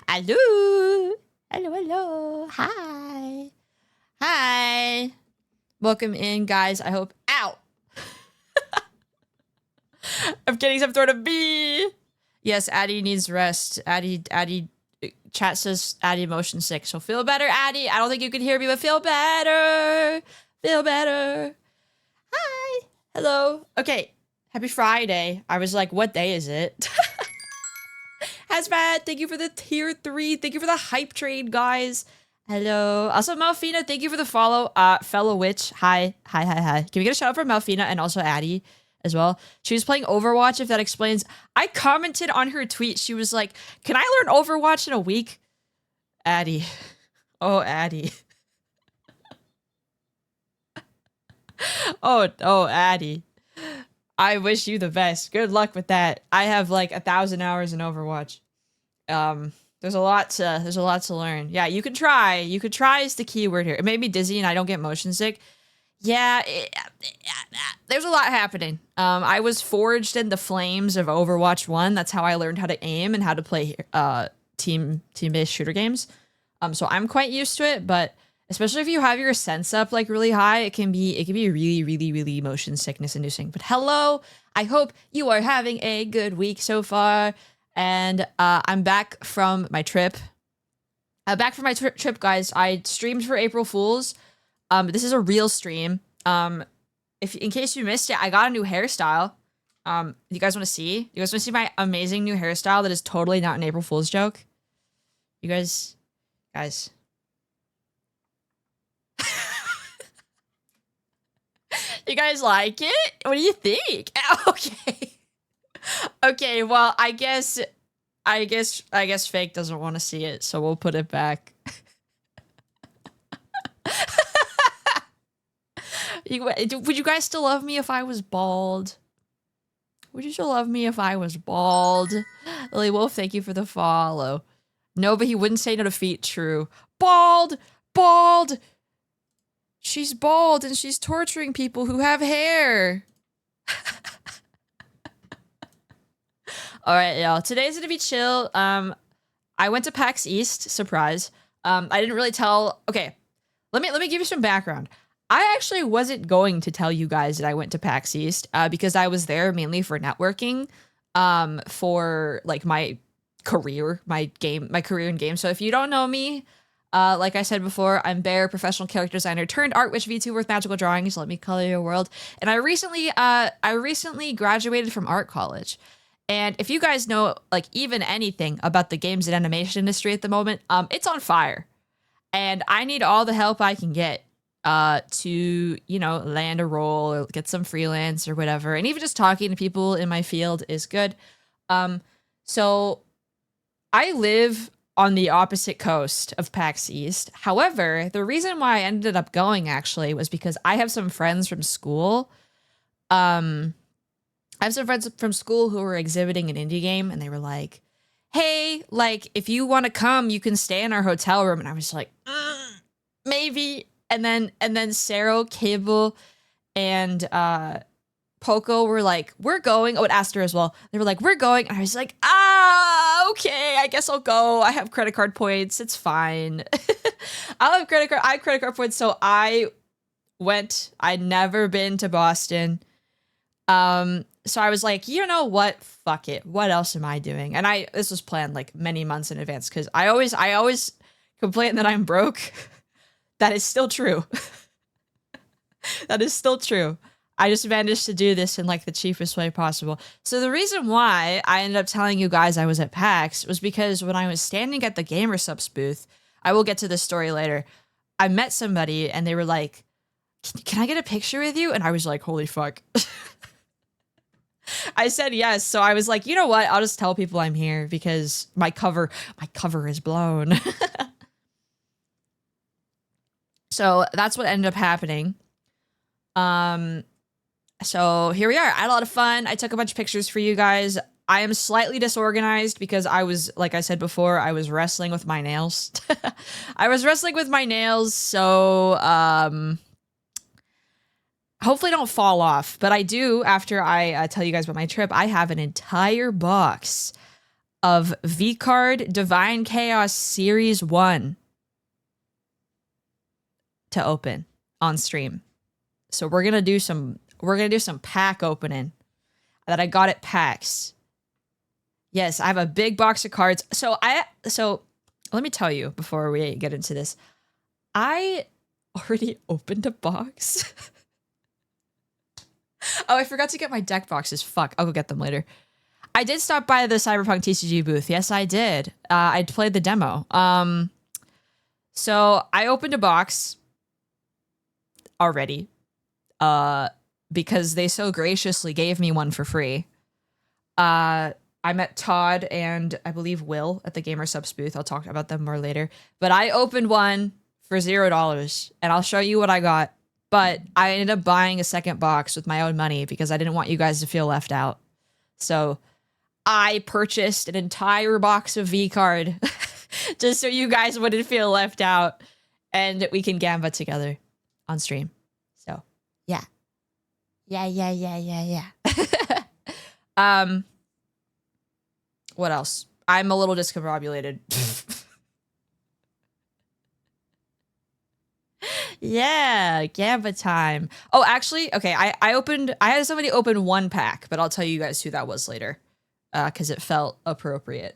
Hello. Hello. Hi. Hi. Welcome in, guys. I hope. Ow. I'm getting some sort of bee. Yes, Addie needs rest. Addie. Chat says Addie motion sick. So feel better, Addie. I don't think you can hear me, but feel better. Feel better. Hi. Hello. Okay. Happy Friday. I was like, what day is it? Hazmat, thank you for the tier 3. Thank you for the hype train, guys. Hello. Also, Malfina, thank you for the follow. Fellow witch. Hi. Can we get a shout out for Malfina and also Addie as well? She was playing Overwatch, if that explains. I commented on her tweet. She was like, can I learn Overwatch in a week? Addie. Oh, Addie. oh, Addie. I wish you the best. Good luck with that. I have like 1,000 hours in Overwatch. There's a lot to learn. Yeah, you could try. You could try is the key word here. It made me dizzy and I don't get motion sick. Yeah, there's a lot happening. I was forged in the flames of Overwatch 1. That's how I learned how to aim and how to play team-based shooter games. So I'm quite used to it, but especially if you have your sense up like really high, it can be really motion sickness inducing. But hello, I hope you are having a good week so far. And I'm back from my trip. Trip, guys. I streamed for April Fools. This is a real stream. In case you missed it, I got a new hairstyle. You guys want to see? You guys want to see my amazing new hairstyle that is totally not an April Fool's joke? You guys. You guys like it? What do you think? Okay. Okay, well, I guess Fake doesn't want to see it, so we'll put it back. Would you guys still love me if I was bald? Would you still love me if I was bald? Lily Wolf, thank you for the follow. No, but he wouldn't say no to feet. True. Bald! She's bald and she's torturing people who have hair. All right, y'all. Today's gonna be chill. I went to PAX East. Surprise. I didn't really tell. Okay, let me give you some background. I actually wasn't going to tell you guys that I went to PAX East because I was there mainly for networking, for like my career in games. So if you don't know me, like I said before, I'm Bear, professional character designer turned art witch VTuber with magical drawings. Let me color your world. And I recently graduated from art college. And if you guys know like even anything about the games and animation industry at the moment, it's on fire. And I need all the help I can get to, you know, land a role or get some freelance or whatever. And even just talking to people in my field is good. So I live on the opposite coast of PAX East. However, the reason why I ended up going actually was because I have some friends from school. I have some friends from school who were exhibiting an indie game and they were like, hey, like if you want to come, you can stay in our hotel room. And I was like, maybe. And then Sarah, Cable, and Poco were like, we're going. Oh, and Aster as well. They were like, we're going. And I was like, okay, I guess I'll go. I have credit card points. It's fine. I have credit card points. So I went. I'd never been to Boston. So I was like, you know what? Fuck it. What else am I doing? And this was planned like many months in advance because I always complain that I'm broke. That is still true. That is still true. I just managed to do this in like the cheapest way possible. So the reason why I ended up telling you guys I was at PAX was because when I was standing at the Gsupps booth, I will get to this story later, I met somebody and they were like, can I get a picture with you? And I was like, holy fuck. I said yes. So I was like, you know what? I'll just tell people I'm here because my cover is blown. So that's what ended up happening. So here we are. I had a lot of fun. I took a bunch of pictures for you guys. I am slightly disorganized because I was, like I said before, I was wrestling with my nails. So hopefully don't fall off. But I do, after I tell you guys about my trip, I have an entire box of Vcard Divine Chaos Series 1 to open on stream. So we're gonna do some pack opening that I got at PAX. Yes, I have a big box of cards. So let me tell you before we get into this. I already opened a box. Oh, I forgot to get my deck boxes. Fuck, I'll go get them later. I did stop by the Cyberpunk TCG booth. Yes, I did. I played the demo. So I opened a box already. Because they so graciously gave me one for free. I met Todd and I believe Will at the Gsupps booth. I'll talk about them more later. But I opened one for $0, and I'll show you what I got. But I ended up buying a second box with my own money because I didn't want you guys to feel left out. So I purchased an entire box of Vcard just so you guys wouldn't feel left out, and we can gamba together on stream. So yeah. What else? I'm a little discombobulated. Yeah, gamba time. Oh, actually, okay, I had somebody open one pack, but I'll tell you guys who that was later. Because it felt appropriate.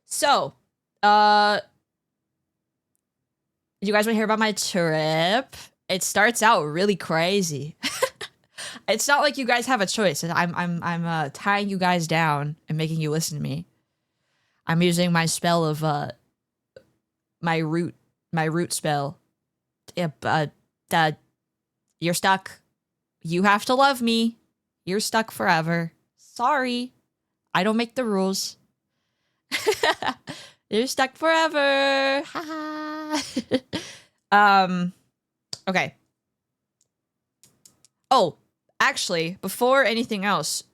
So, you guys want to hear about my trip? It starts out really crazy. It's not like you guys have a choice. I'm tying you guys down and making you listen to me. I'm using my spell of my root spell. You're stuck. You have to love me. You're stuck forever. Sorry. I don't make the rules. You're stuck forever. Okay. Oh, actually, before anything else,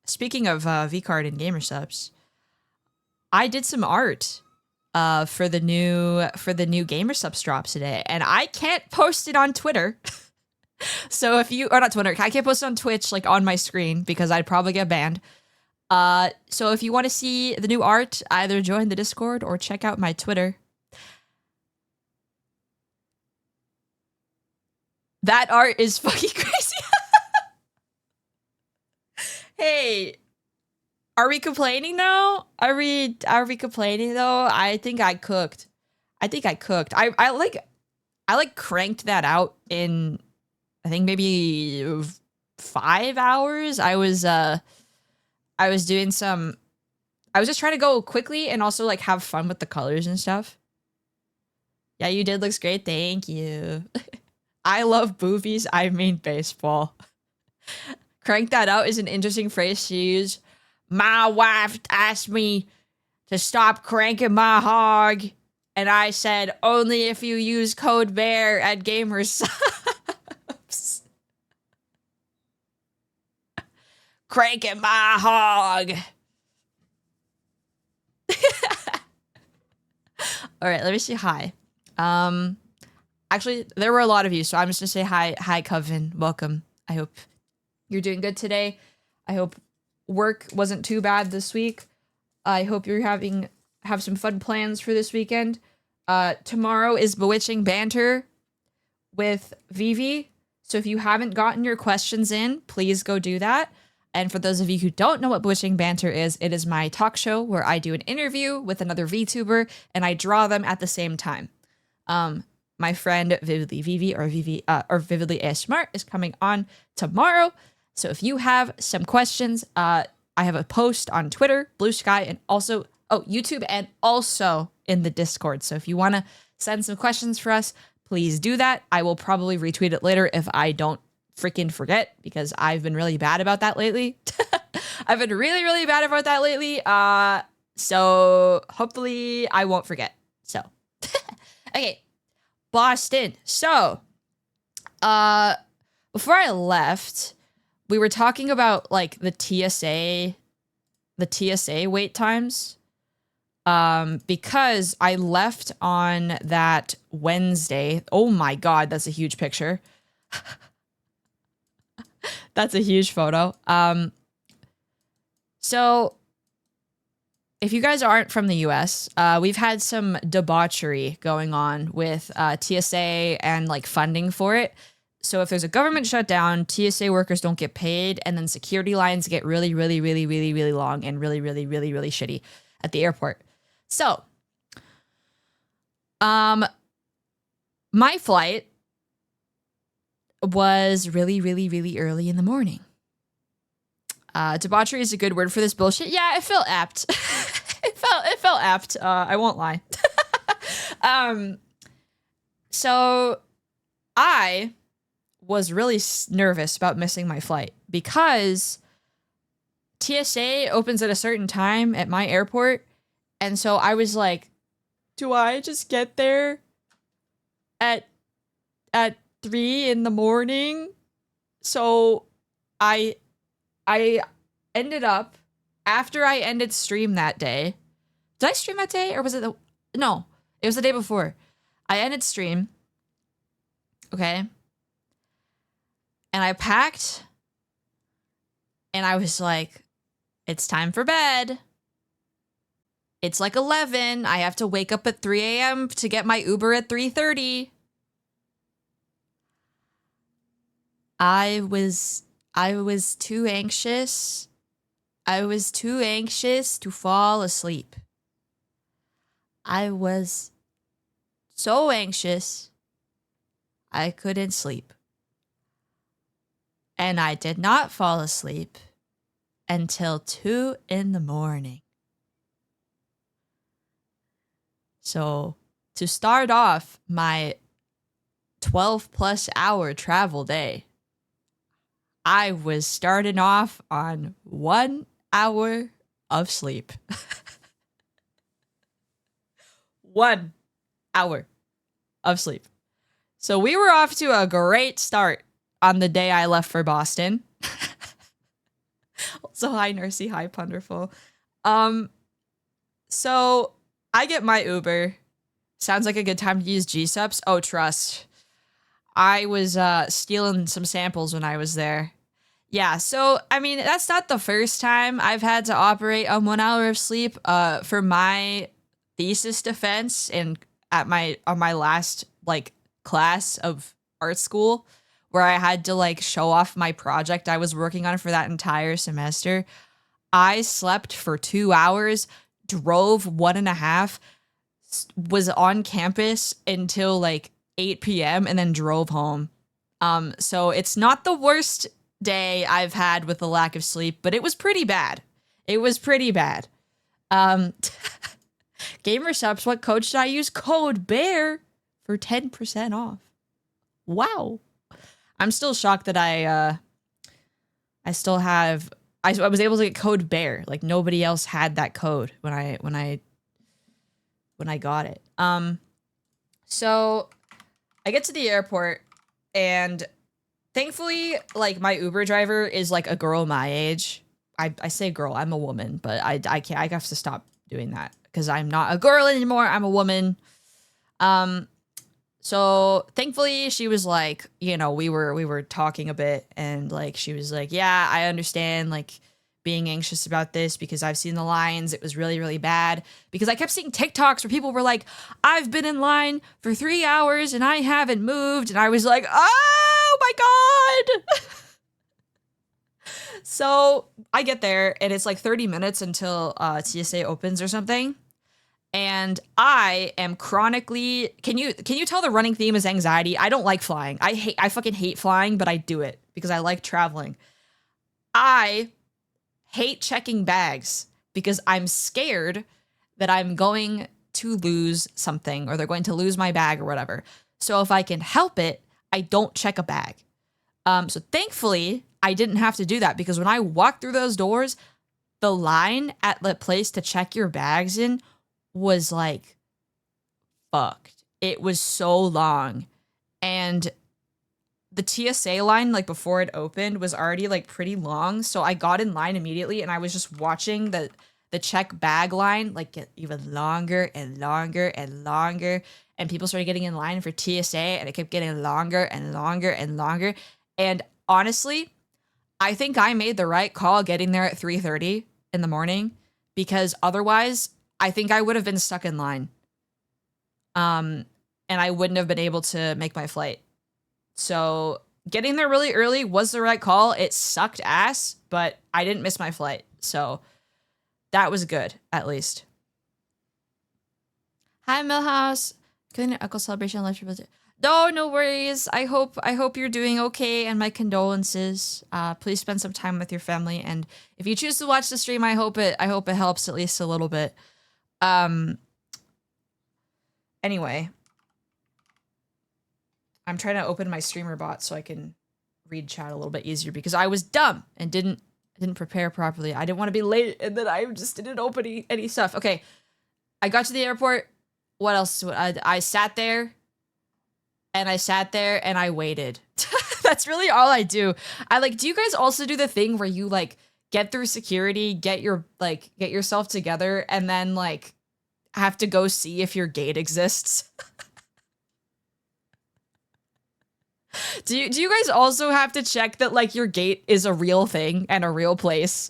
speaking of Vcard and Gsupps, I did some art for the new Gsupps drops today, and I can't post it on Twitter. So if you, or not Twitter, I can't post it on Twitch, like on my screen, because I'd probably get banned. So if you want to see the new art, either join the Discord or check out my Twitter. That art is fucking crazy. Hey, are we complaining though? Are we complaining though? I think I cooked. I like cranked that out in, I think maybe 5 hours. I was doing some, I was just trying to go quickly and also like have fun with the colors and stuff. Yeah, you did. Looks great. Thank you. I love boobies. I mean baseball. Crank that out is an interesting phrase to use. My wife asked me to stop cranking my hog, and I said, only if you use code BEAR at Gamersubs. Cranking my hog. All right, let me say hi. Actually, there were a lot of you, so I'm just gonna say hi. Hi, Coven. Welcome. I hope you're doing good today. I hope work wasn't too bad this week. I hope you're have some fun plans for this weekend. Tomorrow is Bewitching Banter with Vivi. So if you haven't gotten your questions in, please go do that. And for those of you who don't know what Bewitching Banter is, it is my talk show where I do an interview with another VTuber and I draw them at the same time. My friend Vividly Vivi or Vividly ASMR is coming on tomorrow. So if you have some questions, I have a post on Twitter, Blue Sky, and also YouTube, and also in the Discord. So if you want to send some questions for us, please do that. I will probably retweet it later if I don't freaking forget, because I've been really bad about that lately. I've been really, really bad about that lately. So hopefully I won't forget. So, okay, Boston. So, before I left, we were talking about like the TSA wait times. Because I left on that Wednesday. Oh my God, that's a huge picture. That's a huge photo. So if you guys aren't from the US, we've had some debauchery going on with TSA and like funding for it. So if there's a government shutdown, TSA workers don't get paid, and then security lines get really, really, really, really, really long and really, really, really, really shitty at the airport. So, my flight was really, really, really early in the morning. Debauchery is a good word for this bullshit. Yeah, it felt apt. it felt apt. I won't lie. So I was really nervous about missing my flight because TSA opens at a certain time at my airport. And so I was like, do I just get there at 3 in the morning? So I ended up, after I ended stream that day. Did I stream that day? Or was it no, it was the day before. I ended stream. Okay. And I packed. And I was like, it's time for bed. It's like 11. I have to wake up at 3 a.m. to get my Uber at 3:30. I was too anxious. I was too anxious to fall asleep. I was so anxious, I couldn't sleep. And I did not fall asleep until 2 in the morning. So, to start off my 12+ hour travel day, I was starting off on 1 hour of sleep. 1 hour of sleep. So we were off to a great start on the day I left for Boston. Also, hi Nursey, hi Punderful. So I get my Uber. Sounds like a good time to use Gsupps. Oh, trust. I was stealing some samples when I was there. Yeah, so, I mean, that's not the first time I've had to operate on 1 hour of sleep. For my thesis defense and on my last, like, class of art school, where I had to, like, show off my project I was working on for that entire semester, I slept for 2 hours, drove 1.5, was on campus until, like, 8 p.m. and then drove home. So it's not the worst day I've had with the lack of sleep, but it was pretty bad. It was pretty bad. Gsupps, what code should I use? Code BEAR for 10% off. Wow. I'm still shocked that I still have, I was able to get code BEAR. Like nobody else had that code when I got it. So I get to the airport, and thankfully, like, my Uber driver is, like, a girl my age. I say girl, I'm a woman, but I can't, I have to stop doing that, because I'm not a girl anymore, I'm a woman. So, thankfully, she was, like, you know, we were talking a bit, and, like, she was like, yeah, I understand, like, being anxious about this because I've seen the lines. It was really, really bad. Because I kept seeing TikToks where people were like, I've been in line for 3 hours and I haven't moved. And I was like, oh my God. So I get there and it's like 30 minutes until TSA opens or something. And I am chronically, can you tell the running theme is anxiety? I don't like flying. I fucking hate flying, but I do it because I like traveling. I hate checking bags because I'm scared that I'm going to lose something or they're going to lose my bag or whatever. So if I can help it, I don't check a bag. So thankfully, I didn't have to do that because when I walked through those doors, the line at the place to check your bags in was like fucked. It was so long. And the TSA line, like before it opened, was already like pretty long. So I got in line immediately and I was just watching the check bag line like get even longer and longer and longer. And people started getting in line for TSA and it kept getting longer and longer and longer. And honestly, I think I made the right call getting there at 3:30 in the morning because otherwise I think I would have been stuck in line. And I wouldn't have been able to make my flight. So getting there really early was the right call. It sucked ass, but I didn't miss my flight. So that was good, at least. Hi, Millhouse. Couldn't Echo celebration left your birthday. No worries. I hope you're doing okay, and my condolences. Please spend some time with your family, and if you choose to watch the stream, I hope it helps at least a little bit. Anyway, I'm trying to open my streamer bot so I can read chat a little bit easier because I was dumb and didn't prepare properly. I didn't want to be late, and then I just didn't open any stuff. Okay, I got to the airport. What else? I sat there, and I waited. That's really all I do. Do you guys also do the thing where you like get through security, get yourself together, and then like have to go see if your gate exists? Do you guys also have to check that like your gate is a real thing and a real place?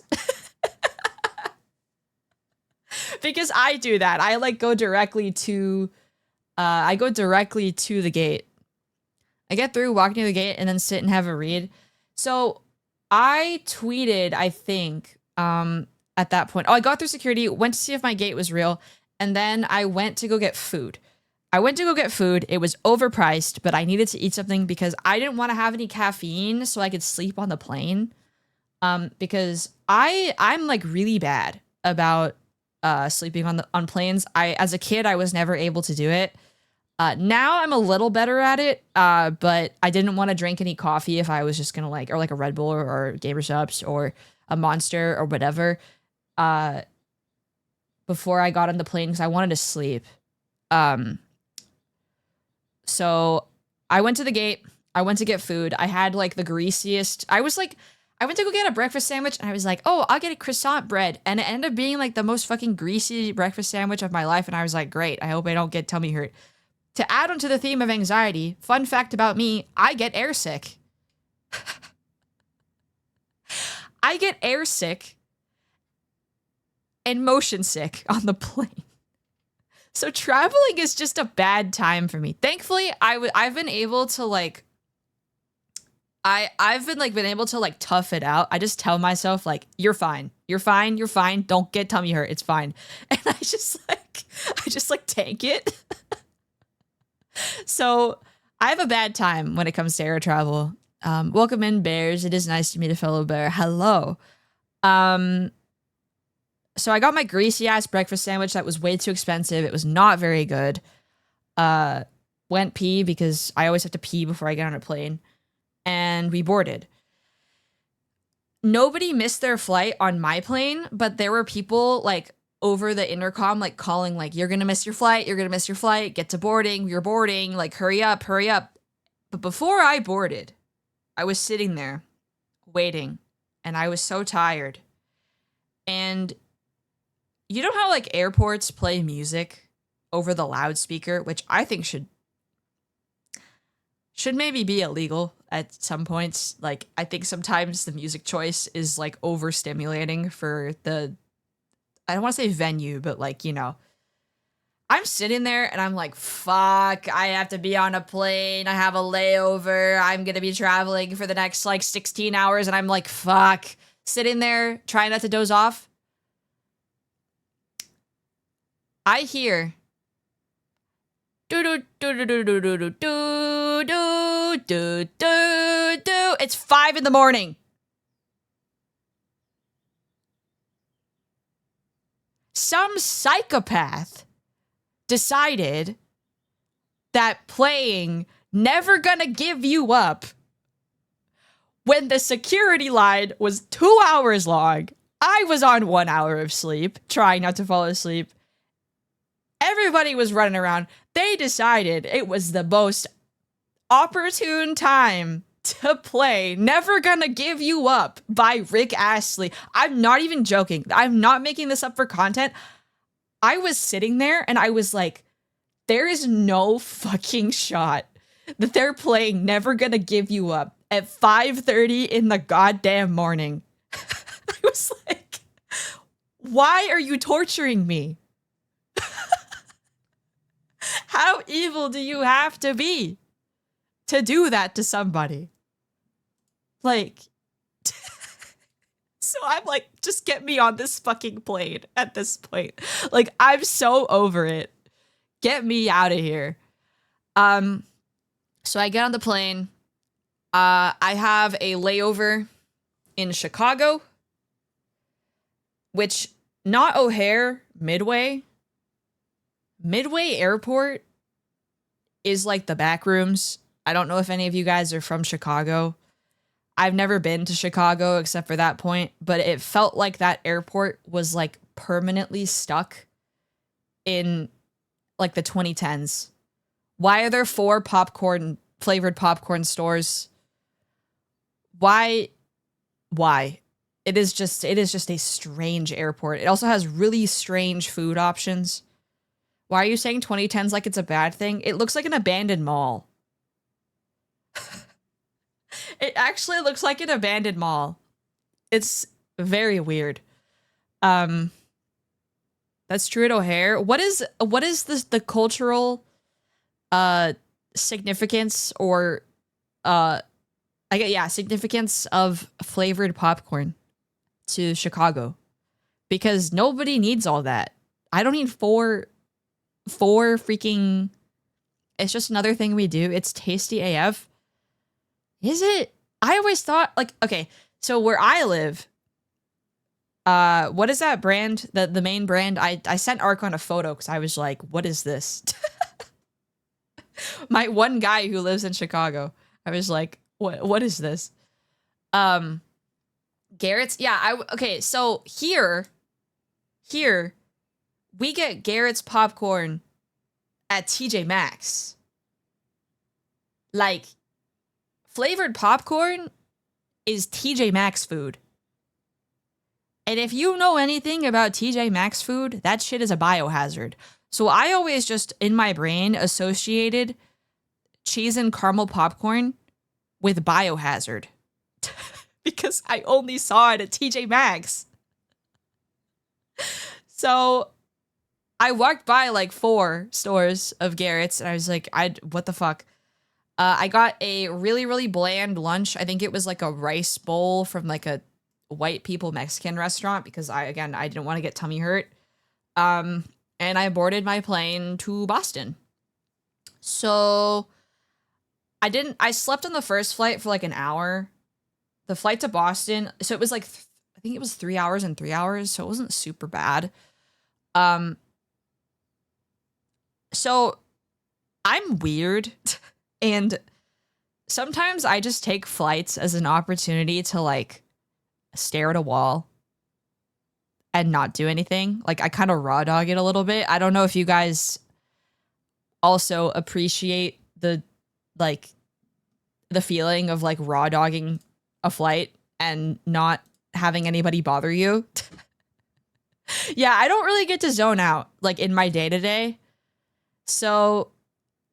Because I do that. I like go directly to the gate. I get through, walk near the gate, and then sit and have a read. So I tweeted, I think, at that point. Oh, I got through security, went to see if my gate was real, and then I went to go get food. It was overpriced, but I needed to eat something because I didn't want to have any caffeine so I could sleep on the plane. Because I'm like really bad about sleeping on planes. As a kid, I was never able to do it. Now I'm a little better at it, but I didn't want to drink any coffee if I was just gonna or like a Red Bull or Gsupps or a Monster or whatever, before I got on the plane because I wanted to sleep. So I went to the gate. I went to get food. I had like the greasiest. I went to go get a breakfast sandwich, and I was like, oh, I'll get a croissant bread. And it ended up being like the most fucking greasy breakfast sandwich of my life. And I was like, great. I hope I don't get tummy hurt. To add on to the theme of anxiety, fun fact about me, I get airsick. I get airsick and motion sick on the plane. So traveling is just a bad time for me. Thankfully, I've been able to like, I've been able to like tough it out. I just tell myself like, you're fine. Don't get tummy hurt. It's fine. And I just tank it. So I have a bad time when it comes to air travel. Welcome in, bears. It is nice to meet a fellow bear. Hello. So I got my greasy ass breakfast sandwich that was way too expensive. It was not very good. Went pee because I always have to pee before I get on a plane. And we boarded. Nobody missed their flight on my plane, but there were people like over the intercom, like calling like, you're going to miss your flight. Get to boarding. You're boarding. Like, hurry up. But before I boarded, I was sitting there waiting, and I was so tired. And you know how like airports play music over the loudspeaker, which I think should maybe be illegal at some points. Like, I think sometimes the music choice is like overstimulating for the, I don't want to say venue, but like, you know, I'm sitting there and I'm like, fuck, I have to be on a plane. I have a layover. I'm going to be traveling for the next like 16 hours. And I'm like, fuck, sitting there trying not to doze off. I hear it's 5 a.m. Some psychopath decided that playing Never Gonna Give You Up when the security line was 2 hours long. I was on 1 hour of sleep, trying not to fall asleep. Everybody was running around. They decided it was the most opportune time to play Never Gonna Give You Up by Rick Astley. I'm not even joking. I'm not making this up for content. I was sitting there and I was like, there is no fucking shot that they're playing Never Gonna Give You Up at 5:30 in the goddamn morning. I was like, Why are you torturing me? How evil do you have to be to do that to somebody? Like, so I'm like, just get me on this fucking plane at this point. Like, I'm so over it. Get me out of here. So I get on the plane. I have a layover in Chicago, which not O'Hare, Midway. Midway Airport is like the back rooms. I don't know if any of you guys are from Chicago. I've never been to Chicago except for that point, but it felt like that airport was like permanently stuck in like the 2010s. Why are there 4 flavored popcorn stores? Why? It is just a strange airport. It also has really strange food options. Why are you saying 2010s like it's a bad thing? It looks like an abandoned mall. It actually looks like an abandoned mall. It's very weird. That's true at O'Hare. What is the cultural significance or significance of flavored popcorn to Chicago? Because nobody needs all that. I don't need four freaking. It's just another thing we do. It's tasty AF. Is it? I always thought, like, okay, so where I live, what is that brand? The main brand? I sent Archon a photo because I was like, what is this? My one guy who lives in Chicago, I was like, what is this? Garrett's, yeah, okay, so here, we get Garrett's popcorn at TJ Maxx. Like, flavored popcorn is TJ Maxx food. And if you know anything about TJ Maxx food, that shit is a biohazard. So I always just, in my brain, associated cheese and caramel popcorn with biohazard. Because I only saw it at TJ Maxx. So I walked by like 4 stores of Garrett's and I was like, what the fuck? I got a really, really bland lunch. I think it was like a rice bowl from like a white people Mexican restaurant because I didn't want to get tummy hurt. And I boarded my plane to Boston. So I slept on the first flight for like an hour. The flight to Boston, so it was like, I think it was 3 hours and 3 hours, so it wasn't super bad. So I'm weird. And sometimes I just take flights as an opportunity to like stare at a wall and not do anything. Like I kind of raw dog it a little bit. I don't know if you guys also appreciate the feeling of like raw dogging a flight and not having anybody bother you. Yeah, I don't really get to zone out like in my day-to-day. So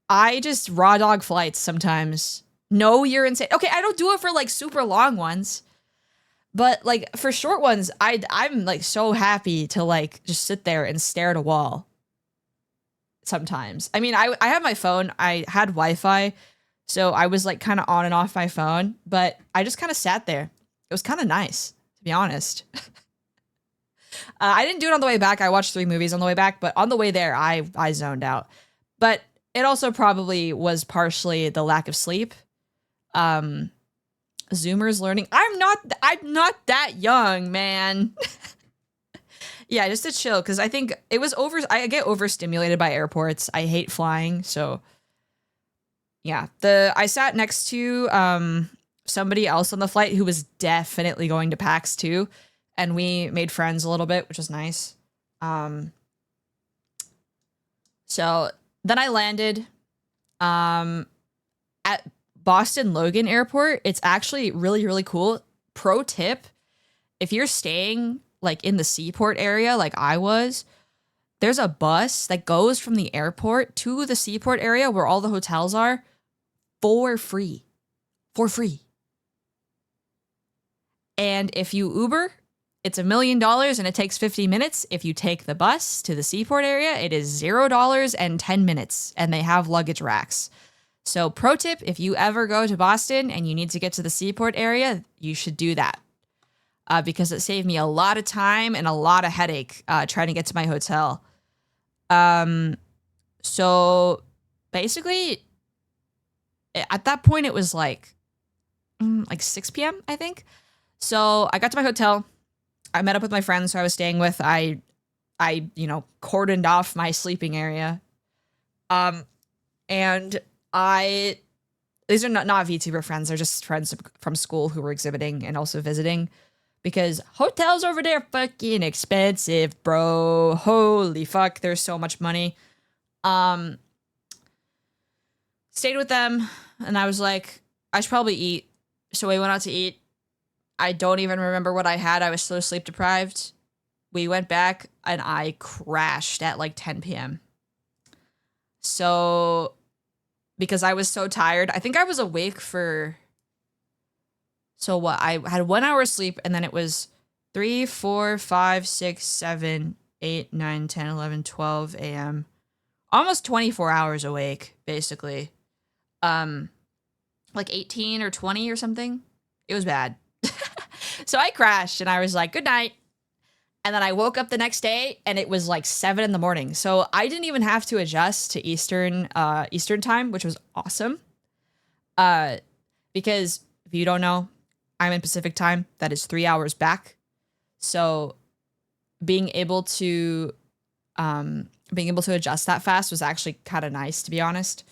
I just raw dog flights sometimes. No, you're insane. Okay, I don't do it for like super long ones. But like for short ones, I'm like so happy to like just sit there and stare at a wall. Sometimes. I mean, I have my phone. I had Wi-Fi, so I was like kind of on and off my phone, but I just kind of sat there. It was kind of nice, to be honest. I didn't do it on the way back. I watched 3 movies on the way back, but on the way there, I zoned out. But it also probably was partially the lack of sleep. Zoomers learning. I'm not that young, man. Yeah, just to chill, because I think it was I get overstimulated by airports. I hate flying, so yeah. I sat next to somebody else on the flight who was definitely going to PAX too, and we made friends a little bit, which was nice. So then I landed at Boston Logan Airport. It's actually really, really cool. Pro tip, if you're staying like in the seaport area like I was, there's a bus that goes from the airport to the seaport area where all the hotels are for free. For free. And if you Uber, it's $1 million and it takes 50 minutes. If you take the bus to the seaport area, it is $0 and 10 minutes, and they have luggage racks. So pro tip, if you ever go to Boston and you need to get to the seaport area, you should do that. Because it saved me a lot of time and a lot of headache trying to get to my hotel. So basically, at that point, it was like 6 p.m., I think. So I got to my hotel. I met up with my friends who I was staying with. I cordoned off my sleeping area. And these are not VTuber friends. They're just friends from school who were exhibiting and also visiting. Because hotels over there are fucking expensive, bro. Holy fuck, there's so much money. Stayed with them, and I was like, I should probably eat. So we went out to eat. I don't even remember what I had. I was so sleep deprived. We went back, and I crashed at like 10 p.m. So, because I was so tired, I think I was awake for... So what? I had 1 hour sleep, and then it was 3, 4, 5, 6, 7, 8, 9, 10, 11, 12 a.m. Almost 24 hours awake, basically. Like 18 or 20 or something. It was bad. So I crashed, and I was like, good night. And then I woke up the next day, and it was like 7 in the morning. So I didn't even have to adjust to Eastern time, which was awesome. Because if you don't know, I'm in Pacific time. That is 3 hours back. So being able to adjust that fast was actually kind of nice, to be honest.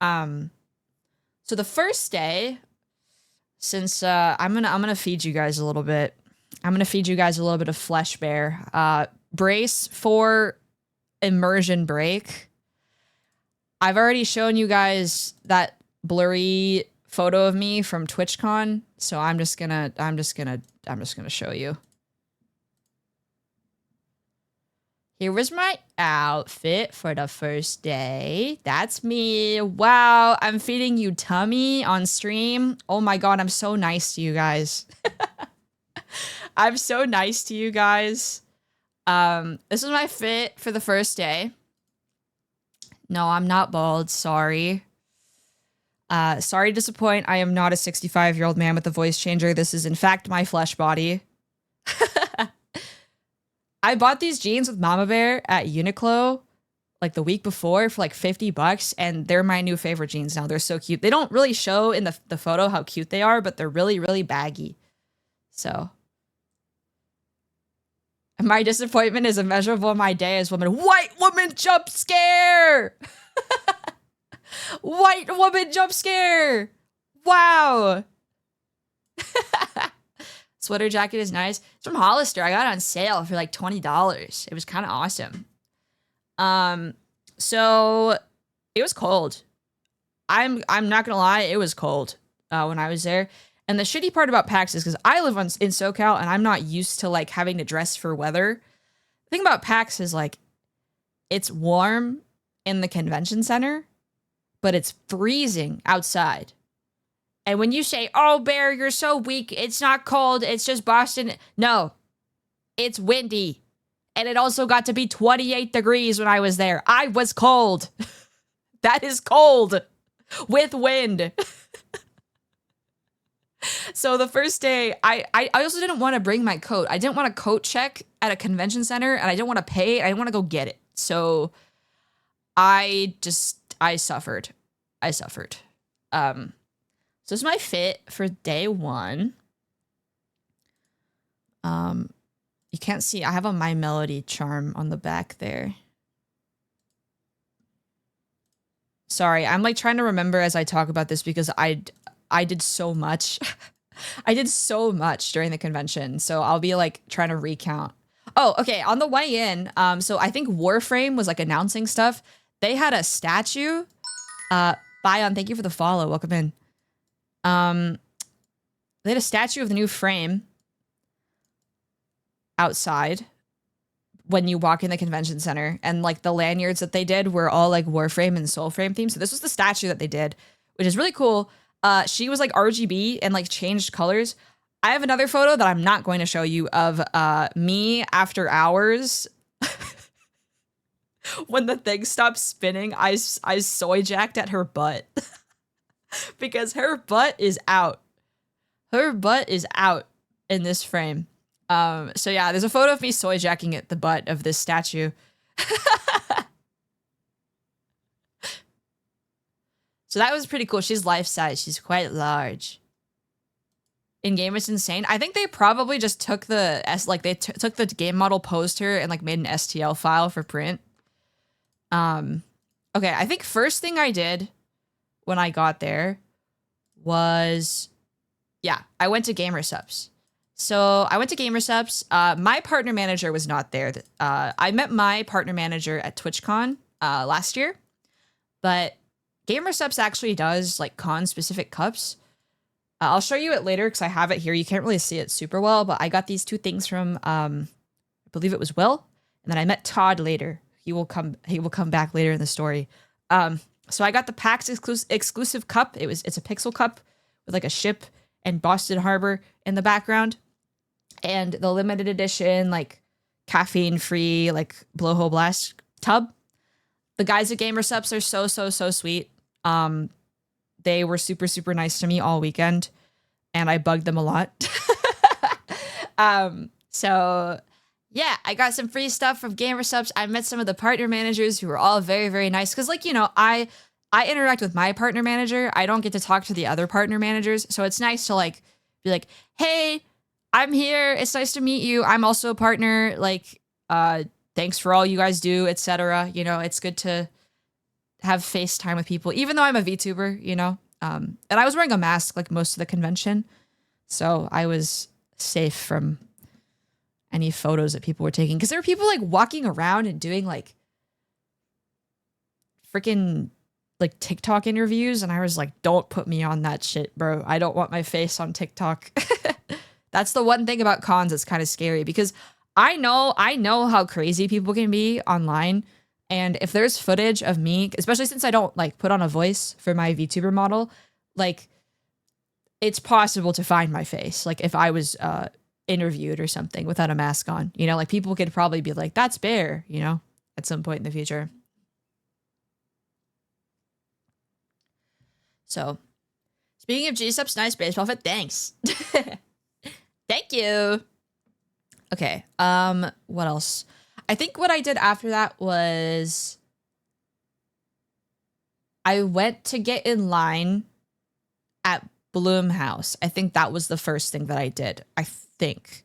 So the first day, since I'm gonna feed you guys a little bit. I'm gonna feed you guys a little bit of Flesh Bear. Brace for immersion break. I've already shown you guys that blurry photo of me from TwitchCon, so I'm just gonna show you. Here was my outfit for the first day. That's me. Wow, I'm feeding you tummy on stream. Oh my god, I'm so nice to you guys. I'm so nice to you guys. This is my fit for the first day. No, I'm not bald, sorry. Sorry to disappoint. I am not a 65-year-old man with a voice changer. This is, in fact, my flesh body. I bought these jeans with Mama Bear at Uniqlo like the week before for like $50, and they're my new favorite jeans now. They're so cute. They don't really show in the photo how cute they are, but they're really, really baggy. So. My disappointment is immeasurable. My day as woman. White woman jump scare! White woman jump scare! Wow! Sweater jacket is nice. It's from Hollister. I got it on sale for like $20. It was kind of awesome. So it was cold. I'm not gonna lie, it was cold when I was there. And the shitty part about PAX is because I live in SoCal and I'm not used to like having to dress for weather. The thing about PAX is like it's warm in the convention center, but it's freezing outside. And when you say, oh, Bear, you're so weak. It's not cold. It's just Boston. No, it's windy. And it also got to be 28 degrees when I was there. I was cold. That is cold with wind. So the first day, I also didn't want to bring my coat. I didn't want a coat check at a convention center, and I didn't want to pay. I didn't want to go get it. So I suffered. So this is my fit for day one. You can't see, I have a My Melody charm on the back there. Sorry, I'm like trying to remember as I talk about this because I did so much. I did so much during the convention, so I'll be like trying to recount. Oh, okay, on the way in, so I think Warframe was like announcing stuff. They had a statue. Bion, thank you for the follow. Welcome in. They had a statue of the new frame outside when you walk in the convention center, and like the lanyards that they did were all like Warframe and Soulframe themed. So this was the statue that they did, which is really cool. She was like RGB and like changed colors. I have another photo that I'm not going to show you of me after hours. When the thing stopped spinning, I soy jacked at her butt. Because her butt is out. Her butt is out in this frame. So yeah, there's a photo of me soy jacking at the butt of this statue. So that was pretty cool. She's life size. She's quite large. In game, it's insane. I think they probably just took the took the game model, posed her, and like made an STL file for print. Okay, I think first thing I did when I got there was, yeah, I went to Gsupps. So I went to Gsupps. My partner manager was not there. I met my partner manager at TwitchCon last year, but Gsupps actually does like con-specific cups. I'll show you it later because I have it here. You can't really see it super well, but I got these two things from, I believe it was Will, and then I met Todd later. He will come back later in the story. So I got the PAX exclusive cup. It's a pixel cup with like a ship and Boston Harbor in the background, and the limited edition like caffeine free like blowhole blast tub. The guys at Gsupps are so sweet. They were super nice to me all weekend, and I bugged them a lot. So yeah, I got some free stuff from Gsupps. I met some of the partner managers who were all very nice. Cause like, you know, I interact with my partner manager. I don't get to talk to the other partner managers. So it's nice to like, be like, hey, I'm here. It's nice to meet you. I'm also a partner. Like, thanks for all you guys do, etc. You know, it's good to have FaceTime with people, even though I'm a VTuber, you know? And I was wearing a mask like most of the convention. So I was safe from any photos that people were taking. Because there were people like walking around and doing like freaking like TikTok interviews. And I was like, don't put me on that shit, bro. I don't want my face on TikTok. That's the one thing about cons that's kind of scary, because I know how crazy people can be online. And if there's footage of me, especially since I don't like put on a voice for my VTuber model, like it's possible to find my face. Like if I was interviewed or something without a mask on, you know, like people could probably be like, that's Bear, you know, at some point in the future. So speaking of Gsupps, nice baseball fit. Thanks. Thank you. Okay. What else? I think what I did after that was I went to get in line at Bloomhouse. I think that was the first thing that I did. I think.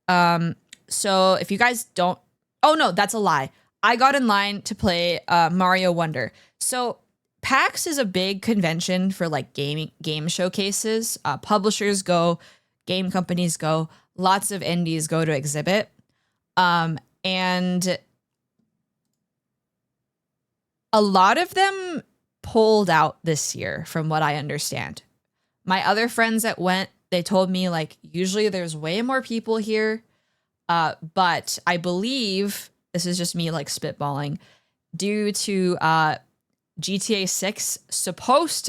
So if you guys don't, oh no, that's a lie. I got in line to play Mario Wonder. So PAX is a big convention for like game showcases. Publishers go, game companies go, lots of indies go to exhibit. And a lot of them pulled out this year, from what I understand. My other friends that went, they told me like, usually there's way more people here. But I believe, this is just me like spitballing, due to GTA 6 supposed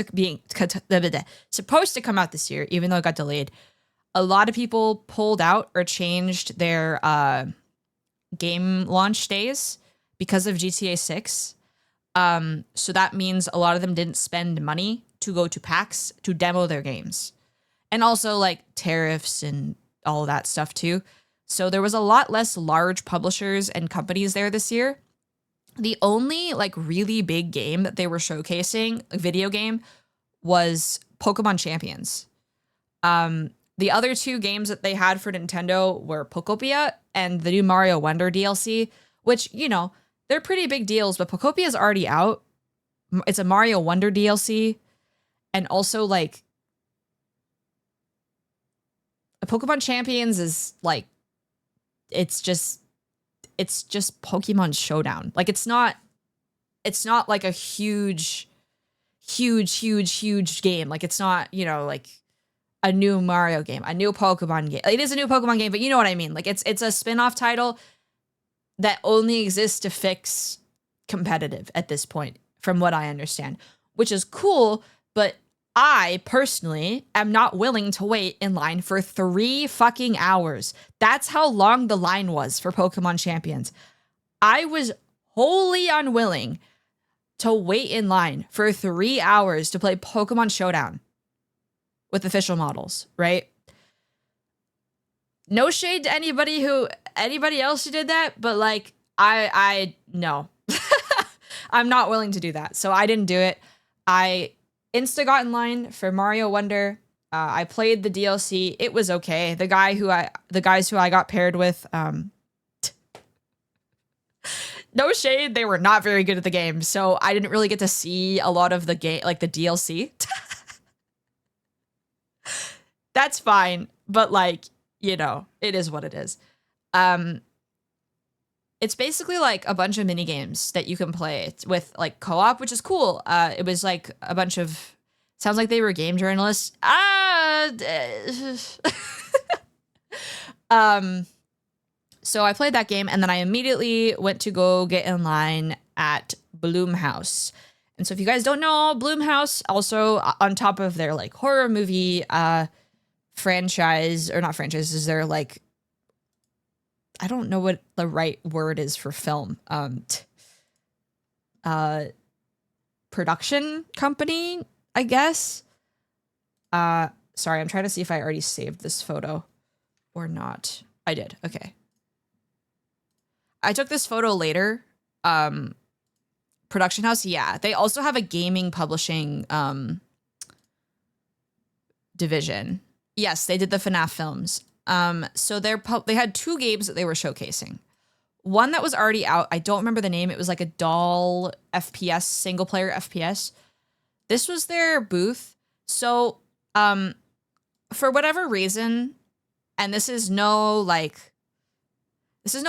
to come out this year, even though it got delayed. A lot of people pulled out or changed their game launch days because of GTA 6. So that means a lot of them didn't spend money to go to PAX to demo their games. And also like tariffs and all that stuff too. So there was a lot less large publishers and companies there this year. The only like really big game that they were showcasing, a video game, was Pokemon Champions. The other two games that they had for Nintendo were Pokopia and the new Mario Wonder DLC, which, you know, they're pretty big deals, but Pokopia is already out. It's a Mario Wonder DLC. And also, like, Pokemon Champions is, like, it's just Pokemon Showdown. Like, it's not like a huge game. Like, it's not, you know, like a new Mario game, a new Pokemon game. It is a new Pokemon game, but you know what I mean. Like, it's a spin-off title that only exists to fix competitive at this point, from what I understand, which is cool. But I personally am not willing to wait in line for 3 fucking hours. That's how long the line was for Pokemon Champions. I was wholly unwilling to wait in line for 3 hours to play Pokemon Showdown with official models, right? No shade to anybody else who did that, but like I no. I'm not willing to do that. So I didn't do it. I insta got in line for Mario Wonder. I played the DLC. It was okay. The guys who I got paired with, no shade, they were not very good at the game. So I didn't really get to see a lot of the game, like the DLC. That's fine, but like, you know, it is what it is. It's basically like a bunch of mini games that you can play with like co-op, which is cool. It was like a bunch of, sounds like they were game journalists. So I played that game and then I immediately went to go get in line at Bloomhouse. And so if you guys don't know, Bloomhouse also on top of their like horror movie franchise, or not franchises, they're like, I don't know what the right word is for film. Production company, I guess. Sorry, I'm trying to see if I already saved this photo or not. I did. Okay. I took this photo later. Production house, yeah. They also have a gaming publishing division. Yes, they did the FNAF films. So they had 2 games that they were showcasing. One that was already out. I don't remember the name. It was like a doll FPS, single player FPS. This was their booth. So, for whatever reason, and this is no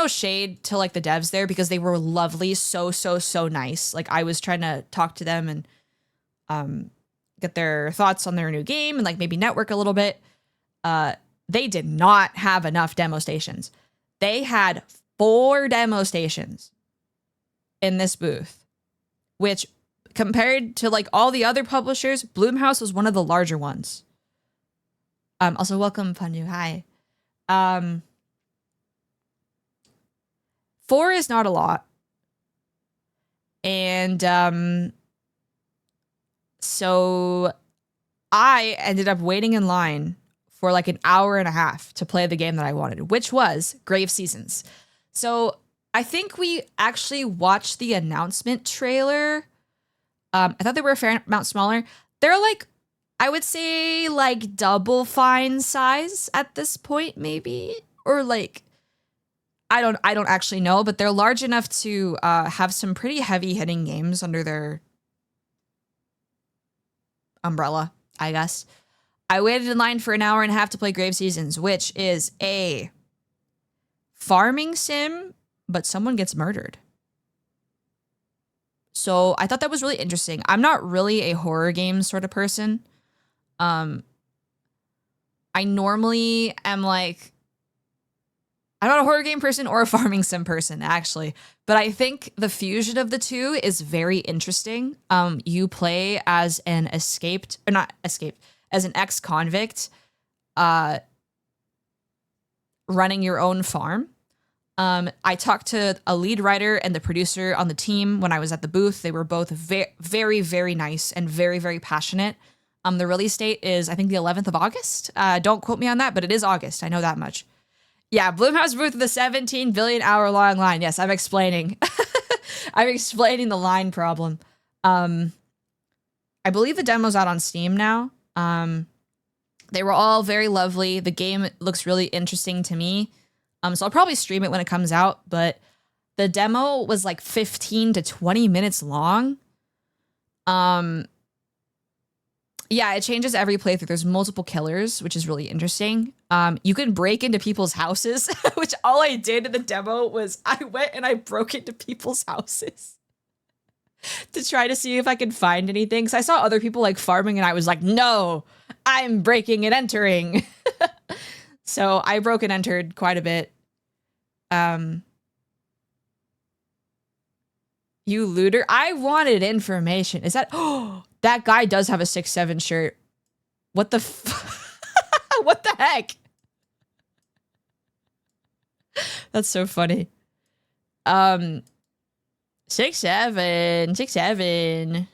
shade to like the devs there because they were lovely. So nice. Like I was trying to talk to them and, get their thoughts on their new game and like maybe network a little bit. They did not have enough demo stations. They had 4 demo stations in this booth, which compared to like all the other publishers, Bloomhouse was one of the larger ones. Also welcome, Panyu. Hi. 4 is not a lot. And so I ended up waiting in line for like an hour and a half to play the game that I wanted, which was Grave Seasons. So I think we actually watched the announcement trailer. I thought they were a fair amount smaller. They're like, I would say like double fine size at this point, maybe, or like, I don't actually know, but they're large enough to have some pretty heavy hitting games under their umbrella, I guess. I waited in line for an hour and a half to play Grave Seasons, which is a farming sim, but someone gets murdered. So I thought that was really interesting. I'm not really a horror game sort of person. I normally am like, I'm not a horror game person or a farming sim person, actually. But I think the fusion of the two is very interesting. You play as an as an ex-convict running your own farm. I talked to a lead writer and the producer on the team when I was at the booth. They were both very, very nice and very, very passionate. The release date is, I think, the 11th of August. Don't quote me on that, but it is August. I know that much. Yeah, Bloomhouse booth with a 17 billion hour long line. Yes, I'm explaining. I'm explaining the line problem. I believe the demo's out on Steam now. They were all very lovely. The game looks really interesting to me. So I'll probably stream it when it comes out, but the demo was like 15 to 20 minutes long. Yeah, it changes every playthrough. There's multiple killers, which is really interesting. You can break into people's houses, which all I did in the demo was I went and I broke into people's houses to try to see if I could find anything. So I saw other people like farming and I was like, no, I'm breaking and entering. So I broke and entered quite a bit. You looter. I wanted information. Is that, oh, that guy does have a 6'7" shirt. What the what the heck? That's so funny. 6-7.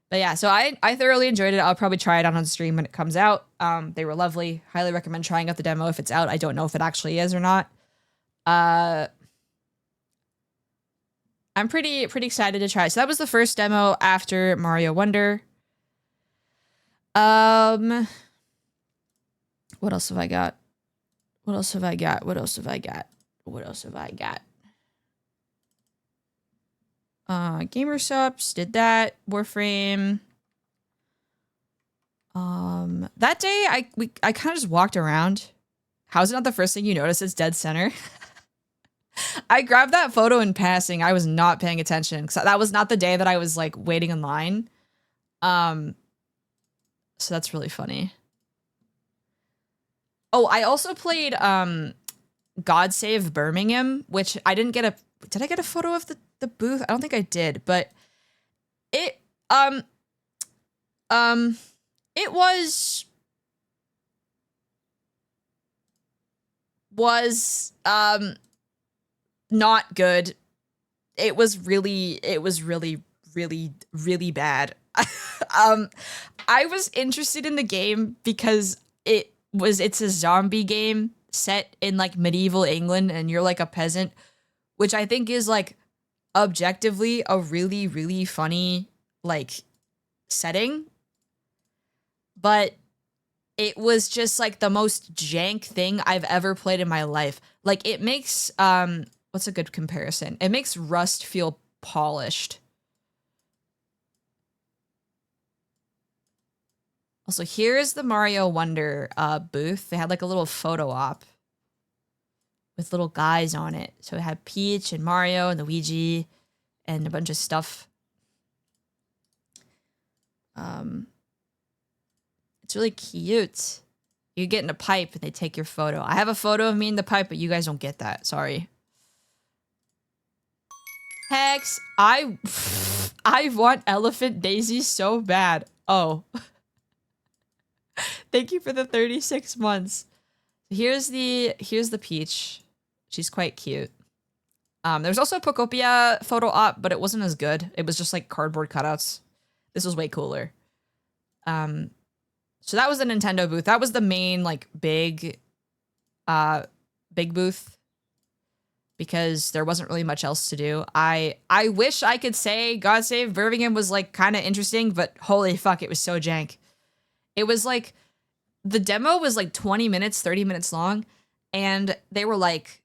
But yeah, so I thoroughly enjoyed it. I'll probably try it out on stream when it comes out. They were lovely. Highly recommend trying out the demo if it's out. I don't know if it actually is or not. I'm pretty excited to try it. So that was the first demo after Mario Wonder. What else have I got? What else have I got? What else have I got? What else have I got? Gsupps did that. Warframe. That day I kind of just walked around. How's it not the first thing you notice? It's dead center. I grabbed that photo in passing. I was not paying attention because that was not the day that I was like waiting in line. So that's really funny. Oh, I also played God Save Birmingham, which I didn't get a. Did I get a photo of the booth? I don't think I did, but it it was not good. It was really bad. I was interested in the game because it's a zombie game set in like medieval England and you're like a peasant, which I think is like objectively a really funny like setting. But it was just like the most jank thing I've ever played in my life. Like it makes what's a good comparison? It makes Rust feel polished. Also, here's the Mario Wonder booth. They had like a little photo op with little guys on it. So it had Peach and Mario and Luigi and a bunch of stuff. It's really cute. You get in a pipe and they take your photo. I have a photo of me in the pipe, but you guys don't get that. Sorry. Hex, I want Elephant Daisy so bad. Oh. Thank you for the 36 months. Here's the Peach. She's quite cute. There's also a Pokopia photo op, but it wasn't as good. It was just like cardboard cutouts. This was way cooler. So that was the Nintendo booth. That was the main like big booth because there wasn't really much else to do. I wish I could say God Save Birmingham was like kind of interesting, but holy fuck, it was so jank. It was like the demo was like 20 minutes, 30 minutes long, and they were like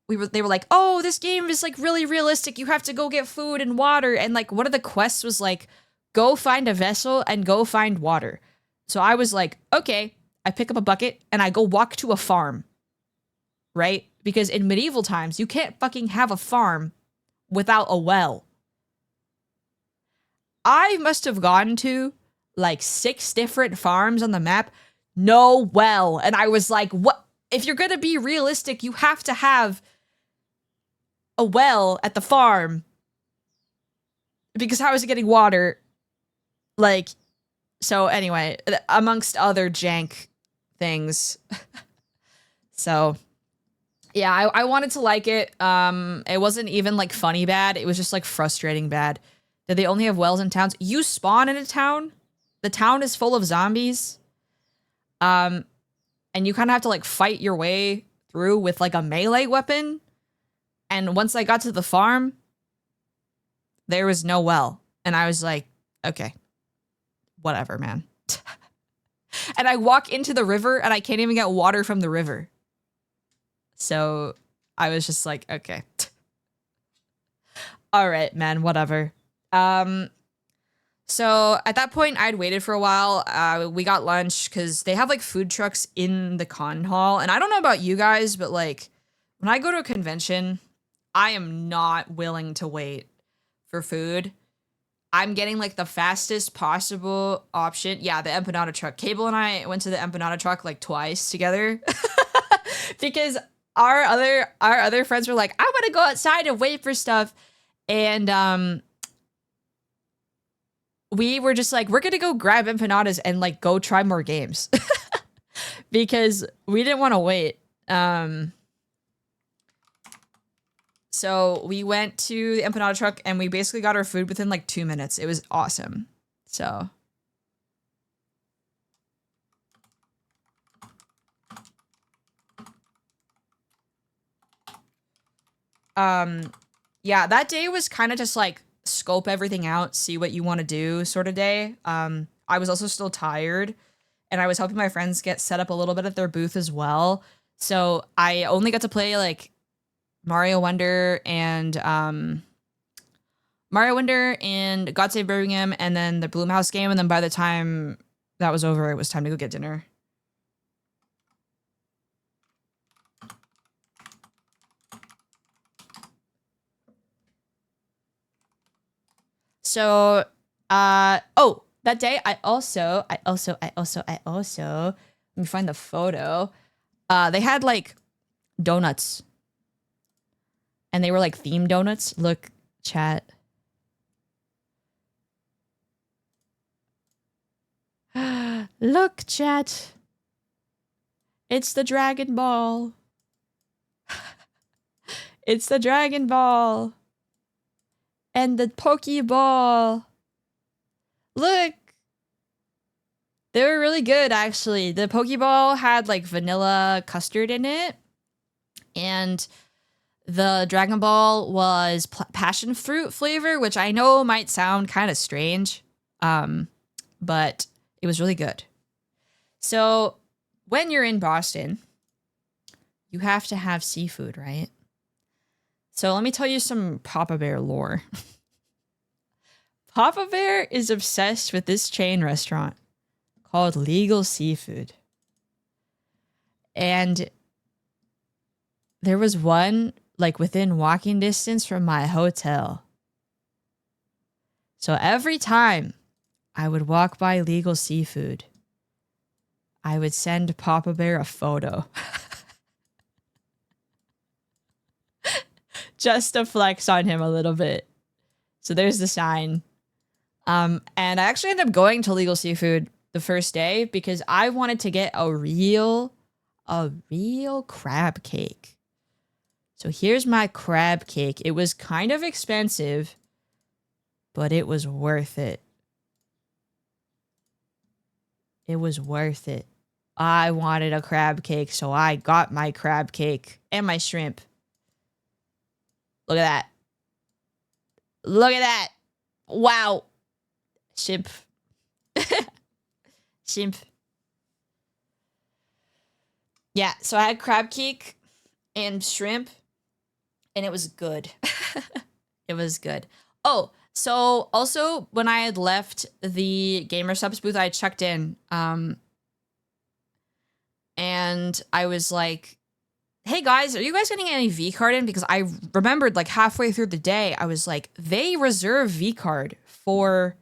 they were like, "Oh, this game is like really realistic. You have to go get food and water." And like one of the quests was like, "Go find a vessel and go find water." So I was like, "Okay." I pick up a bucket and I go walk to a farm. Right? Because in medieval times, you can't fucking have a farm without a well. I must have gone to like 6 different farms on the map, no well. And I was like, what? If you're gonna be realistic, you have to have a well at the farm. Because how is it getting water? Like, so anyway, amongst other jank things. So, yeah, I wanted to like it. It wasn't even like funny bad. It was just like frustrating bad. Did they only have wells in towns? You spawn in a town. The town is full of zombies. And you kind of have to like fight your way through with like a melee weapon. And once I got to the farm, there was no well. And I was like, okay, whatever, man. And I walk into the river and I can't even get water from the river. So I was just like, okay. All right, man, whatever. So at that point, I'd waited for a while. We got lunch because they have like food trucks in the con hall. And I don't know about you guys, but like when I go to a convention, I am not willing to wait for food. I'm getting like the fastest possible option. Yeah, the empanada truck. Cable and I went to the empanada truck like twice together because our other friends were like, I want to go outside and wait for stuff. And we were just like, we're gonna go grab empanadas and like go try more games because we didn't want to wait. So we went to the empanada truck and we basically got our food within like 2 minutes. It was awesome. So. Yeah, that day was kind of just like scope everything out, see what you want to do sort of day. I was also still tired and I was helping my friends get set up a little bit at their booth as well. So I only got to play like Mario Wonder and God Save Birmingham and then the Bloomhouse game. And then by the time that was over, it was time to go get dinner. So, oh, that day I also, let me find the photo. They had like donuts and they were like themed donuts. Look, chat. Look, chat. It's the Dragon Ball. It's the Dragon Ball. And the Pokeball. Look. They were really good, actually. The Pokeball had like vanilla custard in it. And the Dragon Ball was passion fruit flavor, which I know might sound kind of strange. But it was really good. So when you're in Boston, you have to have seafood, right? So let me tell you some Papa Bear lore. Papa Bear is obsessed with this chain restaurant called Legal Seafood. And there was one like within walking distance from my hotel. So every time I would walk by Legal Seafood, I would send Papa Bear a photo. Just to flex on him a little bit. So there's the sign. And I actually ended up going to Legal Seafood the first day because I wanted to get a real crab cake. So here's my crab cake. It was kind of expensive, but it was worth it. It was worth it. I wanted a crab cake, so I got my crab cake and my shrimp. Look at that. Look at that. Wow. Shimp. Shimp. Yeah, so I had crab cake and shrimp, and it was good. It was good. Oh, so also when I had left the Gsupps booth, I checked in, and I was like, hey guys, are you guys getting any Vcard in? Because I remembered like halfway through the day, I was like, they reserve Vcard for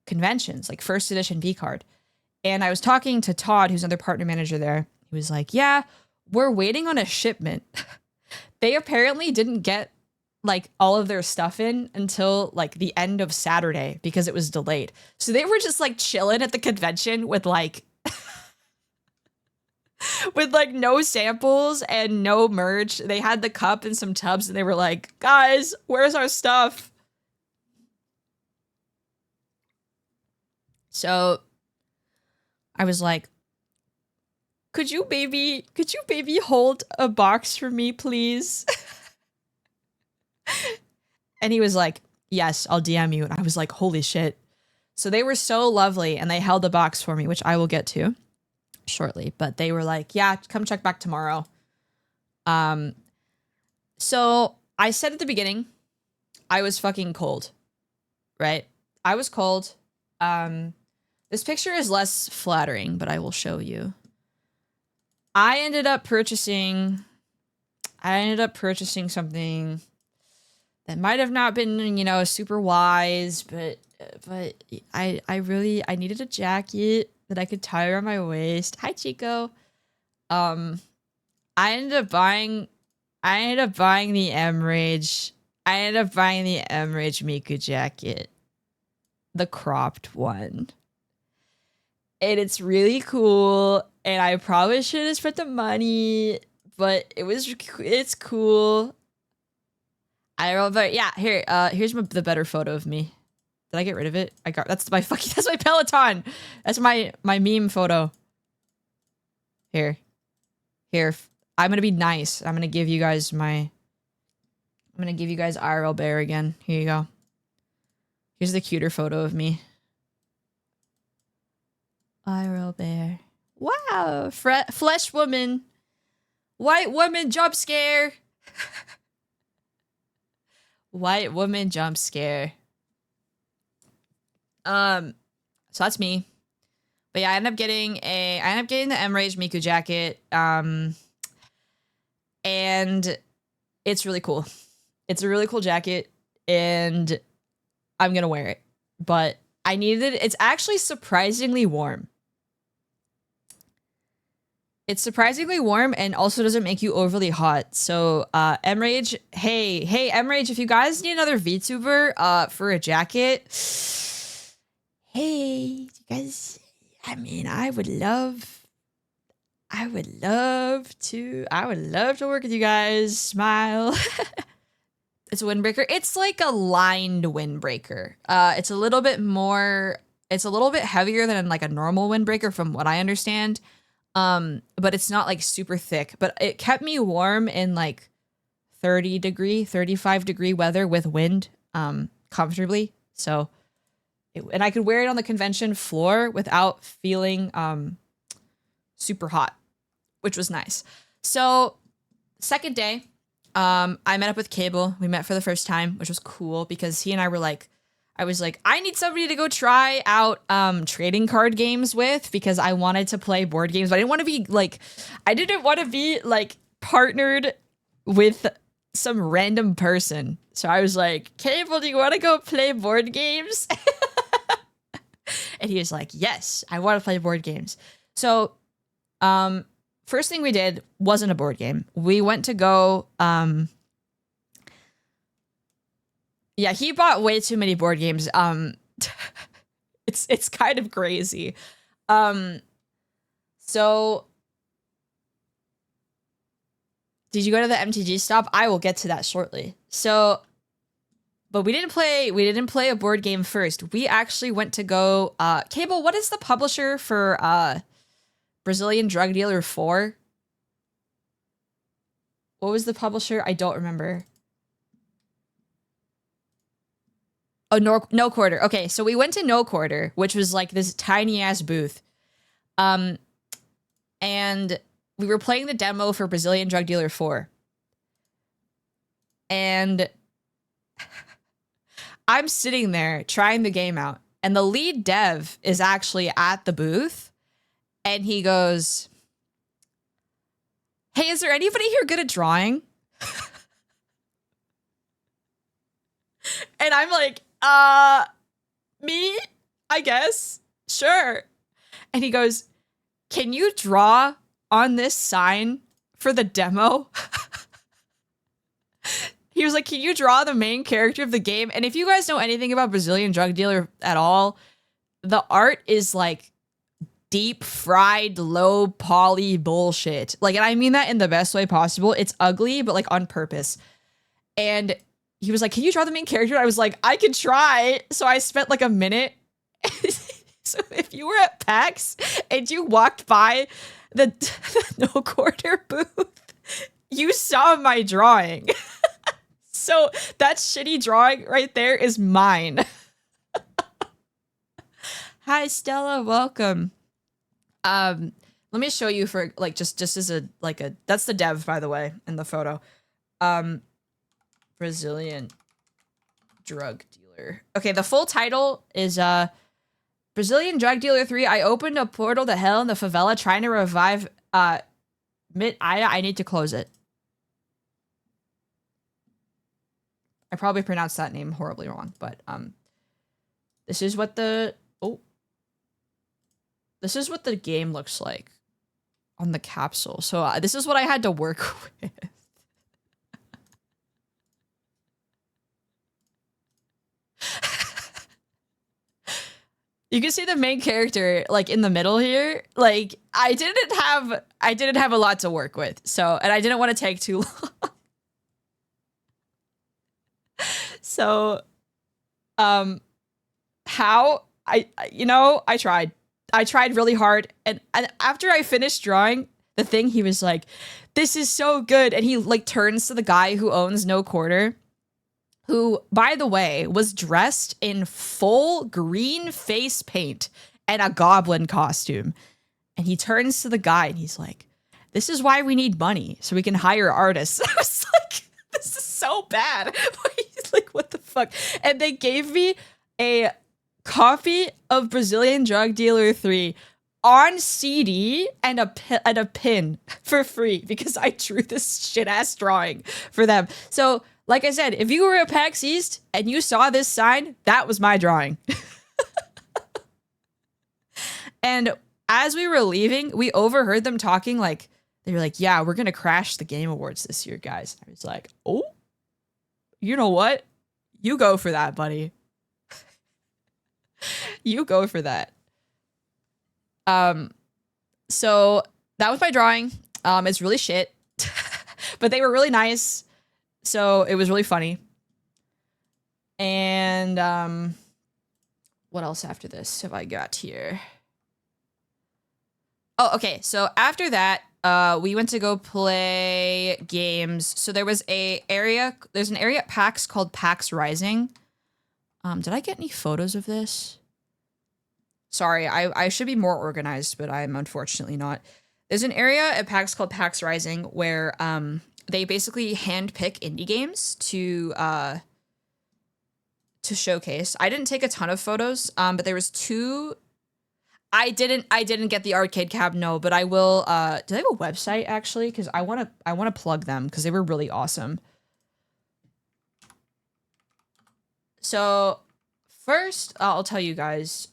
conventions, like first edition Vcard. And I was talking to Todd, who's another partner manager there. He was like, yeah, we're waiting on a shipment. They apparently didn't get like all of their stuff in until like the end of Saturday because it was delayed. So they were just like chilling at the convention with like with like no samples and no merch. They had the cup and some tubs and they were like, guys, where's our stuff? So I was like, could you baby hold a box for me, please? And he was like, yes, I'll DM you. And I was like, holy shit. So they were so lovely and they held a box for me, which I will get to shortly, but they were like, yeah, come check back tomorrow. So I said at the beginning, I was fucking cold, right? I was cold. This picture is less flattering, but I will show you. I ended up purchasing something that might have not been, you know, super wise, but I needed a jacket that I could tie around my waist. Hi, Chico. I ended up buying the M-Rage. I ended up buying the M-Rage Miku jacket. the cropped one. And it's really cool. And I probably should have spent the money, but it's cool. I don't know, but yeah, here's the better photo of me. Did I get rid of it? That's my Peloton. That's my meme photo. Here. I'm gonna be nice. I'm gonna give you guys IRL bear again. Here you go. Here's the cuter photo of me. IRL bear. Wow, flesh woman. White woman jump scare. White woman jump scare. So that's me. But yeah, I ended up getting the M-Rage Miku jacket. And it's really cool. It's a really cool jacket, and I'm gonna wear it. But I needed it. It's actually surprisingly warm. It's surprisingly warm and also doesn't make you overly hot. So, M-Rage, hey, M-Rage, if you guys need another VTuber, for a jacket, hey, you guys, I mean, I would love to work with you guys. Smile. It's a windbreaker. It's like a lined windbreaker. It's a little bit heavier than like a normal windbreaker from what I understand. But it's not like super thick, but it kept me warm in like 35 degree weather with wind, comfortably. So, and I could wear it on the convention floor without feeling, super hot, which was nice. So second day, I met up with Cable. We met for the first time, which was cool because he and I were like, I was like, I need somebody to go try out trading card games with because I wanted to play board games, but I didn't want to be like partnered with some random person. So I was like, Cable, do you want to go play board games? And he was like, yes, I want to play board games. So first thing we did wasn't a board game. We went to go yeah, he bought way too many board games. It's kind of crazy. So did you go to the MTG stop? I will get to that shortly. So, but we didn't play a board game first. We actually went to go Cable, what is the publisher for Brazilian Drug Dealer 4? What was the publisher? I don't remember. Oh, No Quarter. Okay, so we went to No Quarter, which was like this tiny ass booth. And we were playing the demo for Brazilian Drug Dealer 4. And I'm sitting there trying the game out, and the lead dev is actually at the booth, and he goes, hey, is there anybody here good at drawing? And I'm like, me? I guess. Sure. And he goes, can you draw on this sign for the demo? He was like, can you draw the main character of the game? And if you guys know anything about Brazilian Drug Dealer at all, the art is like deep fried, low poly bullshit. Like, and I mean that in the best way possible. It's ugly, but like on purpose. And he was like, can you draw the main character? I was like, I could try. So I spent like a minute. So if you were at PAX and you walked by the No Quarter booth, you saw my drawing. So that shitty drawing right there is mine. Hi, Stella. Welcome. Let me show you for like, just as a, that's the dev, by the way, in the photo. Brazilian Drug Dealer. Okay, the full title is Brazilian Drug Dealer 3. I opened a portal to hell in the favela trying to revive Mit Aya. I need to close it. I probably pronounced that name horribly wrong, but this is what the game looks like on the capsule. So this is what I had to work with. You can see the main character like in the middle here. Like I didn't have a lot to work with. So, and I didn't want to take too long. So, how I tried really hard. And after I finished drawing the thing, he was like, this is so good. And he like turns to the guy who owns No Quarter, who, by the way, was dressed in full green face paint and a goblin costume. And he turns to the guy and he's like, this is why we need money, so we can hire artists. I was like, this is so bad. He's like, what the fuck? And they gave me a copy of Brazilian Drug Dealer 3 on CD and a pin for free because I drew this shit ass drawing for them. So, like I said, if you were at PAX East and you saw this sign, that was my drawing. And as we were leaving, we overheard them talking like, they were like, yeah, we're going to crash the Game Awards this year, guys. I was like, oh, you know what? You go for that, buddy. You go for that. So that was my drawing. It's really shit, but they were really nice. So it was really funny. And, what else after this have I got here? Oh, okay. So after that, we went to go play games. So there's an area at PAX called PAX Rising. Did I get any photos of this? Sorry, I should be more organized, but I'm unfortunately not. There's an area at PAX called PAX Rising where they basically handpick indie games to showcase. I didn't take a ton of photos, but there was two. I didn't get the arcade cab, no, but I will. Do they have a website actually? Because I wanna plug them because they were really awesome. So first, I'll tell you guys.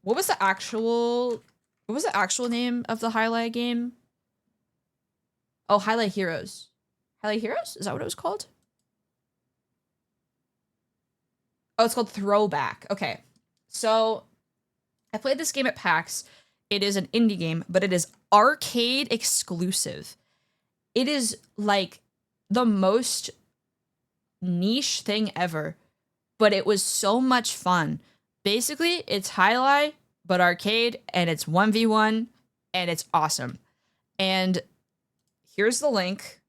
What was the actual name of the highlight game? Oh, Highlight Heroes. Highlight Heroes? Is that what it was called? Oh, it's called Throwback. Okay. So I played this game at PAX. It is an indie game, but it is arcade exclusive. It is like the most niche thing ever, but it was so much fun. Basically, it's highlight, but arcade, and it's 1v1, and it's awesome. And here's the link.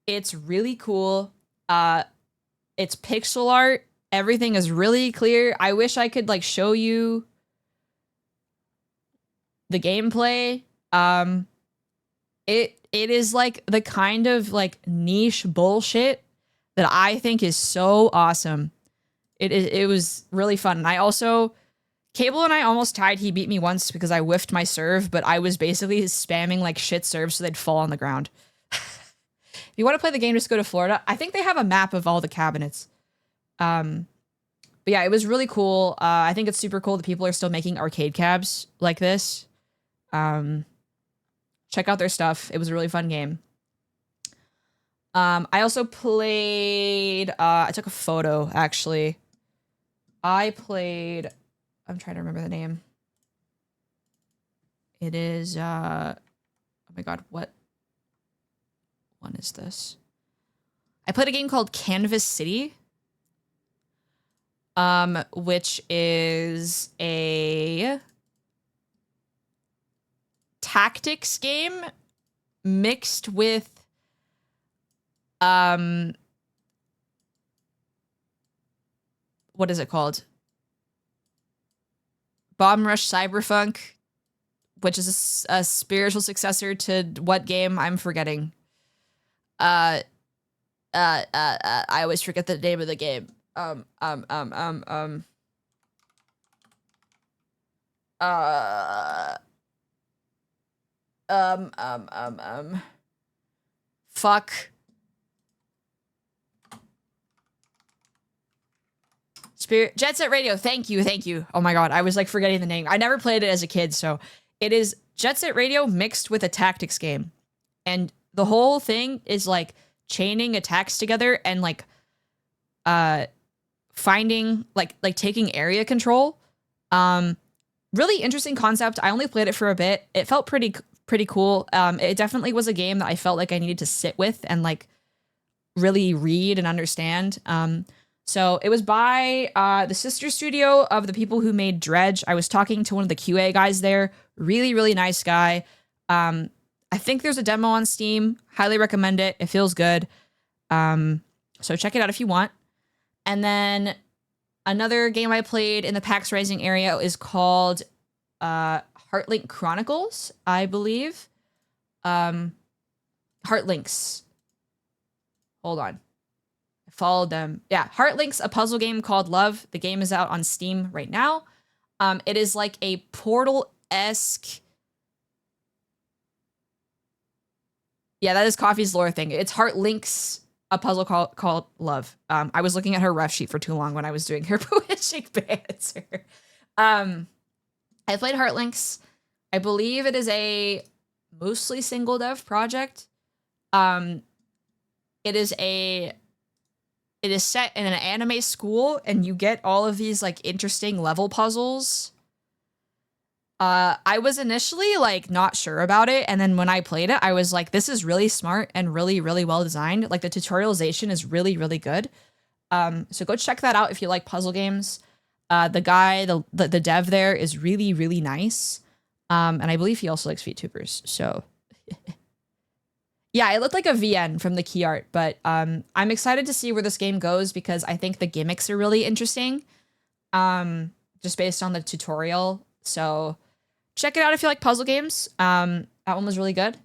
It's really cool. It's pixel art. Everything is really clear. I wish I could like show you the gameplay. It is like the kind of like niche bullshit that I think is so awesome. It was really fun. And I also, Cable and I almost tied. He beat me once because I whiffed my serve, but I was basically spamming like shit serves so they'd fall on the ground. If you want to play the game, just go to Florida. I think they have a map of all the cabinets. But yeah, it was really cool. I think it's super cool that people are still making arcade cabs like this. Check out their stuff. It was a really fun game. I also played, I took a photo actually. I'm trying to remember the name. It is, oh my God, what one is this? I played a game called Canvas City, which is a tactics game mixed with, what is it called? Bomb Rush Cyberpunk, which is a spiritual successor to what game? I'm forgetting. I always forget the name of the game. Fuck. Jet Set Radio, thank you. Oh my God, I was like forgetting the name. I never played it as a kid, so it is Jet Set Radio mixed with a tactics game. And the whole thing is like chaining attacks together and like finding like taking area control. Really interesting concept. I only played it for a bit. It felt pretty cool. It definitely was a game that I felt like I needed to sit with and like really read and understand. So it was by the sister studio of the people who made Dredge. I was talking to one of the QA guys there. Really nice guy. I think there's a demo on Steam. Highly recommend it. It feels good. So check it out if you want. And then another game I played in the PAX Rising area is called Heartlink Chronicles, I believe. Heartlinks. Hold on. I followed them. Yeah, Heartlinks, a puzzle game called Love. The game is out on Steam right now. It is like a Portal-esque... Yeah, that is Coffee's lore thing. It's Heartlinks, a puzzle called Love. I was looking at her ref sheet for too long when I was doing her poetic banter. I played Heartlinks. I believe it is a mostly single dev project. It is set in an anime school, and you get all of these like interesting level puzzles. I was initially like not sure about it, and then when I played it, I was like, this is really smart and really well designed. Like the tutorialization is really good. So go check that out if you like puzzle games. The guy, the dev there is really nice. And I believe he also likes VTubers. So yeah, it looked like a VN from the key art, but I'm excited to see where this game goes because I think the gimmicks are really interesting. Just based on the tutorial. So check it out if you like puzzle games. That one was really good.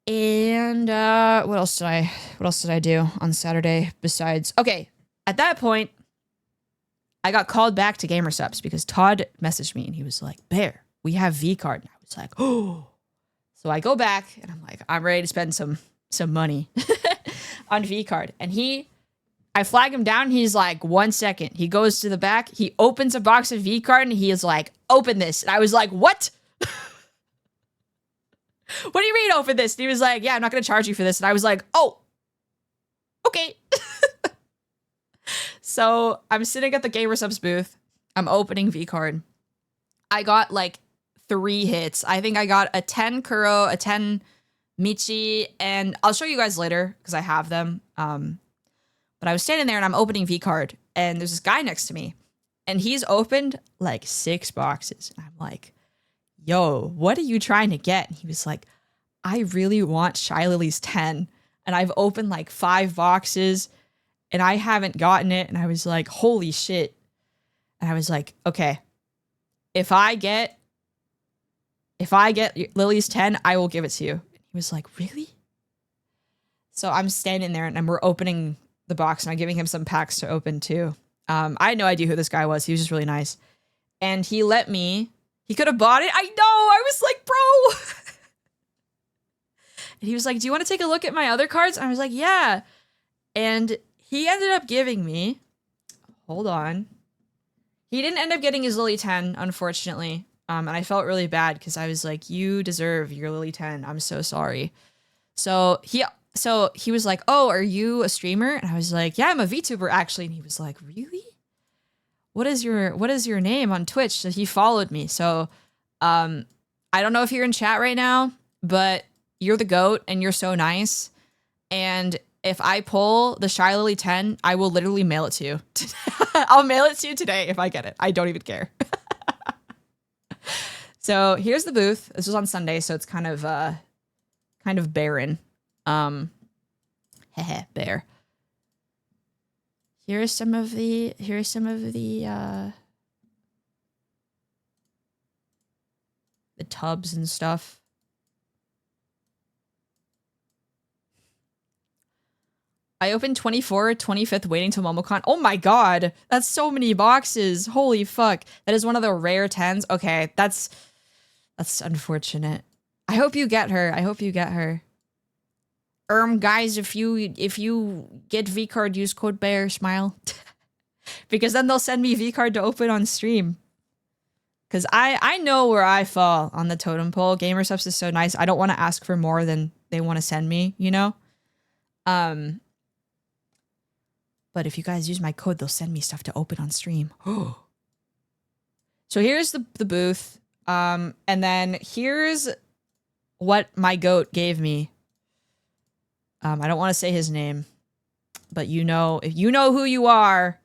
And what else did I do on Saturday besides... Okay, at that point, I got called back to Gsupps because Todd messaged me and he was like, Bear, we have Vcard. And I was like, oh. So I go back and I'm like, I'm ready to spend some money on Vcard. And I flag him down. He's like, 1 second. He goes to the back. He opens a box of Vcard and he is like, open this. And I was like, what? What do you mean open this? And he was like, yeah, I'm not going to charge you for this. And I was like, oh, okay. So I'm sitting at the Gsupps booth. I'm opening Vcard. I got like 3 hits. I think I got a 10 Kuro, a 10 Michi, and I'll show you guys later because I have them. But I was standing there and I'm opening Vcard and there's this guy next to me and he's opened like 6 boxes. And I'm like, yo, what are you trying to get? And he was like, I really want Shy Lily's 10. And I've opened like 5 boxes and I haven't gotten it. And I was like, holy shit. And I was like, okay, if I get Lily's 10, I will give it to you. And he was like, really? So I'm standing there and we're opening the box and I'm giving him some packs to open too. I had no idea who this guy was. He was just really nice. And he let me, he could have bought it. I know. I was like, bro. And he was like, do you want to take a look at my other cards? And I was like, yeah. And he ended up giving me, hold on. He didn't end up getting his Lily 10, unfortunately. And I felt really bad because I was like, you deserve your Lily 10. I'm so sorry. So he was like, oh, are you a streamer? And I was like, yeah, I'm a VTuber actually. And he was like, really? What is your name on Twitch? So he followed me. So I don't know if you're in chat right now, but you're the GOAT and you're so nice. And if I pull the Shy Lily 10, I will literally mail it to you. I'll mail it to you today if I get it. I don't even care. So here's the booth. This was on Sunday, so it's kind of barren. Bear. Here are some of the tubs and stuff. I opened 24, 25th waiting till MomoCon. Oh my god, that's so many boxes. Holy fuck. That is one of the rare 10s. Okay, that's unfortunate. I hope you get her. Guys, if you get Vcard, use code Bear Smile. Because then they'll send me Vcard to open on stream. Because I know where I fall on the totem pole. Gsupps is so nice. I don't want to ask for more than they want to send me, you know? But But if you guys use my code, they'll send me stuff to open on stream. So here's the booth. And then here's what my goat gave me. I don't want to say his name, but you know, if you know who you are,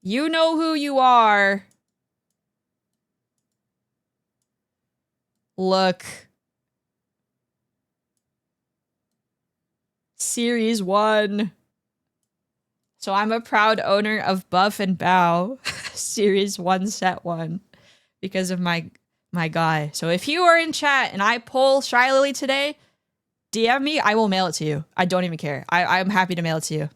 you know who you are. Look. Series 1. So I'm a proud owner of Buff and Bow Series 1 Set 1 because of my guy. So if you are in chat and I pull Shy Lily today, DM me, I will mail it to you. I don't even care. I'm happy to mail it to you.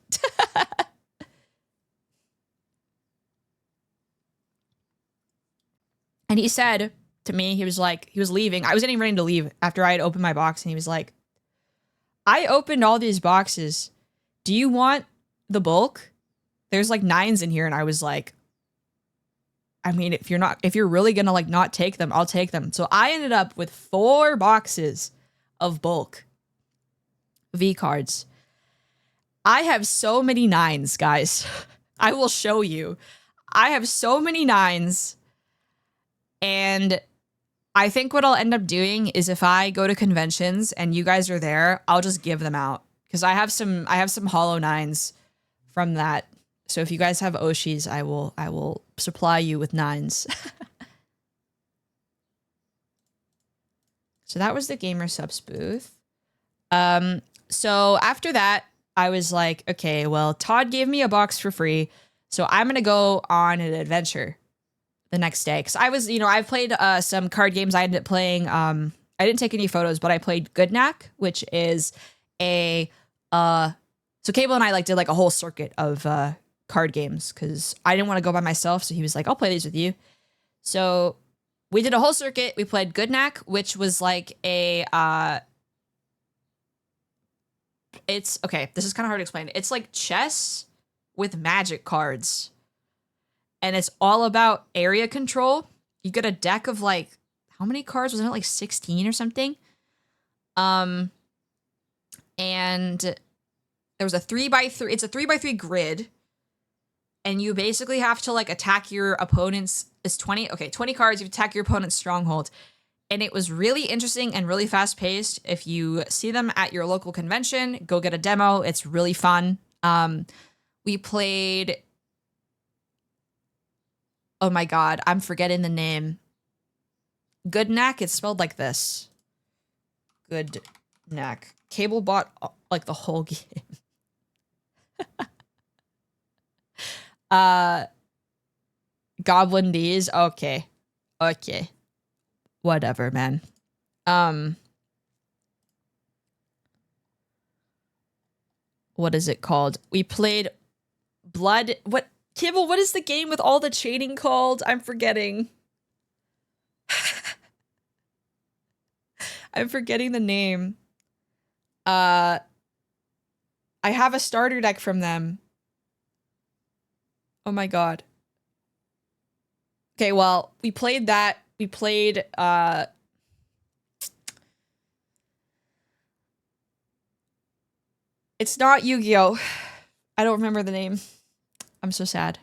And he said to me, he was like, he was leaving. I was getting ready to leave after I had opened my box, and he was like, I opened all these boxes. Do you want the bulk? There's like 9s in here. And I was like, I mean, if you're really gonna like not take them, I'll take them. So I ended up with 4 boxes of bulk Vcards. I have so many 9s, guys. I will show you. I have so many 9s. And I think what I'll end up doing is if I go to conventions and you guys are there, I'll just give them out. Because I have some hollow 9s from that. So if you guys have Oshis, I will supply you with 9s. So that was the Gsupps booth. So after that, I was like, okay, well, Todd gave me a box for free, so I'm gonna go on an adventure the next day. Because I was, I've played some card games. I ended up playing, I didn't take any photos, but I played Good Knack, which is a, so Cable and I did a whole circuit of card games because I didn't want to go by myself. So he was like, I'll play these with you. So we did a whole circuit. We played Good Knack, which was like a, it's, okay, this is kind of hard to explain. It's like chess with magic cards. And it's all about area control. You get a deck of how many cards? Wasn't it 16 or something? And there was a 3x3. It's a 3x3 grid. And you basically have to attack your opponent's, it's 20 cards. You attack your opponent's stronghold. And it was really interesting and really fast paced. If you see them at your local convention, go get a demo. It's really fun. We played, oh my God, I'm forgetting the name. Good Knack, it's spelled like this. Good Knack. Cable bought the whole game. Goblin D's. Okay. Whatever, man. What is it called? We played Blood. What? Kibble, what is the game with all the cheating called? I'm forgetting. I'm forgetting the name. I have a starter deck from them. Oh my God. Okay, well, we played that. We played, it's not Yu-Gi-Oh! I don't remember the name. I'm so sad.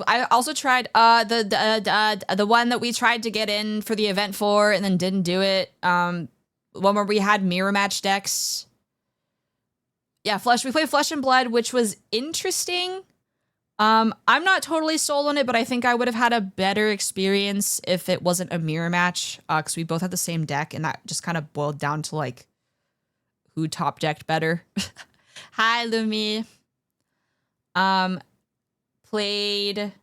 I also tried the one that we tried to get in for the event for and then didn't do it. One where we had mirror match decks. Yeah, we played Flesh and Blood, which was interesting. I'm not totally sold on it, but I think I would have had a better experience if it wasn't a mirror match, because we both had the same deck, and that just kind of boiled down to who top decked better. Hi, Lumi. Played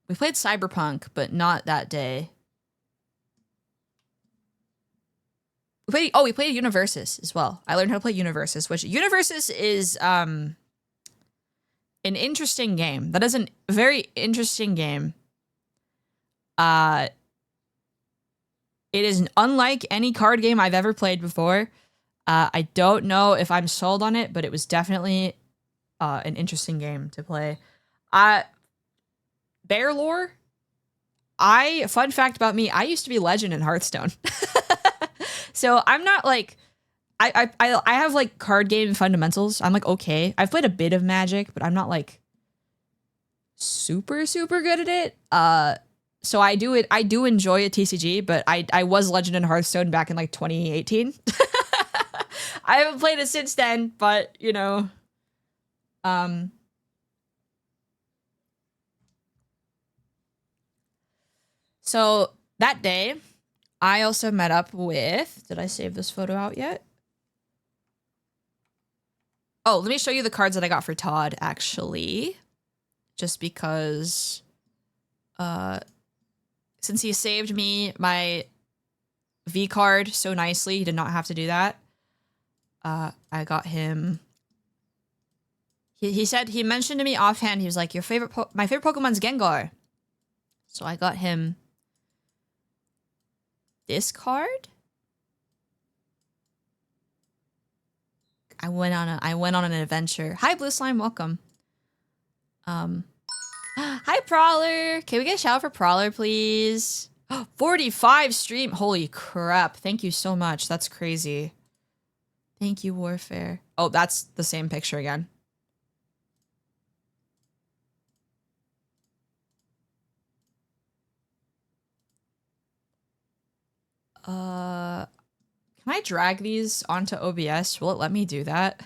we played Cyberpunk, but not that day. We played Universus as well. I learned how to play Universus, which Universus is an interesting game. That is a very interesting game. It is unlike any card game I've ever played before. I don't know if I'm sold on it, but it was definitely an interesting game to play. bear lore. Fun fact about me, I used to be legend in Hearthstone. So I'm not like, I have like card game fundamentals. I'm like, okay. I've played a bit of Magic, but I'm not like super good at it. So I do enjoy a TCG, but I was legend in Hearthstone back in like 2018. I haven't played it since then, but you know, so that day I also met up with, did I save this photo out yet? Oh, let me show you the cards that I got for Todd, actually. Just because, since he saved me my Vcard so nicely, he did not have to do that. I got him. He said, he mentioned to me offhand, he was like, my favorite Pokemon's Gengar. So I got him this card. I went on an adventure. Hi, Blue Slime, welcome. Hi, Prowler. Can we get a shout out for Prowler, please? 45 stream. Holy crap. Thank you so much. That's crazy. Thank you, Warfare. Oh, that's the same picture again. Can I drag these onto OBS? Will it let me do that?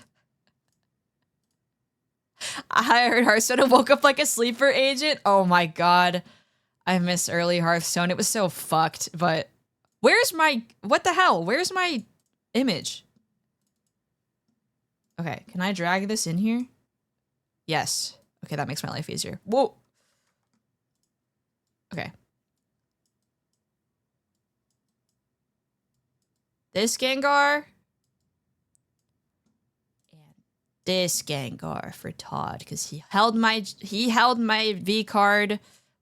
I heard Hearthstone and woke up like a sleeper agent. Oh my god. I miss early Hearthstone. It was so fucked, but where's my, what the hell? Where's my image? Okay, can I drag this in here? Yes. Okay, that makes my life easier. Whoa. Okay. This Gengar. And this Gengar for Todd, because he held my V-Card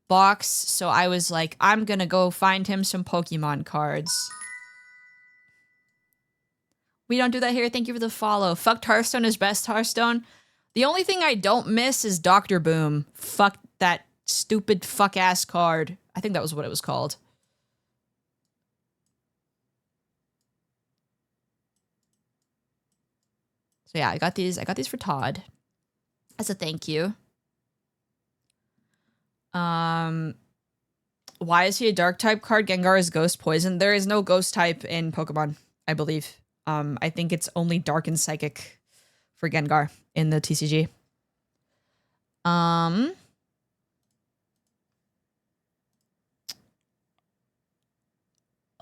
box, so I was like, I'm gonna go find him some Pokemon cards. We don't do that here. Thank you for the follow. Fucked Hearthstone is best Hearthstone. The only thing I don't miss is Dr. Boom. Fuck that stupid fuck-ass card. I think that was what it was called. So yeah, I got these for Todd as a thank you. Why is he a dark type card? Gengar is ghost poison. There is no ghost type in Pokemon, I believe. I think it's only dark and psychic for Gengar in the TCG.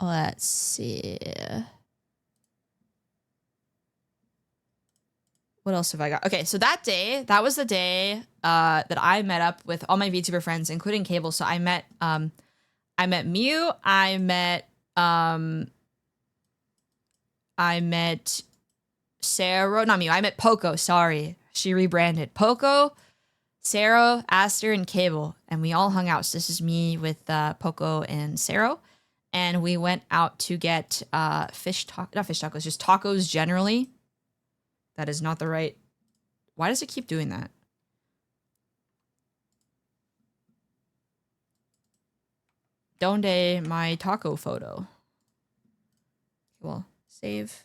Let's see. What else have I got? Okay, so that was the day that I met up with all my VTuber friends, including Cable. So I met Mew, I met Sarah, not Mew, I met Poco, sorry. She rebranded. Poco, Sarah, Aster, and Cable. And we all hung out. So this is me with Poco and Sarah. And we went out to get not fish tacos, just tacos generally. That is not the right... Why does it keep doing that? Donde my taco photo. Well, save.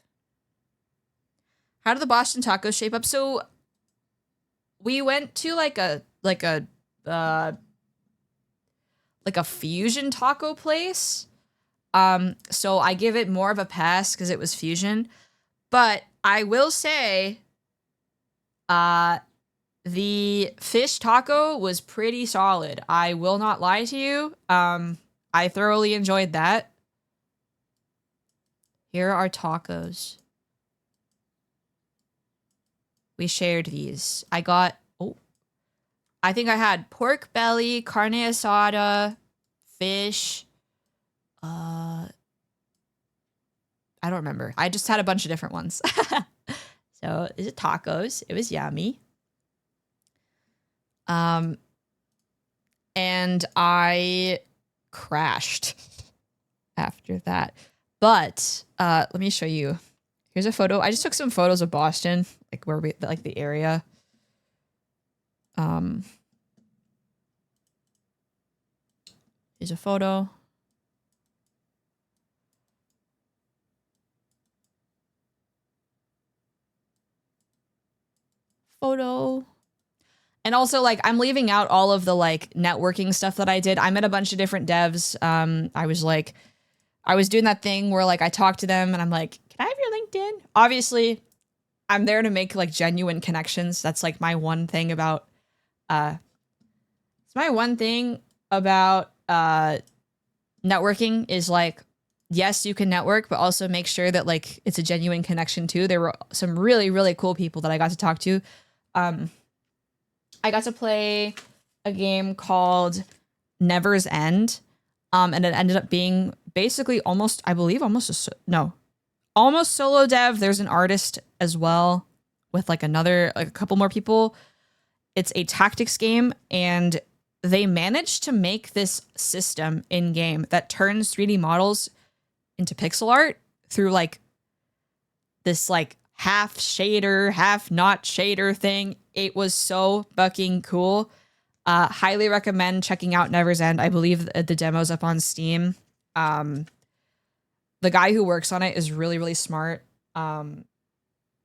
How did the Boston tacos shape up? So we went to like a fusion taco place. So I give it more of a pass because it was fusion. But I will say, the fish taco was pretty solid. I will not lie to you. I thoroughly enjoyed that. Here are tacos. We shared these. I got, I think I had pork belly, carne asada, fish. I don't remember. I just had a bunch of different ones. So is it tacos? It was yummy. And I crashed after that. But let me show you. Here's a photo. I just took some photos of Boston, like where we, like the area. Here's a photo. And also, like, I'm leaving out all of the, like, networking stuff that I did. I met a bunch of different devs. I was doing that thing where, like, I talked to them and I'm like, can I have your LinkedIn? Obviously, I'm there to make, like, genuine connections. That's, like, my one thing about, networking is, like, yes, you can network, but also make sure that, like, it's a genuine connection too. There were some really, really cool people that I got to talk to. I got to play a game called Never's End, and it ended up being basically almost solo dev. There's an artist as well with like a couple more people. It's a tactics game, and they managed to make this system in game that turns 3D models into pixel art through like this like half shader, half not shader thing. It was so fucking cool. Highly recommend checking out Never's End. I believe the demo's up on Steam. The guy who works on it is really, really smart. And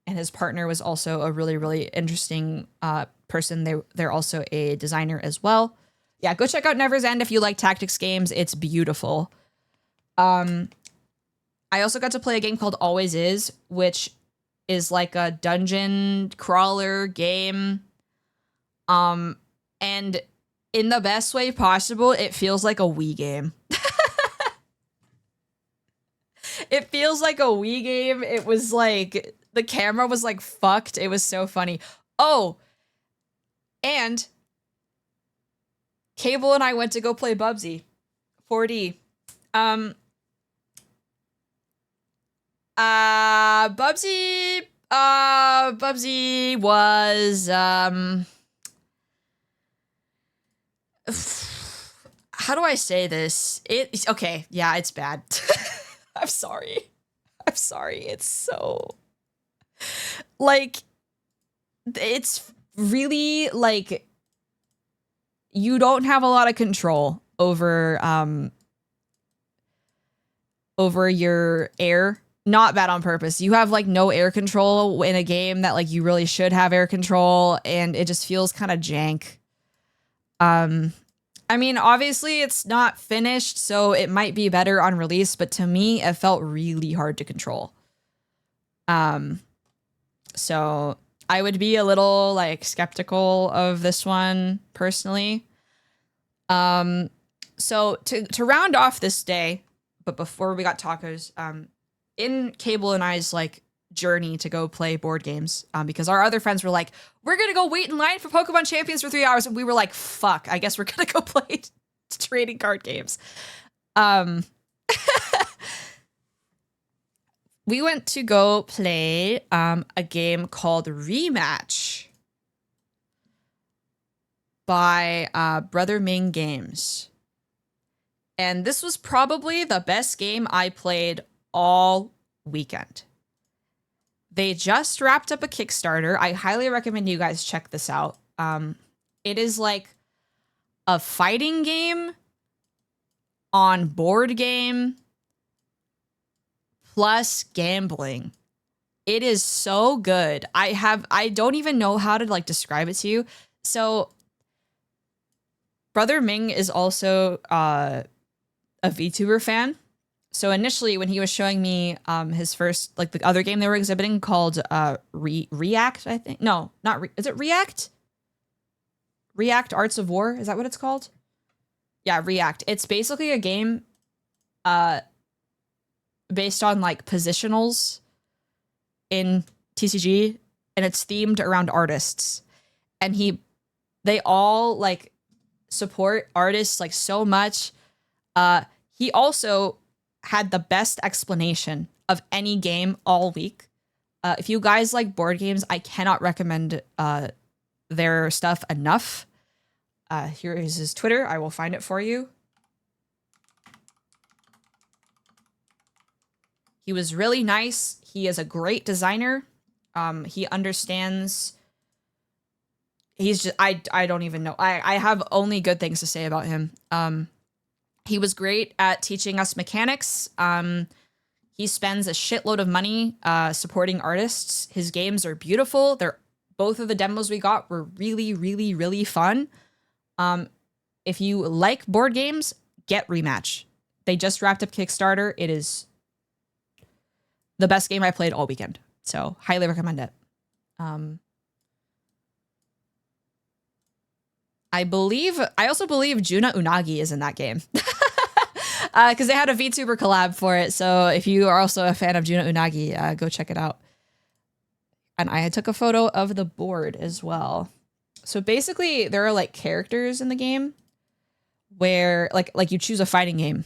his partner was also a really, really interesting person. They're also a designer as well. Yeah, go check out Never's End if you like tactics games. It's beautiful. I also got to play a game called Always Is, which is like a dungeon crawler game. And in the best way possible, it feels like a Wii game. It feels like a Wii game. It was like, the camera was like fucked. It was so funny. Oh, and Cable and I went to go play Bubsy 4D. Bubsy was, how do I say this? Okay, yeah, it's bad. I'm sorry. It's so, like, it's really, like, you don't have a lot of control over your air. Not bad on purpose. You have, like, no air control in a game that, like, you really should have air control, and it just feels kind of jank. I mean, obviously it's not finished, so it might be better on release, but to me, it felt really hard to control. So I would be a little, like, skeptical of this one, personally. So to round off this day, but before we got tacos, in Cable and I's, like, journey to go play board games, because our other friends were like, we're gonna go wait in line for Pokemon Champions for 3 hours, and we were like, fuck, I guess we're gonna go play trading card games. We went to go play a game called Rematch by Brother Ming Games. And this was probably the best game I played all weekend. They just wrapped up a Kickstarter. I highly recommend you guys check this out. It is like a fighting game on board game plus gambling. It is so good. I don't even know how to, like, describe it to you. So Brother Ming is also a VTuber fan. So initially, when he was showing me his first, like, the other game they were exhibiting called React, I think. No, is it React? React Arts of War? Is that what it's called? Yeah, React. It's basically a game based on, like, positionals in TCG, and it's themed around artists. And they all, like, support artists, like, so much. He also had the best explanation of any game all week. If you guys like board games, I cannot recommend their stuff enough. Here is his Twitter. I will find it for you. He was really nice. He is a great designer. He understands. He's just, I don't even know. I have only good things to say about him. He was great at teaching us mechanics. He spends a shitload of money supporting artists. His games are beautiful. Both of the demos we got were really, really, really fun. If you like board games, get Rematch. They just wrapped up Kickstarter. It is the best game I played all weekend. So highly recommend it. I also believe Juna Unagi is in that game. Because they had a VTuber collab for it. So if you are also a fan of Juna Unagi, go check it out. And I took a photo of the board as well. So basically, there are like characters in the game where like you choose a fighting game.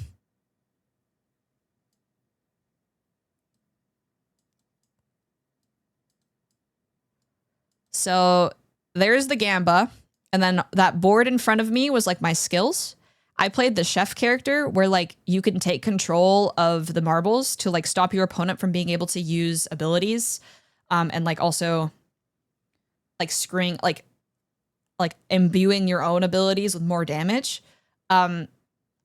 So there's the Gamba. And then that board in front of me was like my skills. I played the chef character where like you can take control of the marbles to like stop your opponent from being able to use abilities. And like also like like imbuing your own abilities with more damage. I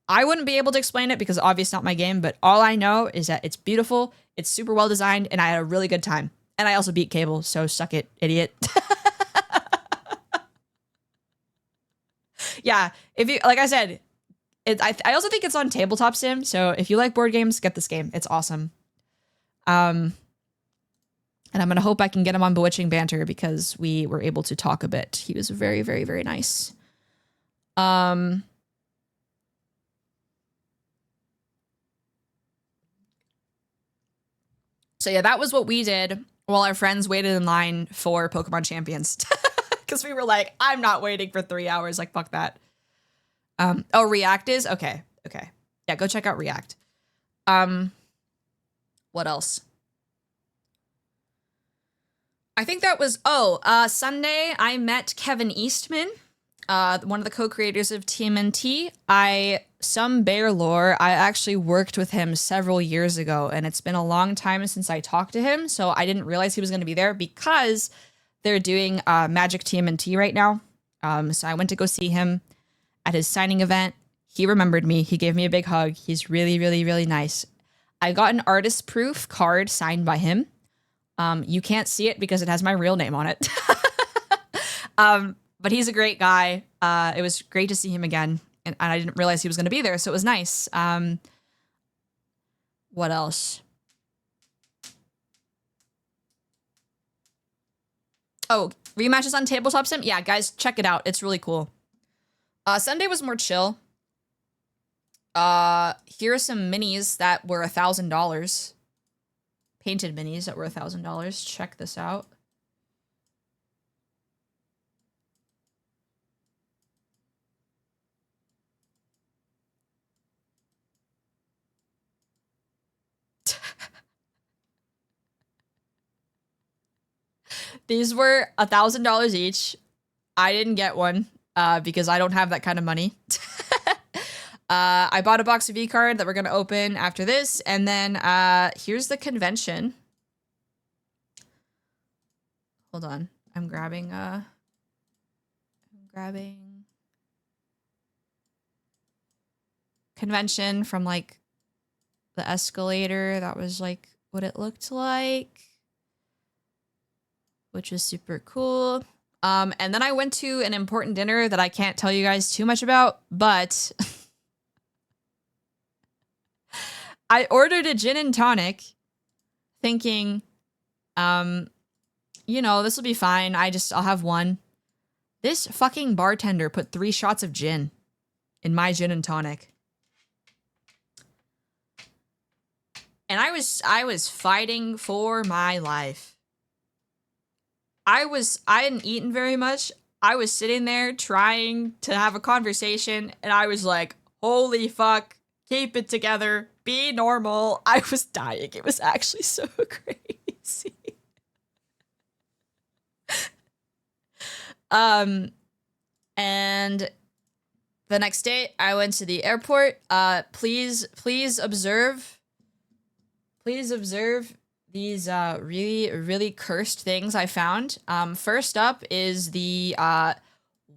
wouldn't be able to explain it because obviously not my game, but all I know is that it's beautiful, it's super well designed, and I had a really good time. And I also beat Cable, so suck it, idiot. Yeah, if you like I said, I also think it's on Tabletop Sim, so if you like board games, get this game. It's awesome. And I'm gonna hope I can get him on Bewitching Banter because we were able to talk a bit. He was very, very, very nice. So yeah, that was what we did while our friends waited in line for Pokemon Champions. Because we were like, I'm not waiting for 3 hours. Like, fuck that. Oh, React is? Okay. Okay. Yeah, go check out React. What else? I think that was, Sunday, I met Kevin Eastman, one of the co-creators of TMNT. Some bear lore, I actually worked with him several years ago, and it's been a long time since I talked to him, so I didn't realize he was going to be there because they're doing Magic TMNT right now. So I went to go see him at his signing event. He remembered me. He gave me a big hug. He's really, really, really nice. I got an artist proof card signed by him. You can't see it because it has my real name on it. But he's a great guy. It was great to see him again. And I didn't realize he was going to be there, so it was nice. What else? Oh, rematches on Tabletop Sim? Yeah, guys, check it out. It's really cool. Sunday was more chill. Here are some minis that were $1,000. Painted minis that were $1,000. Check this out. These were $1,000 each. I didn't get one because I don't have that kind of money. I bought a box of Vcard that we're going to open after this. And then here's the convention. Hold on. I'm grabbing convention from like the escalator. That was like what it looked like, which is super cool. And then I went to an important dinner that I can't tell you guys too much about, but I ordered a gin and tonic thinking, you know, this will be fine. I'll have one. This fucking bartender put 3 shots of gin in my gin and tonic. And I was fighting for my life. I hadn't eaten very much. I was sitting there trying to have a conversation, and I was like, holy fuck, keep it together, be normal. I was dying. It was actually so crazy. And the next day I went to the airport. Please observe these really, really cursed things I found. First up is the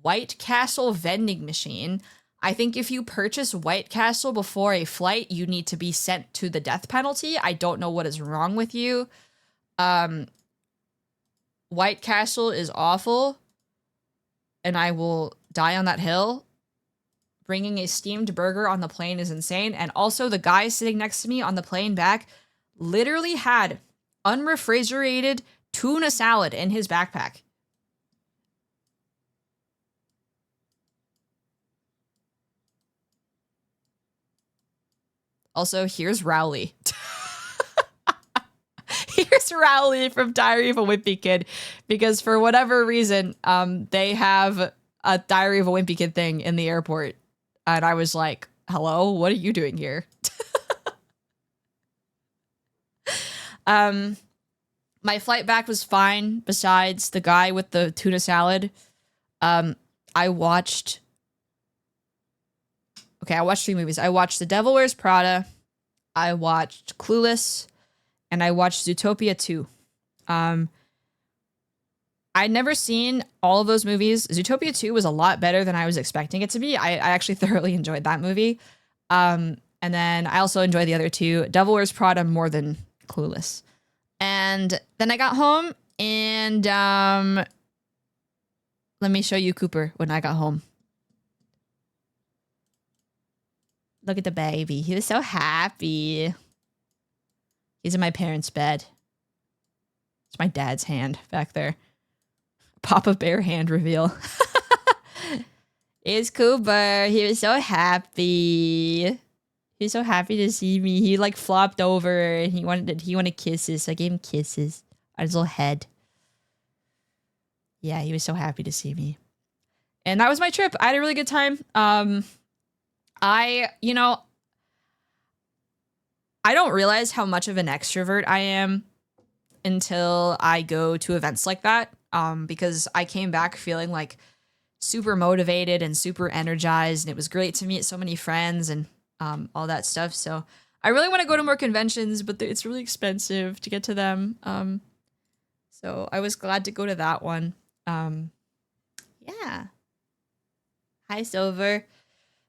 White Castle vending machine. I think if you purchase White Castle before a flight, you need to be sent to the death penalty. I don't know what is wrong with you. White Castle is awful, and I will die on that hill. Bringing a steamed burger on the plane is insane. And also, the guy sitting next to me on the plane back literally had unrefrigerated tuna salad in his backpack. Also, here's Rowley. Here's Rowley from Diary of a Wimpy Kid, because for whatever reason, they have a Diary of a Wimpy Kid thing in the airport. And I was like, hello, what are you doing here? My flight back was fine, besides the guy with the tuna salad. I watched 3 movies. I watched The Devil Wears Prada, I watched Clueless, and I watched Zootopia 2. I'd never seen all of those movies. Zootopia 2 was a lot better than I was expecting it to be. I actually thoroughly enjoyed that movie. And then I also enjoyed the other two. Devil Wears Prada more than Clueless. And then I got home and let me show you Cooper when I got home. Look at the baby. He was so happy. He's in my parents' bed. It's my dad's hand back there. Papa Bear hand reveal. It's Cooper. He was so happy. He was so happy to see me. He like flopped over and he wanted kisses. So I gave him kisses on his little head. Yeah, he was so happy to see me. And that was my trip. I had a really good time. I don't realize how much of an extrovert I am until I go to events like that. Because I came back feeling like super motivated and super energized, and it was great to meet so many friends and all that stuff. So I really want to go to more conventions, but it's really expensive to get to them. So I was glad to go to that one. Yeah. Hi, Silver.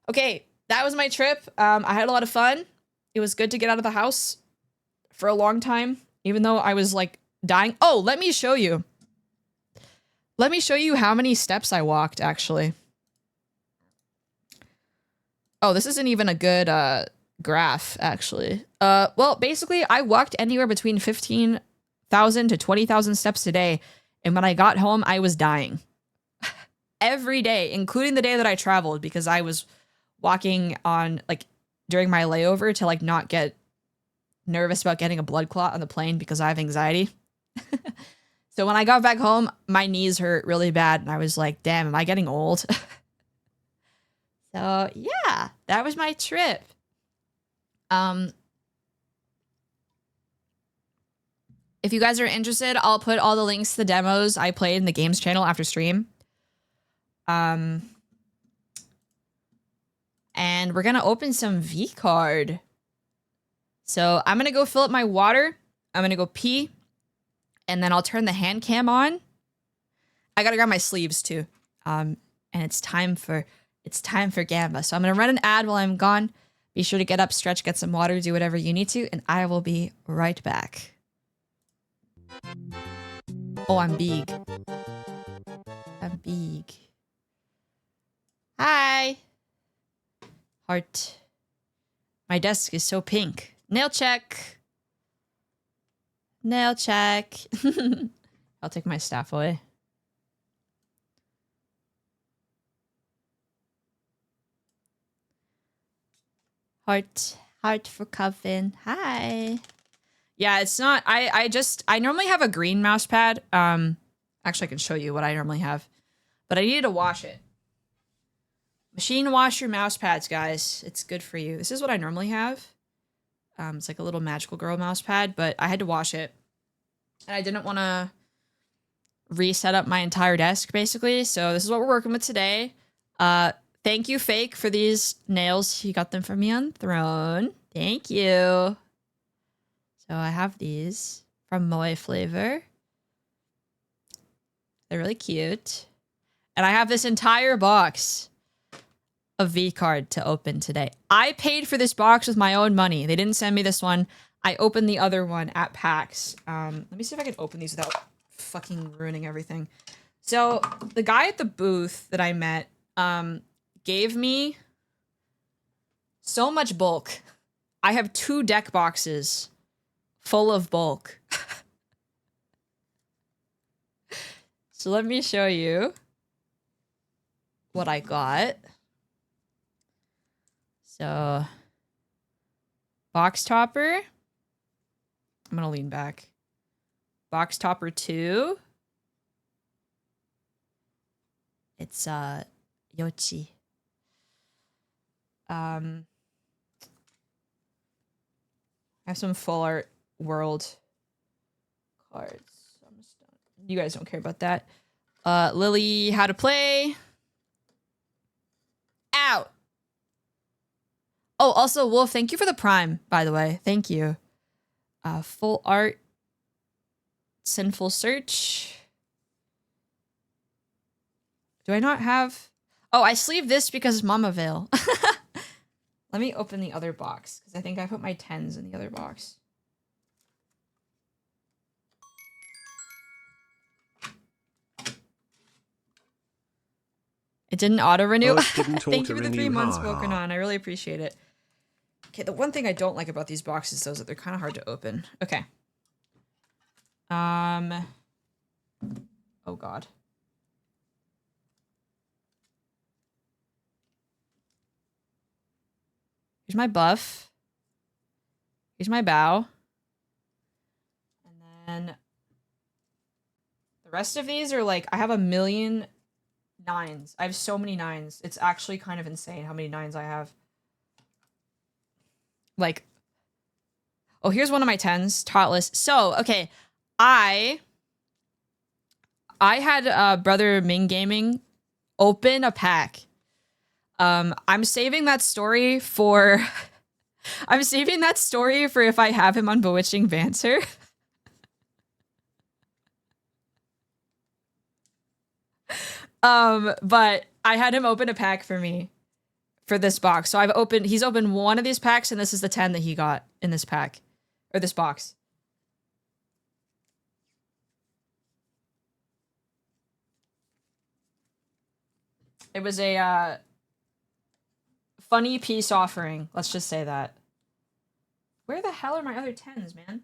Okay, that was my trip. I had a lot of fun. It was good to get out of the house for a long time, even though I was like dying. Oh, let me show you. Let me show you how many steps I walked, actually. Oh, this isn't even a good graph, actually. Well, basically, I walked anywhere between 15,000 to 20,000 steps a day. And when I got home, I was dying. Every day, including the day that I traveled, because I was walking on, like, during my layover to, like, not get nervous about getting a blood clot on the plane because I have anxiety. So when I got back home, my knees hurt really bad. And I was like, damn, am I getting old? So yeah, that was my trip. If you guys are interested, I'll put all the links to the demos I played in the games channel after stream. And we're going to open some Vcard. So I'm going to go fill up my water. I'm going to go pee. And then I'll turn the hand cam on. I gotta grab my sleeves too. And it's time for Gamba. So I'm gonna run an ad while I'm gone. Be sure to get up, stretch, get some water, do whatever you need to, and I will be right back. Oh, I'm big. I'm big. Hi. Heart. My desk is so pink. Nail check. Nail check. I'll take my staff away. Heart for Coven. Hi. Yeah, it's not, I normally have a green mouse pad. Actually I can show you what I normally have, but I needed to wash it. Machine wash your mouse pads, guys. It's good for you. This is what I normally have. It's like a little Magical Girl mouse pad, but I had to wash it. And I didn't want to reset up my entire desk, basically. So this is what we're working with today. Thank you, Fake, for these nails. He got them for me on Throne. Thank you. So I have these from Moe Flavor. They're really cute. And I have this entire box a V-Card to open today. I paid for this box with my own money. They didn't send me this one. I opened the other one at PAX. Let me see if I can open these without fucking ruining everything. So the guy at the booth that I met gave me so much bulk. I have 2 deck boxes full of bulk. So let me show you what I got. So, box topper. I'm gonna lean back. Box topper 2. It's Yochi. I have some full art world cards. You guys don't care about that. Lily, how to play. Ow! Oh, also, Wolf, thank you for the Prime, by the way. Thank you. Full art. Sinful Search. Do I not have... Oh, I sleeved this because it's Mama Veil. Let me open the other box, because I think I put my 10s in the other box. It didn't auto-renew? Thank you for the 3 months, Pokenon. I really appreciate it. Okay, the one thing I don't like about these boxes, though, is that they're kind of hard to open. Okay. Oh, God. Here's my buff. Here's my bow. And then the rest of these are like, I have a million 9s. I have so many 9s. It's actually kind of insane how many 9s I have. Like, oh, here's one of my 10s, Totless. So, okay, I had Brother Ming Gaming open a pack. I'm saving that story for I'm saving that story for if I have him on Bewitching Banter. But I had him open a pack for me for this box. So he's opened one of these packs, and this is the 10 that he got in this pack or this box. It was a funny peace offering. Let's just say that. Where the hell are my other 10s, man?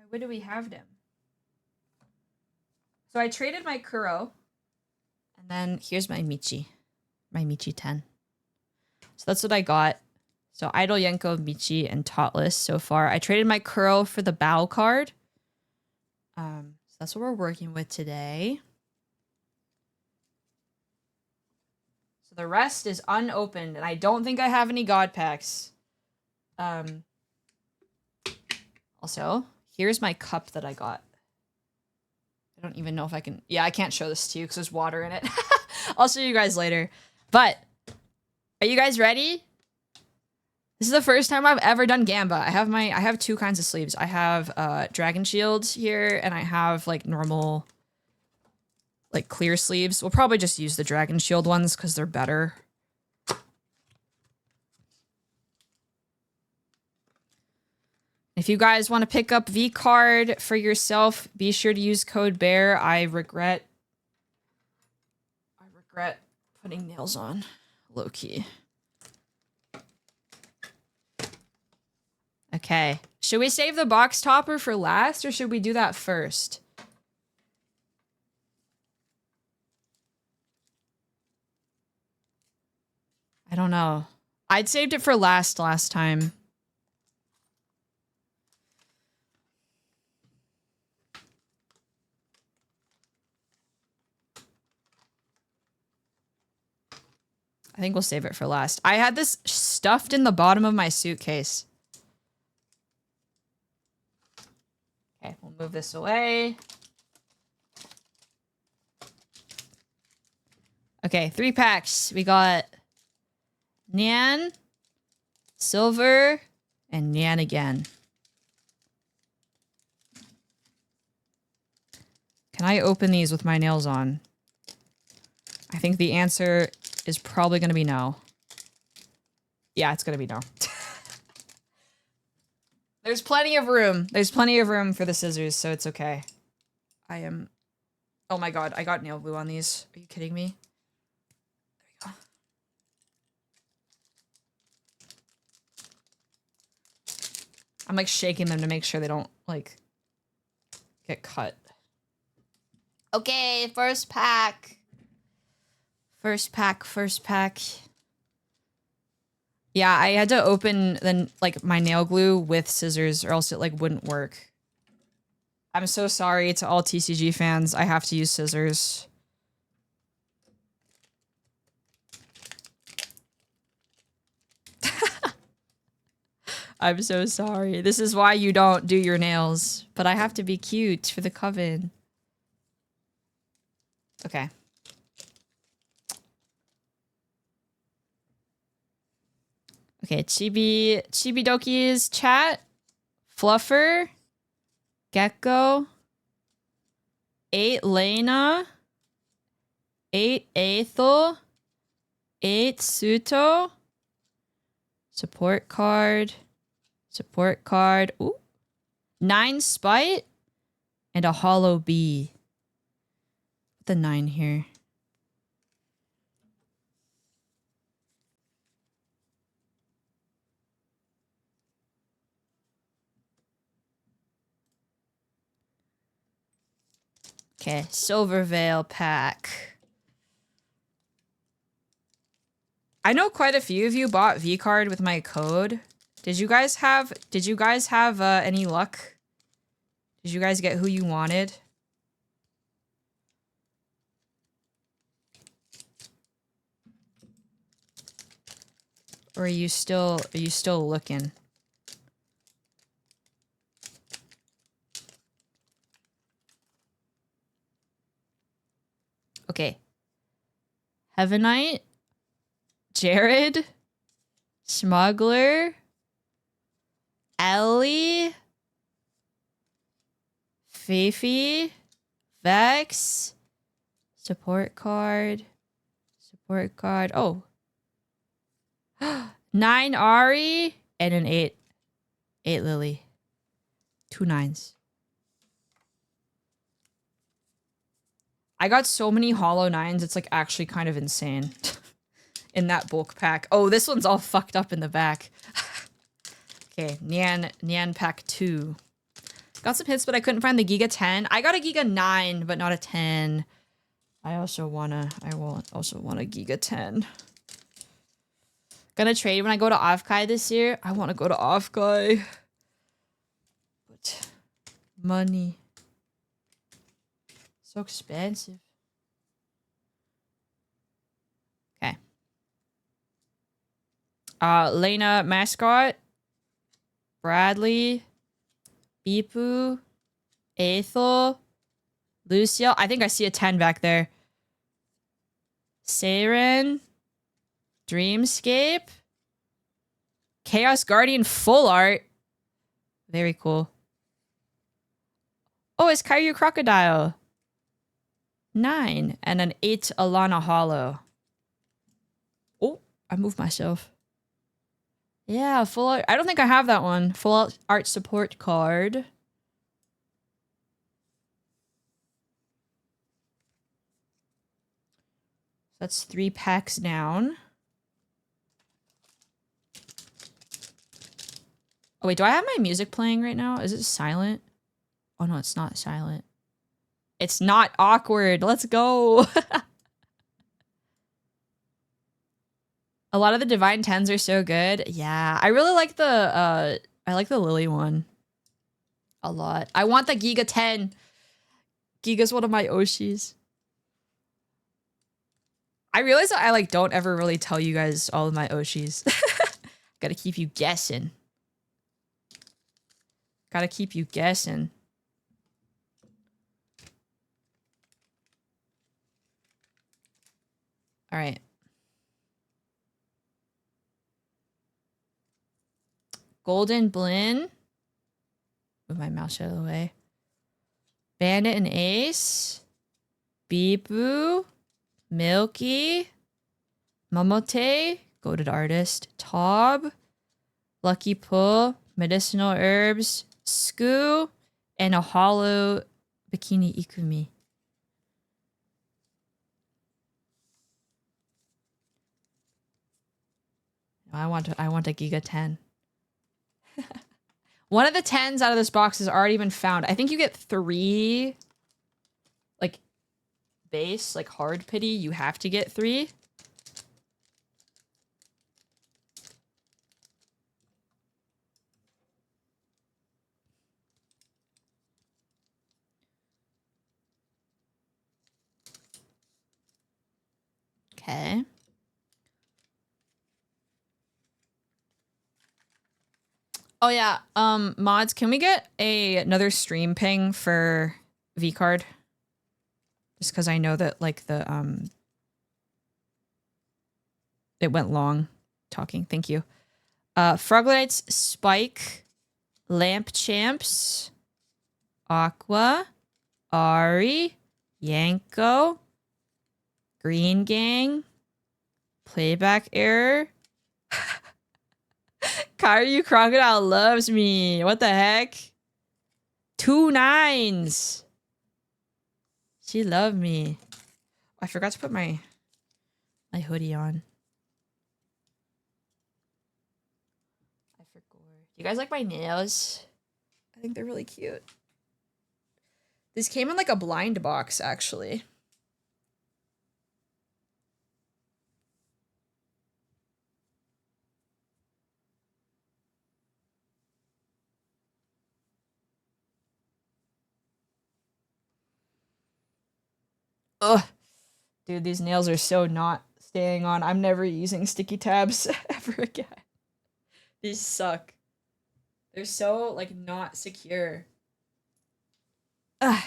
Where do we have them? So I traded my Kuro. And then here's my Michi. My Michi 10. So that's what I got. So Idol, Yenko, Michi, and Totless so far. I traded my Kuro for the Bow card. So that's what we're working with today. So the rest is unopened, and I don't think I have any God packs. Also, here's my cup that I got. I don't even know if I can... Yeah, I can't show this to you because there's water in it. I'll show you guys later. But, are you guys ready? This is the first time I've ever done Gamba. I have 2 kinds of sleeves. I have Dragon Shield here, and I have like normal, like clear sleeves. We'll probably just use the Dragon Shield ones because they're better. If you guys want to pick up Vcard for yourself, be sure to use code BEAR. I regret putting nails on, low key. Okay, should we save the box topper for last, or should we do that first? I don't know. I'd saved it for last time. I think we'll save it for last. I had this stuffed in the bottom of my suitcase. Okay, we'll move this away. Okay, 3 packs. We got Nyan, Silver, and Nyan again. Can I open these with my nails on? I think the answer is probably going to be no. Yeah, it's going to be no. There's plenty of room. There's plenty of room for the scissors, so it's okay. I am... Oh my god, I got nail glue on these. Are you kidding me? There we go. I'm like shaking them to make sure they don't like get cut. Okay, first pack. First pack. Yeah, I had to open like my nail glue with scissors or else it like wouldn't work. I'm so sorry to all TCG fans. I have to use scissors. I'm so sorry. This is why you don't do your nails. But I have to be cute for the coven. Okay. Okay, Chibi-Doki's chat. Fluffer. Gecko. 8 Lena. 8 Aethel. 8 Suto. Support card. Support card. Ooh. 9 Spite. And a Hollow Bee. Put the 9 here. Okay, Silver Veil pack. I know quite a few of you bought Vcard with my code. Did you guys have any luck? Did you guys get who you wanted? Or are you still looking? Okay. Heavenite, Jared, Smuggler, Ellie, Fifi, Vex, support card. Oh. 9 Ari and an 8 Lily. 2 9s. I got so many hollow 9s, it's like actually kind of insane. In that bulk pack. Oh, this one's all fucked up in the back. Okay, Nyan pack 2. Got some hits, but I couldn't find the Giga 10. I got a Giga 9, but not a 10. I also want a Giga 10. Gonna trade when I go to Offkai this year. I want to go to Offkai. But money. So expensive. Okay. Lena Mascot. Bradley. Bipu. Aethel. Luciel. I think I see a 10 back there. Saren. Dreamscape. Chaos Guardian full art. Very cool. Oh, it's Caillou Crocodile. 9. And an 8 Alana Hollow. Oh, I moved myself. Yeah, full art. I don't think I have that one. Full art support card. That's 3 packs down. Oh, wait, do I have my music playing right now? Is it silent? Oh, no, it's not silent. It's not awkward. Let's go. A lot of the Divine 10s are so good. Yeah, I really like the, I like the Lily one. A lot. I want the Giga 10. Giga's one of my Oshis. I realize that I, like, don't ever really tell you guys all of my Oshis. Gotta keep you guessing. Gotta keep you guessing. All right. Golden Blinn. Move my mouse out of the way. Bandit and Ace. Bibu. Milky. Momote, goated artist. Taub, Lucky Pull, medicinal herbs, Skoo, and a hollow Bikini Ikumi. I want a Giga 10. One of the 10s out of this box has already been found. I think you get 3 like base, like hard pity. You have to get 3. Okay. Oh yeah, mods, can we get another stream ping for Vcard? Just because I know that like the it went long talking. Thank you. Froglites, Spike, Lamp Champs, Aqua, Ari, Yanko, Green Gang, Playback Error. Karyu Crocodile loves me. What the heck? 2 9s. She loved me. I forgot to put my hoodie on. I forgot. You guys like my nails? I think they're really cute. This came in like a blind box, actually. Ugh. Dude, these nails are so not staying on. I'm never using sticky tabs ever again. These suck. They're so, like, not secure. Ugh.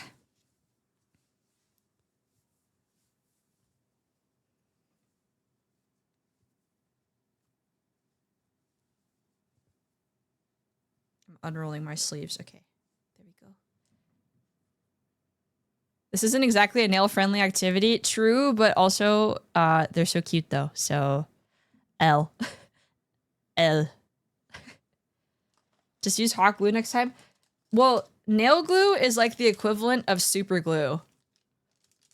I'm unrolling my sleeves. Okay. There we go. This isn't exactly a nail-friendly activity. True, but also, they're so cute, though. So, L. L. Just use hot glue next time. Well, nail glue is like the equivalent of super glue,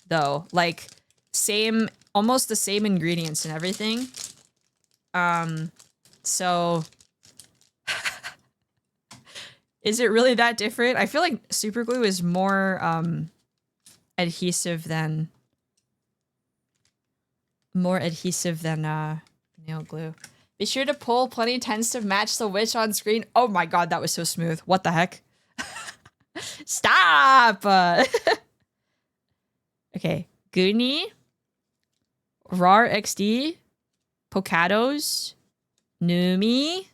though. Like, same, almost the same ingredients and everything. So... is it really that different? I feel like super glue is more, adhesive than nail glue. Be sure to pull plenty tends to match the witch on screen. Oh my god, that was so smooth. What the heck? Stop! Okay. Goonie, Rar XD, Pocados, Numi,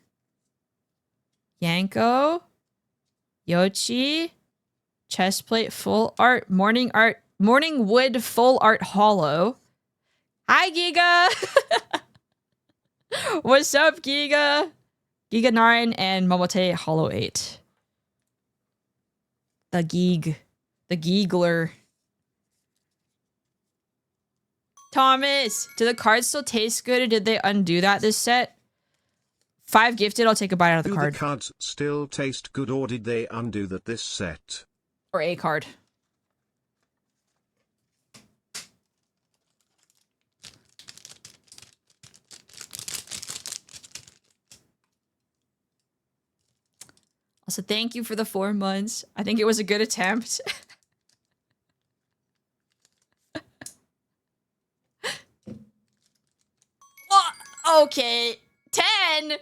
Yanko, Yochi, Chestplate, Full Art, Morning Wood, Full Art Hollow. Hi, Giga! What's up, Giga? Giga 9 and Momote Hollow 8. The Geegler. Thomas, do the cards still taste good or did they undo that this set? 5 gifted, I'll take a bite out of the card. Do the cards still taste good or did they undo that this set? Or a card. Also, thank you for the 4 months. I think it was a good attempt. Oh, okay. 10!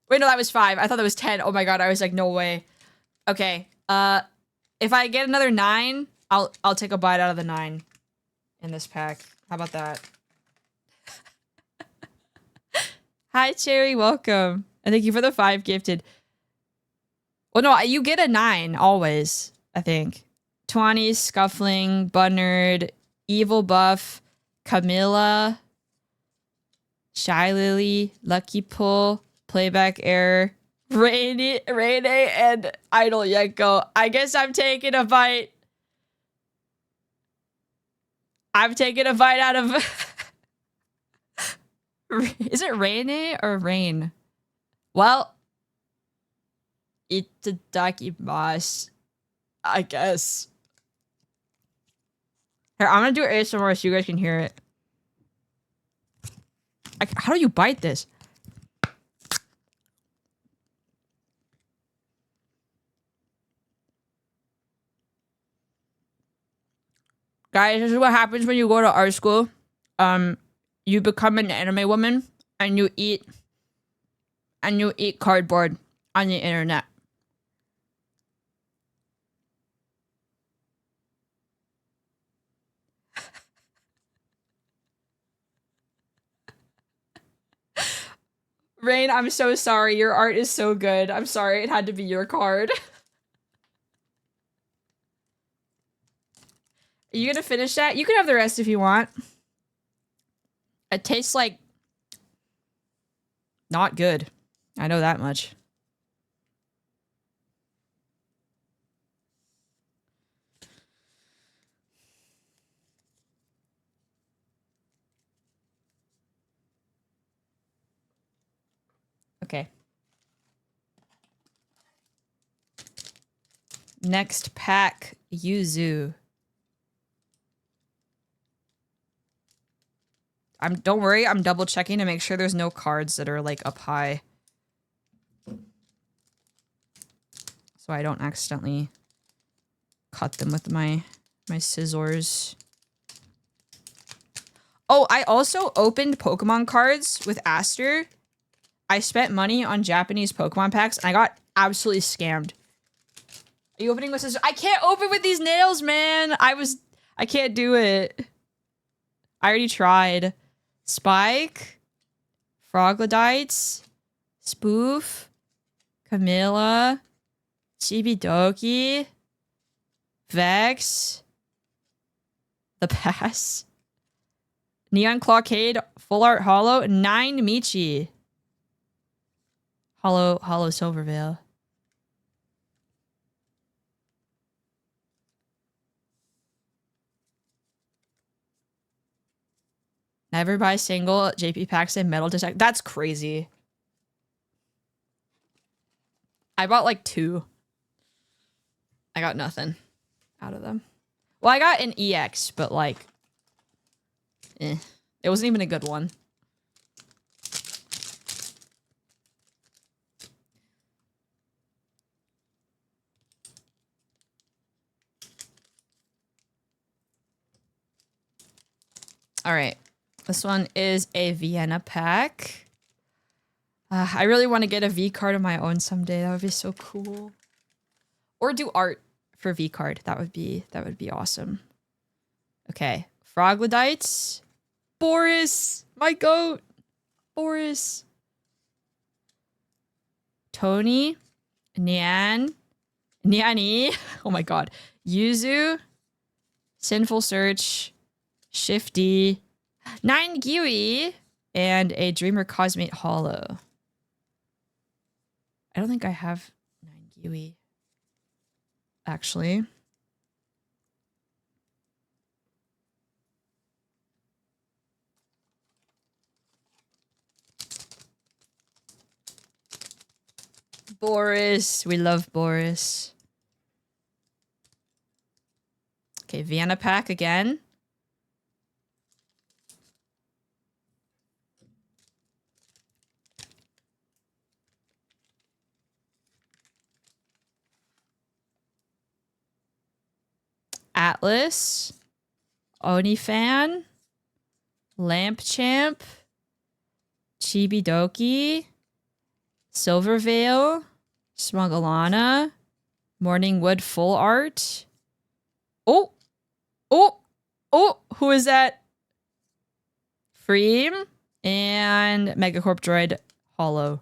Wait, no, that was 5. I thought that was 10. Oh my god, I was like, no way. Okay. If I get another 9, I'll take a bite out of the 9 in this pack. How about that? Hi, Cherry. Welcome. And thank you for the 5 gifted. Well, no, you get a 9 always, I think. 20, Scuffling, Bunnerd, Evil Buff, Camilla, Shy Lily, Lucky Pull, Playback Error, Rainy, and Idle Yenko. I guess I'm taking a bite. I'm taking a bite out of... Is it rainy or rain? Well, itadakimasu, I guess. Here, I'm gonna do ASMR so you guys can hear it. How do you bite this? Guys, this is what happens when you go to art school. You become an anime woman and you eat cardboard on the internet. Rain, I'm so sorry. Your art is so good. I'm sorry it had to be your card. Are you gonna finish that? You can have the rest if you want. It tastes like not good. I know that much. Okay. Next pack, Yuzu. Don't worry, I'm double checking to make sure there's no cards that are like up high. So I don't accidentally cut them with my scissors. Oh, I also opened Pokemon cards with Aster. I spent money on Japanese Pokemon packs and I got absolutely scammed. Are you opening with scissors? I can't open with these nails, man. I can't do it. I already tried. Spike, Froglodites, Spoof, Camilla, Chibidoki, Vex, The Pass, Neon Clawcade, Full Art Hollow, 9 Michi, Hollow Silverveil. Never buy single JP packs and metal detect. That's crazy. I bought like 2. I got nothing out of them. Well, I got an EX, but like, it wasn't even a good one. All right. This one is a Vienna pack. I really want to get a V-card of my own someday. That would be so cool. Or do art for V-card. That would be awesome. Okay. Froglodites. Boris. My goat. Boris. Tony. Niani. Oh my god. Yuzu. Sinful Search. Shifty. 9 Giwi. And a Dreamer Cosmate Hollow. I don't think I have 9 Giwi. Actually. Boris. We love Boris. Okay, Vienna pack again. Atlas, Onifan, Lamp Champ, Chibidoki, Silverveil, Smuggleana, Morningwood Full Art. Oh, who is that? Freem and Megacorp Droid Hollow.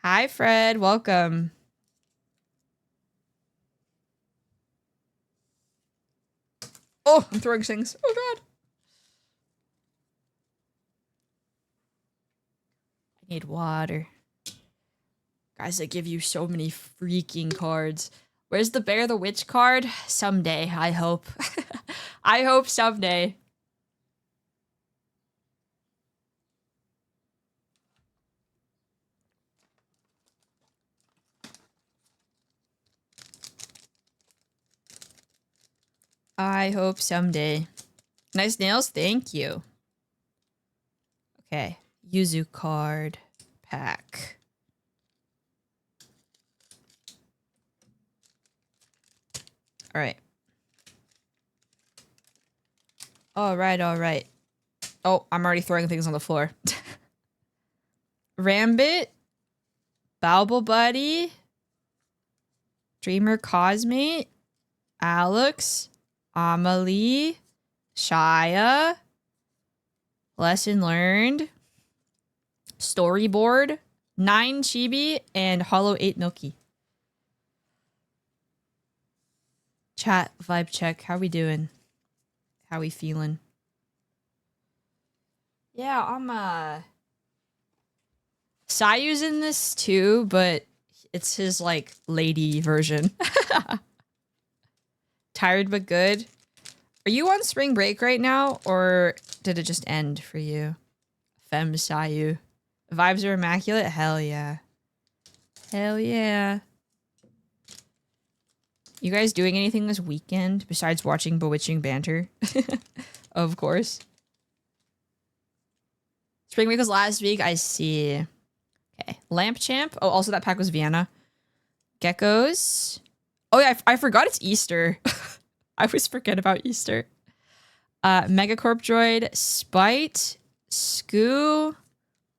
Hi, Fred. Welcome. Oh, I'm throwing things. Oh, God. I need water. Guys, they give you so many freaking cards. Where's the Bear the Witch card? Someday, I hope. I hope someday. I hope someday. Nice nails. Thank you. Okay. Yuzu card pack. All right. All right. All right. Oh, I'm already throwing things on the floor. Rambit. Balble Buddy. Dreamer Cosmate. Alex. Amelie. Shia. Lesson Learned. Storyboard. 9 Chibi. And Hollow 8 Milky. Chat, vibe check. How we doing? How we feeling? Yeah, I'm Sayu's in this too, but it's his like lady version. Tired but good. Are you on spring break right now, or did it just end for you? Femme Sayu. Vibes are immaculate? Hell yeah. Hell yeah. You guys doing anything this weekend besides watching Bewitching Banter? Of course. Spring break was last week. I see. Okay. Lamp Champ. Oh, also that pack was Vienna. Geckos. Oh yeah, I forgot it's Easter. I always forget about Easter. Megacorp Droid. Spite. Skoo.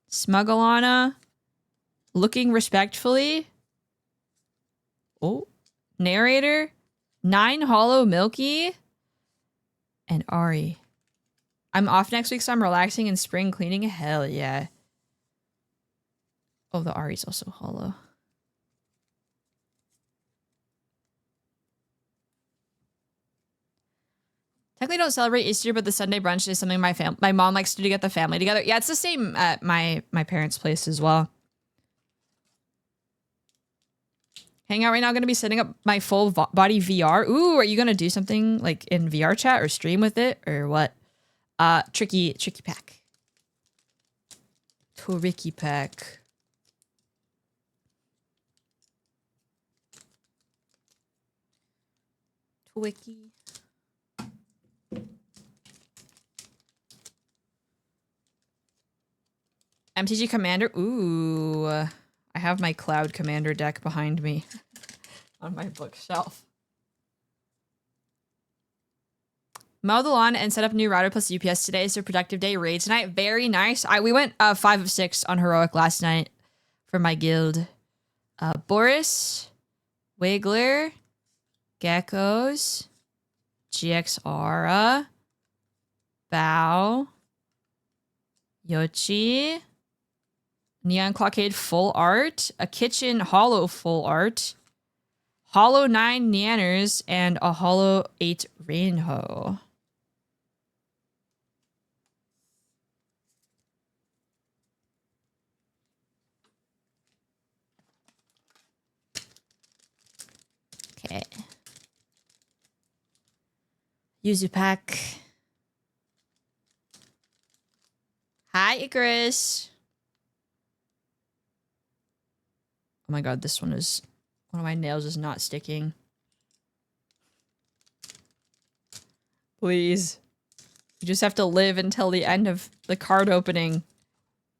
Smuggleana. Looking Respectfully. Oh. Narrator, 9 Hollow Milky, and Ari. I'm off next week, so I'm relaxing and spring cleaning. Hell yeah. Oh, the Ari's also hollow. Technically don't celebrate Easter, but the Sunday brunch is something my mom likes to do to get the family together. Yeah, it's the same at my parents' place as well. Hang out right now. Going to be setting up my full body VR. Ooh, are you going to do something like in VR chat or stream with it or what? Tricky pack. Tricky pack. Twiki. MTG Commander. Ooh. I have my Cloud Commander deck behind me on my bookshelf. Mow the lawn and set up new router plus UPS today. So productive day raid tonight. Very nice. We went 5 of 6 on heroic last night for my guild. Boris, Wiggler, Geckos, GX Aura, Bao, Yoshi, Neon Clockade full art, a Kitchen Hollow full art, Hollow 9 Nanners, and a Hollow 8 Rainho. Okay. Yuzu pack. Hi, Icarus. Oh my god, this one of my nails is not sticking. Please. You just have to live until the end of the card opening.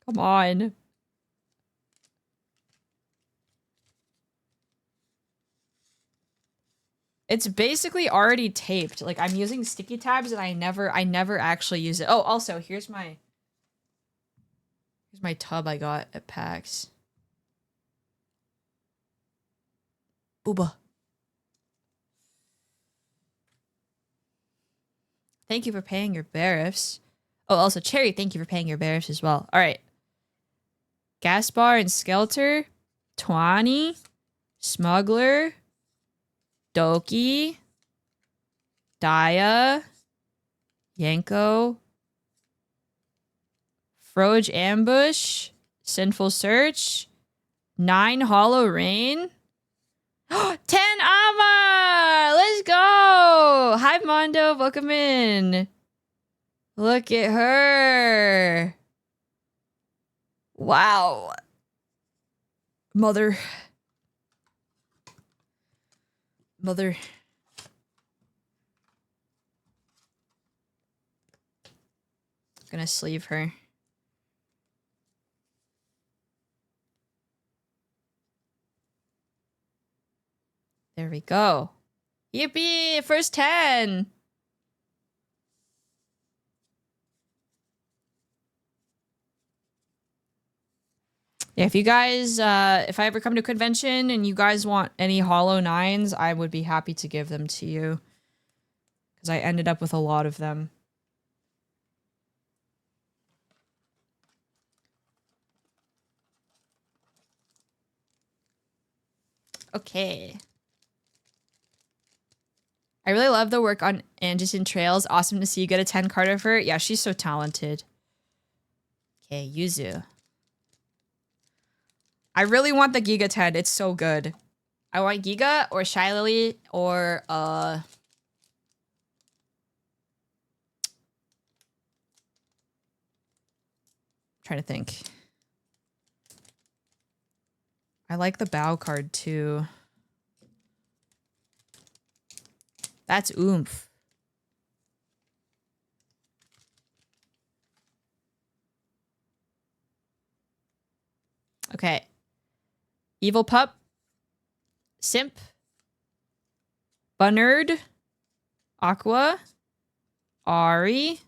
Come on. It's basically already taped. Like, I'm using sticky tabs and I never actually use it. Oh, also, here's my tub I got at PAX. Booba. Thank you for paying your barifs. Oh, also, Cherry, thank you for paying your barifs as well. All right. Gaspar and Skelter. Twani. Smuggler. Doki. Daya. Yanko. Froge Ambush. Sinful Search. 9 Hollow Rain. 10 Ama! Let's go! Hi, Mondo. Welcome in. Look at her. Wow. Mother. gonna sleeve her. There we go. Yippee! First 10! Yeah, if you guys, if I ever come to a convention and you guys want any Hollow 9s, I would be happy to give them to you. Because I ended up with a lot of them. Okay. I really love the work on Anderson Trails. Awesome to see you get a 10 card of her. Yeah, she's so talented. Okay, Yuzu. I really want the Giga 10. It's so good. I want Giga or Shylily or trying to think. I like the Bow card too. That's oomph. Okay. Evil Pup. Simp. Bunnerd. Aqua. Ari.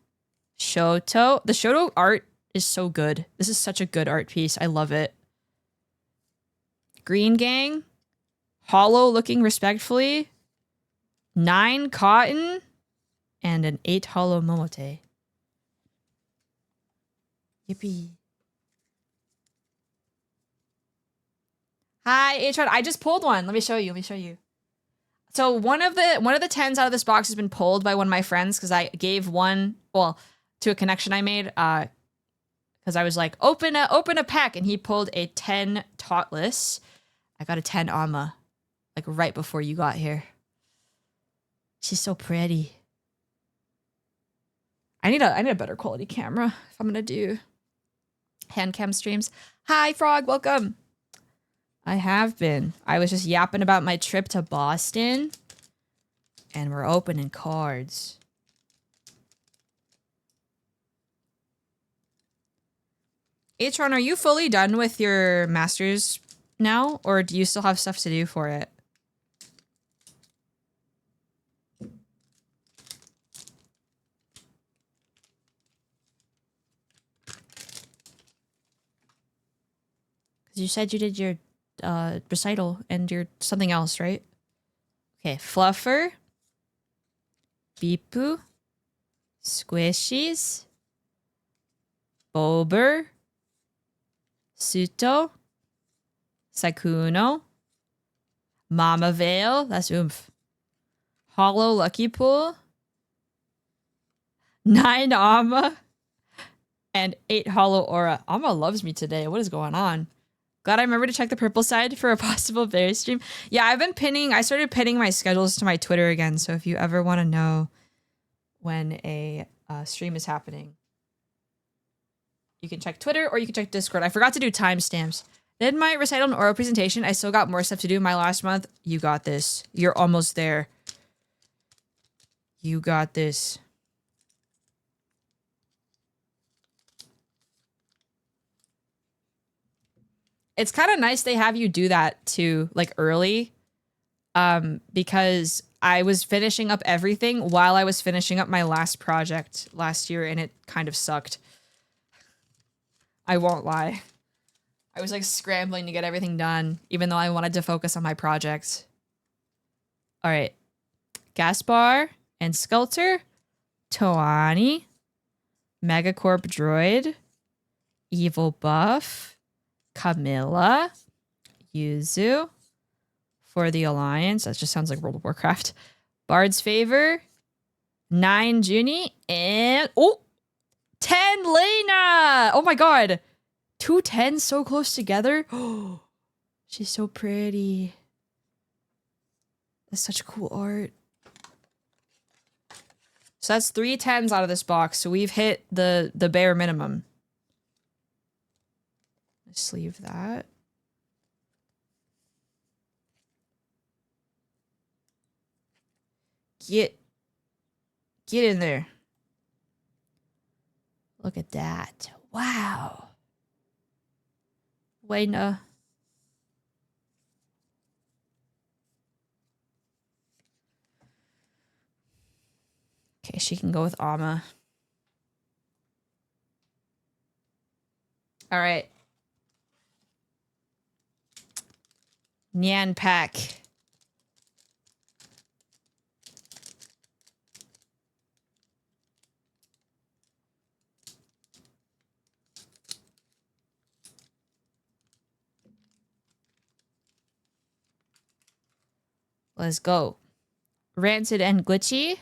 Shoto. The Shoto art is so good. This is such a good art piece. I love it. Green Gang. Hollow looking respectfully. 9 Cotton. And an 8 Hollow Momote. Yippee. Hi, H-Rod. I just pulled one. Let me show you. Let me show you. So one of the 10s out of this box has been pulled by one of my friends because I gave one, well, to a connection I made. Because I was like, open a pack, and he pulled a 10 Totless. I got a 10 Amma, like right before you got here. She's so pretty. I need a better quality camera if I'm gonna do hand cam streams. Hi, Frog. Welcome. I have been. I was just yapping about my trip to Boston. And we're opening cards. Atron, are you fully done with your masters now? Or do you still have stuff to do for it? Because you said you did your recital and your something else, right? Okay, Fluffer, Beepoo, Squishies, Bober, Suto, Sakuno, Mama Veil, that's oomph. Hollow Lucky Pool, 9 Amma, and 8 Hollow Aura. Amma loves me today. What is going on? Glad I remember to check the purple side for a possible berry stream. Yeah, I started pinning my schedules to my Twitter again, so if you ever want to know when a stream is happening, you can check Twitter or you can check Discord. I forgot to do timestamps. Did my recital and oral presentation. I still got more stuff to do my last month. You got this. You're almost there. You got this. It's kind of nice they have you do that too, like early, because I was finishing up everything while I was finishing up my last project last year, and it kind of sucked. I won't lie. I was like scrambling to get everything done, even though I wanted to focus on my projects. All right. Gaspar and Skelter, Toani, Megacorp Droid, Evil Buff, Camilla, Yuzu for the Alliance. That just sounds like World of Warcraft. Bard's Favor, 9 Junie, and 10 Lena! Oh my god! 2 10s so close together. Oh, she's so pretty. That's such cool art. So that's 3 10s out of this box. So we've hit the bare minimum. Sleeve that. Get in there. Look at that. Wow. Buena. Okay, she can go with Ama. All right. Nyan pack. Let's go. Rancid and Glitchy.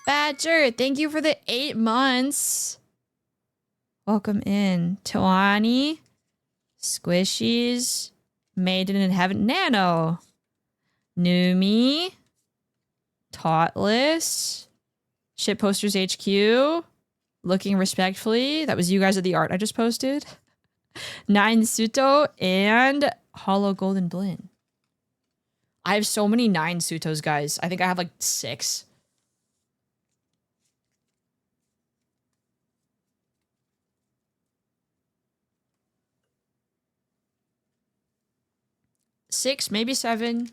Badger, thank you for the 8 months. Welcome in. Toani. Squishies. Maiden in Heaven. Nano. Numi. Taughtless. Shit Posters HQ. Looking Respectfully. That was you guys at the art I just posted. 9 Suto. And Hollow Golden Blin. I have so many 9 Sutos, guys. I think I have like 6. Six, maybe 7.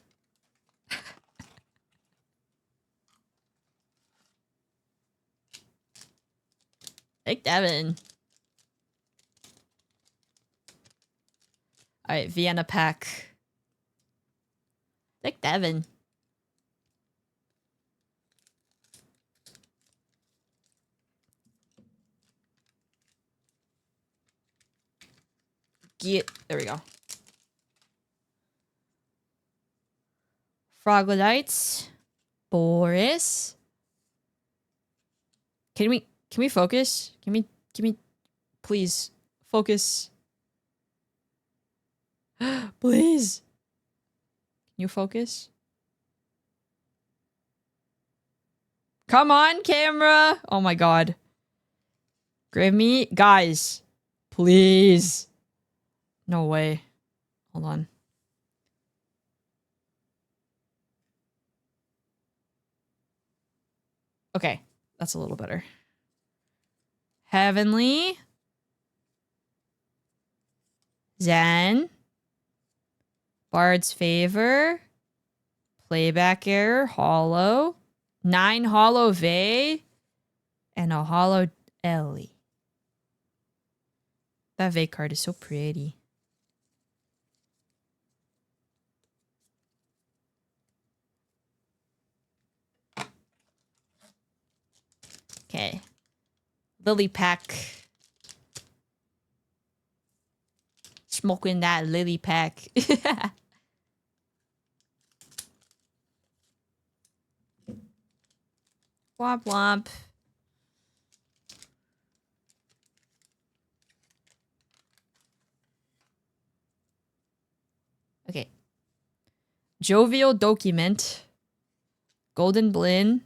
Take Devin. All right, Vienna pack. Take Devin. There we go. Frogolites. Boris. Can we focus? Can we please focus? Please. Can you focus? Come on, camera. Oh my god. Grimmy, guys. Please. No way. Hold on. Okay, that's a little better. Heavenly. Zen. Bard's Favor. Playback Error. Hollow. 9 Hollow Vey. And a Hollow Ellie. That Vcard is so pretty. Okay. Lily pack. Smoking that lily pack. Womp womp. Okay. Jovial Document. Golden Blin.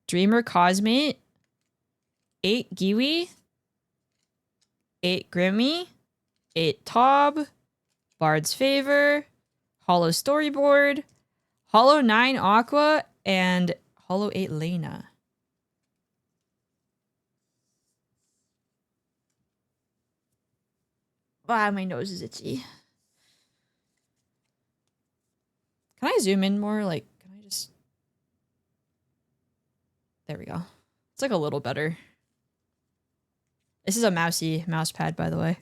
Dreamer Cosmate. 8 Giwi. 8 Grimmy. 8 Tob. Bard's Favor. Hollow Storyboard. Hollow 9 Aqua. And Hollow 8 Lena. Ah, my nose is itchy. Can I zoom in more? Like, can I just... There we go. It's like a little better. This is a mouse pad, by the way.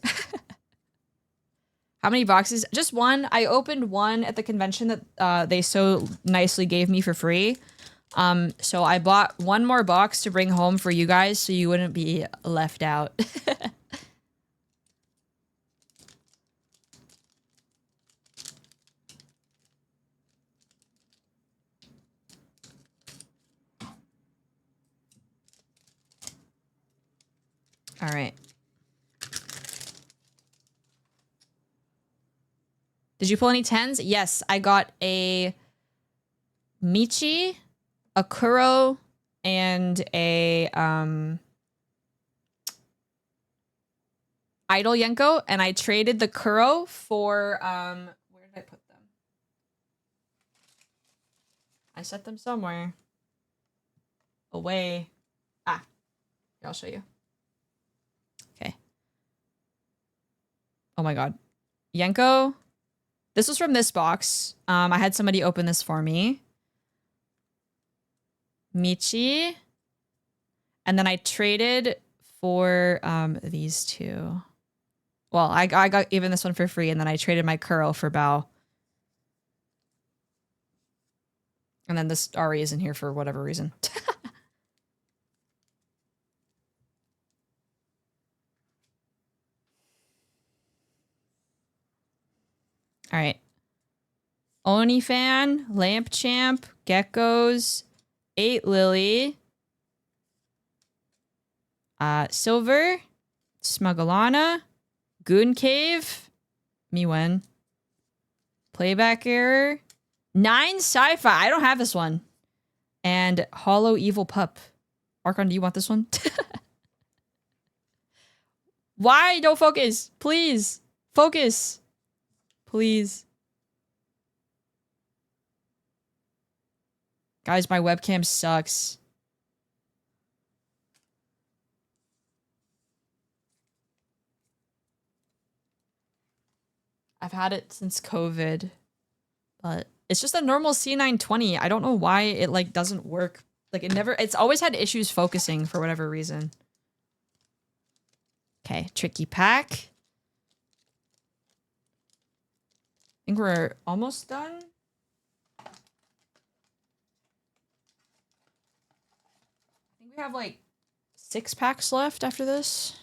How many boxes? Just one. I opened one at the convention that they so nicely gave me for free. So I bought one more box to bring home for you guys so you wouldn't be left out. All right. Did you pull any 10s? Yes, I got a Michi, a Kuro, and a Idol Yenko, and I traded the Kuro for where did I put them? I set them somewhere. Away. Ah, here, I'll show you. Oh my god. Yenko. This was from this box. I had somebody open this for me. Michi. And then I traded for these two. Well, I got even this one for free, and then I traded my Kuro for Bao. And then this Ari isn't here for whatever reason. All right. Oni Fan, Lamp Champ, Geckos, 8 Lily, Silver, Smugglana, Goon Cave, Miwen, Playback Error, 9 Sci-Fi. I don't have this one. And Hollow Evil Pup. Archon, do you want this one? Why? Don't focus. Please. Focus. Please. Guys, my webcam sucks. I've had it since COVID, but it's just a normal C920. I don't know why it like doesn't work. Like it's always had issues focusing for whatever reason. Okay, tricky pack. I think we're almost done. I think we have like 6 packs left after this.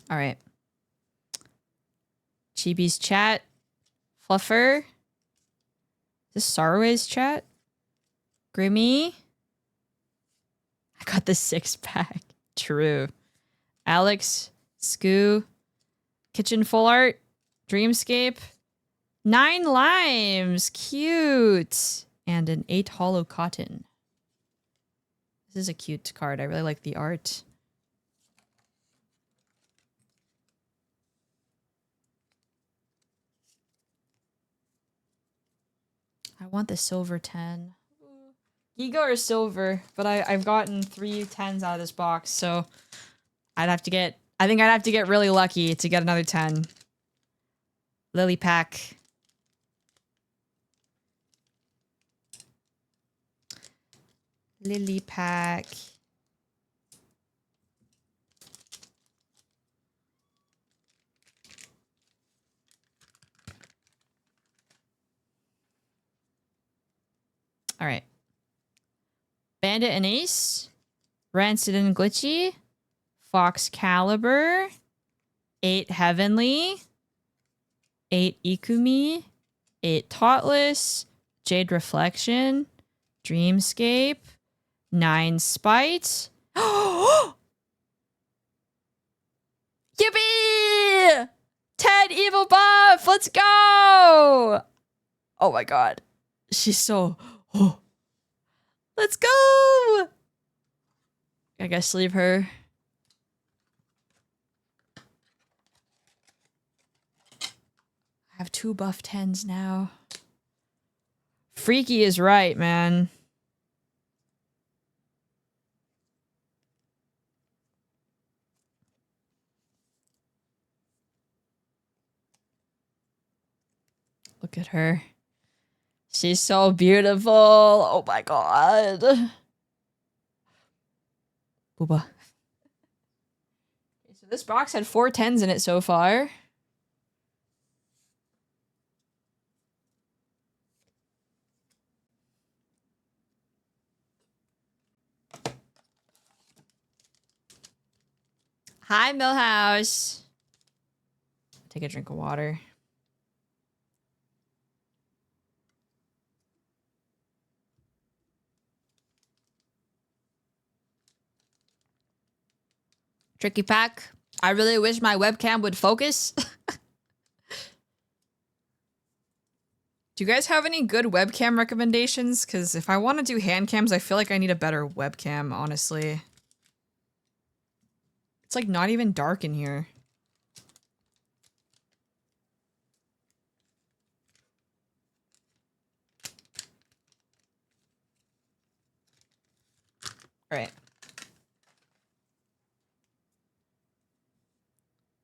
All right. Chibi's chat. Fluffer. Is this Sarway's chat? Grimmy. I got the 6-pack. True. Alex. Skoo. Kitchen Full Art. Dreamscape. 9 Limes. Cute. And an 8 Hollow Cotton. This is a cute card. I really like the art. I want the silver 10. Giga or silver, but I've gotten 3 10s out of this box, so I think I'd have to get really lucky to get another 10. Lily pack. Lily pack. All right. Bandit and Ace. Rancid and Glitchy. Fox Caliber. 8 Heavenly. 8 Ikumi. 8 Taughtless. Jade Reflection. Dreamscape. 9 Spite. Yippee! 10 Evil Buff! Let's go! Oh my god. She's so... Oh. Let's go! I guess leave her. I have 2 buff 10s now. Freaky is right, man. Look at her. She's so beautiful. Oh my god. Booba. Okay, so this box had 4 10s in it so far. Hi, Millhouse. Take a drink of water. Tricky pack. I really wish my webcam would focus. Do you guys have any good webcam recommendations? Because if I want to do hand cams, I feel like I need a better webcam, honestly. It's like not even dark in here. All right.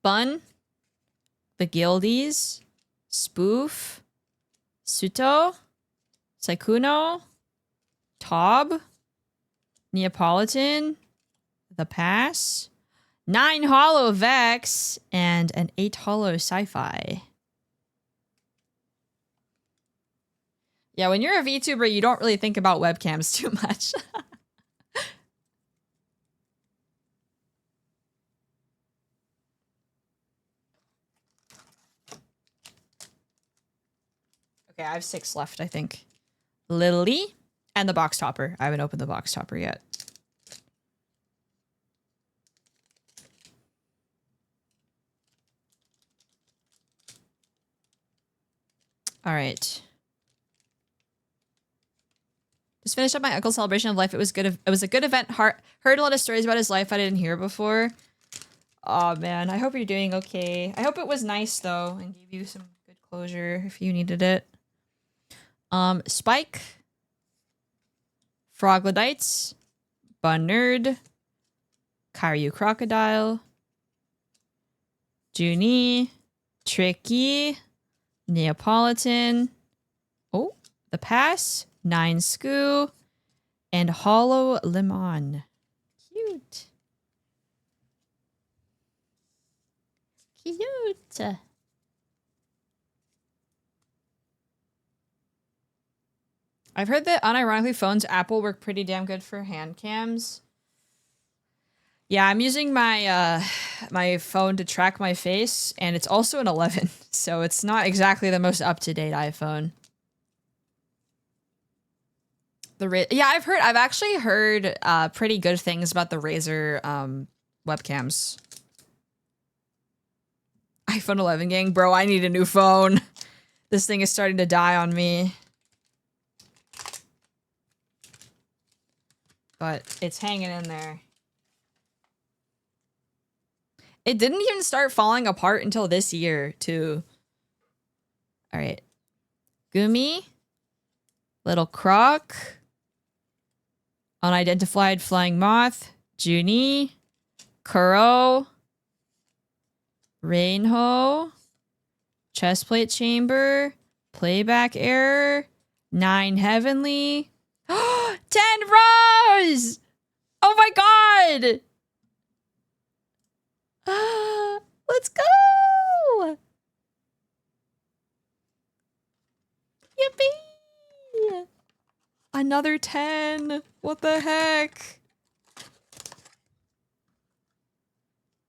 Bun, the Guildies, Spoof, Suto, Saikuno, Tob, Neapolitan, The Pass, 9 Hollow Vex, and an 8 Hollow Sci-Fi. Yeah, when you're a VTuber, you don't really think about webcams too much. Okay, I have 6 left, I think. Lily and the box topper. I haven't opened the box topper yet. All right. Just finished up my uncle's celebration of life. It was good. It was a good event. Heard a lot of stories about his life I didn't hear before. Oh man, I hope you're doing okay. I hope it was nice though and gave you some good closure if you needed it. Spike, Froglodites, Bunnerd, Karyu Crocodile, Junie, Tricky, Neapolitan, oh, The Pass, 9 Skoo, and Hollow Lemon. Cute. Cute. I've heard that unironically phones Apple work pretty damn good for hand cams. Yeah, I'm using my my phone to track my face, and it's also an 11, so it's not exactly the most up-to-date iPhone. Yeah, I've actually heard pretty good things about the Razer webcams. iPhone 11 gang, bro, I need a new phone. This thing is starting to die on me. But it's hanging in there. It didn't even start falling apart until this year, too. All right. Gumi. Little Croc. Unidentified Flying Moth. Junie. Kuro. Rainho. Chestplate Chamber. Playback Error. 9 Heavenly. 10 Rose! Oh my god! Let's go! Yippee! Another 10. What the heck?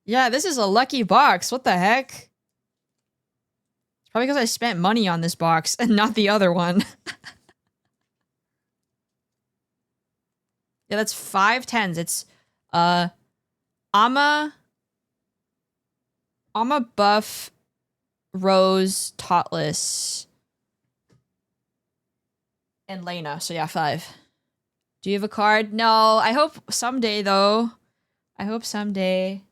Yeah, this is a lucky box. What the heck? It's probably because I spent money on this box and not the other one. Yeah, that's 5 10s. It's Ama Buff, Rose, Totless, and Lena. So yeah, 5. Do you have a card? No, I hope someday though. I hope someday.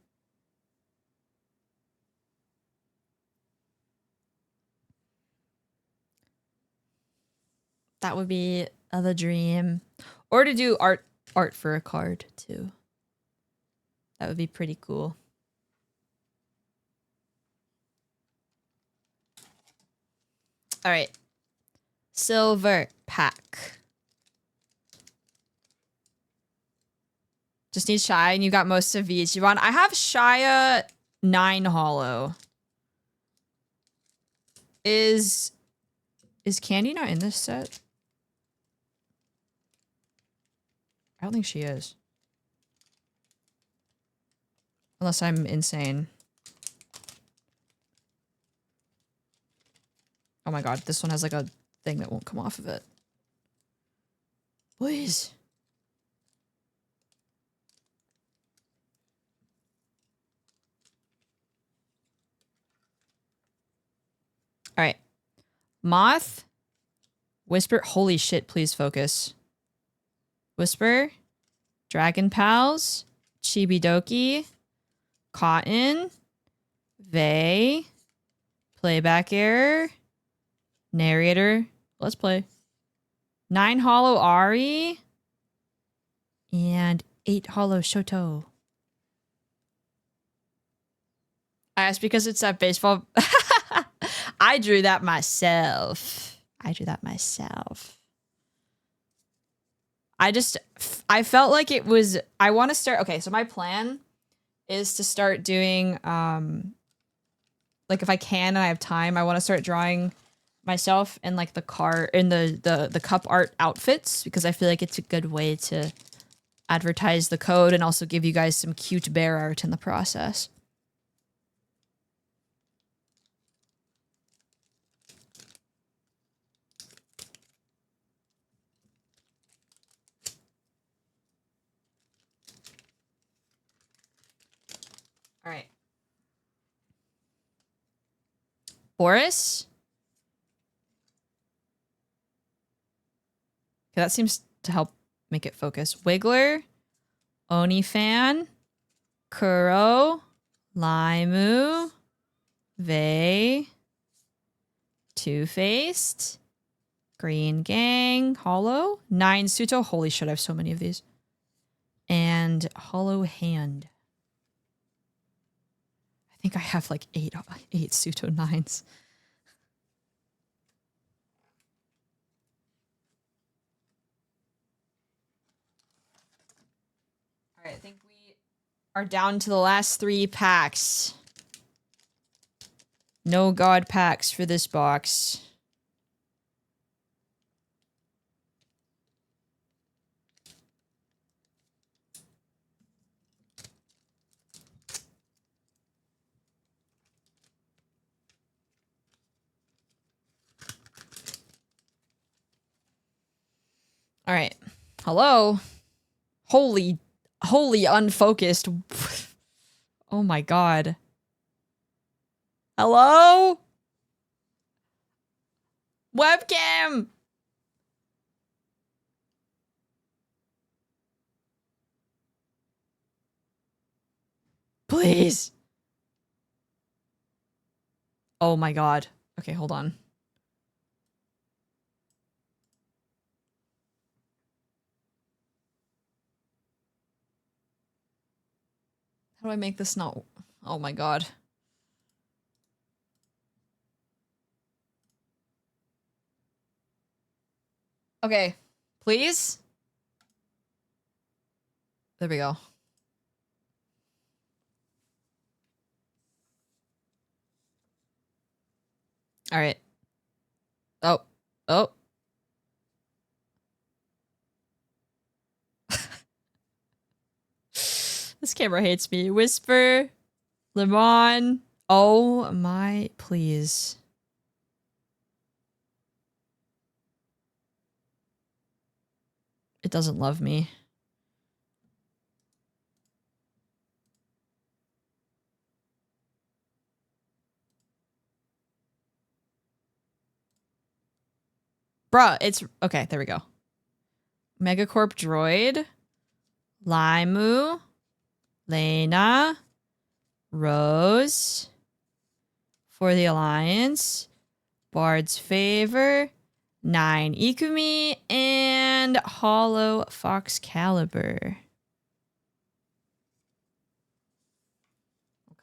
That would be the dream. Or to do art for a card too. That would be pretty cool. All right. Silver pack. Just need Shy, and you got most of each. Yvonne, I have Shia 9 Hollow. Is Candy not in this set? I don't think she is. Unless I'm insane. Oh my god, this one has like a thing that won't come off of it. Please. All right. Moth. Whisper. Holy shit, please focus. Whisper. Dragon Pals. Chibidoki. Cotton. Vey. Playback Error. Narrator. Let's play. 9 Hollow Ari. And 8 hollow Shoto. I asked because it's that baseball. I drew that myself. I felt like it was, I want to start, okay, so my plan is to start doing, like if I can and I have time, I want to start drawing myself in like the cup art outfits, because I feel like it's a good way to advertise the code and also give you guys some cute bear art in the process. All right. Boris? Okay, that seems to help make it focus. Wiggler, Onifan, Kuro, Limu, Vey, Two-Faced, Green Gang, Hollow, 9 Suto. Holy shit, I have so many of these. And Hollow Hand. I think I have like 8 Suto 9s. All right, I think we are down to the last 3 packs. No god packs for this box. All right. Hello. Holy unfocused. Oh my god. Hello? Webcam. Please. Oh my god. Okay, hold on. How do I make this not? Oh my god. Okay, please. There we go. All right. Oh. This camera hates me. Whisper. Lemon. Oh my, please. It doesn't love me. Bruh, it's okay. There we go. Megacorp Droid, Limu, Lena, Rose, For the Alliance, Bard's Favor, 9 Ikumi, and Hollow Fox Caliber.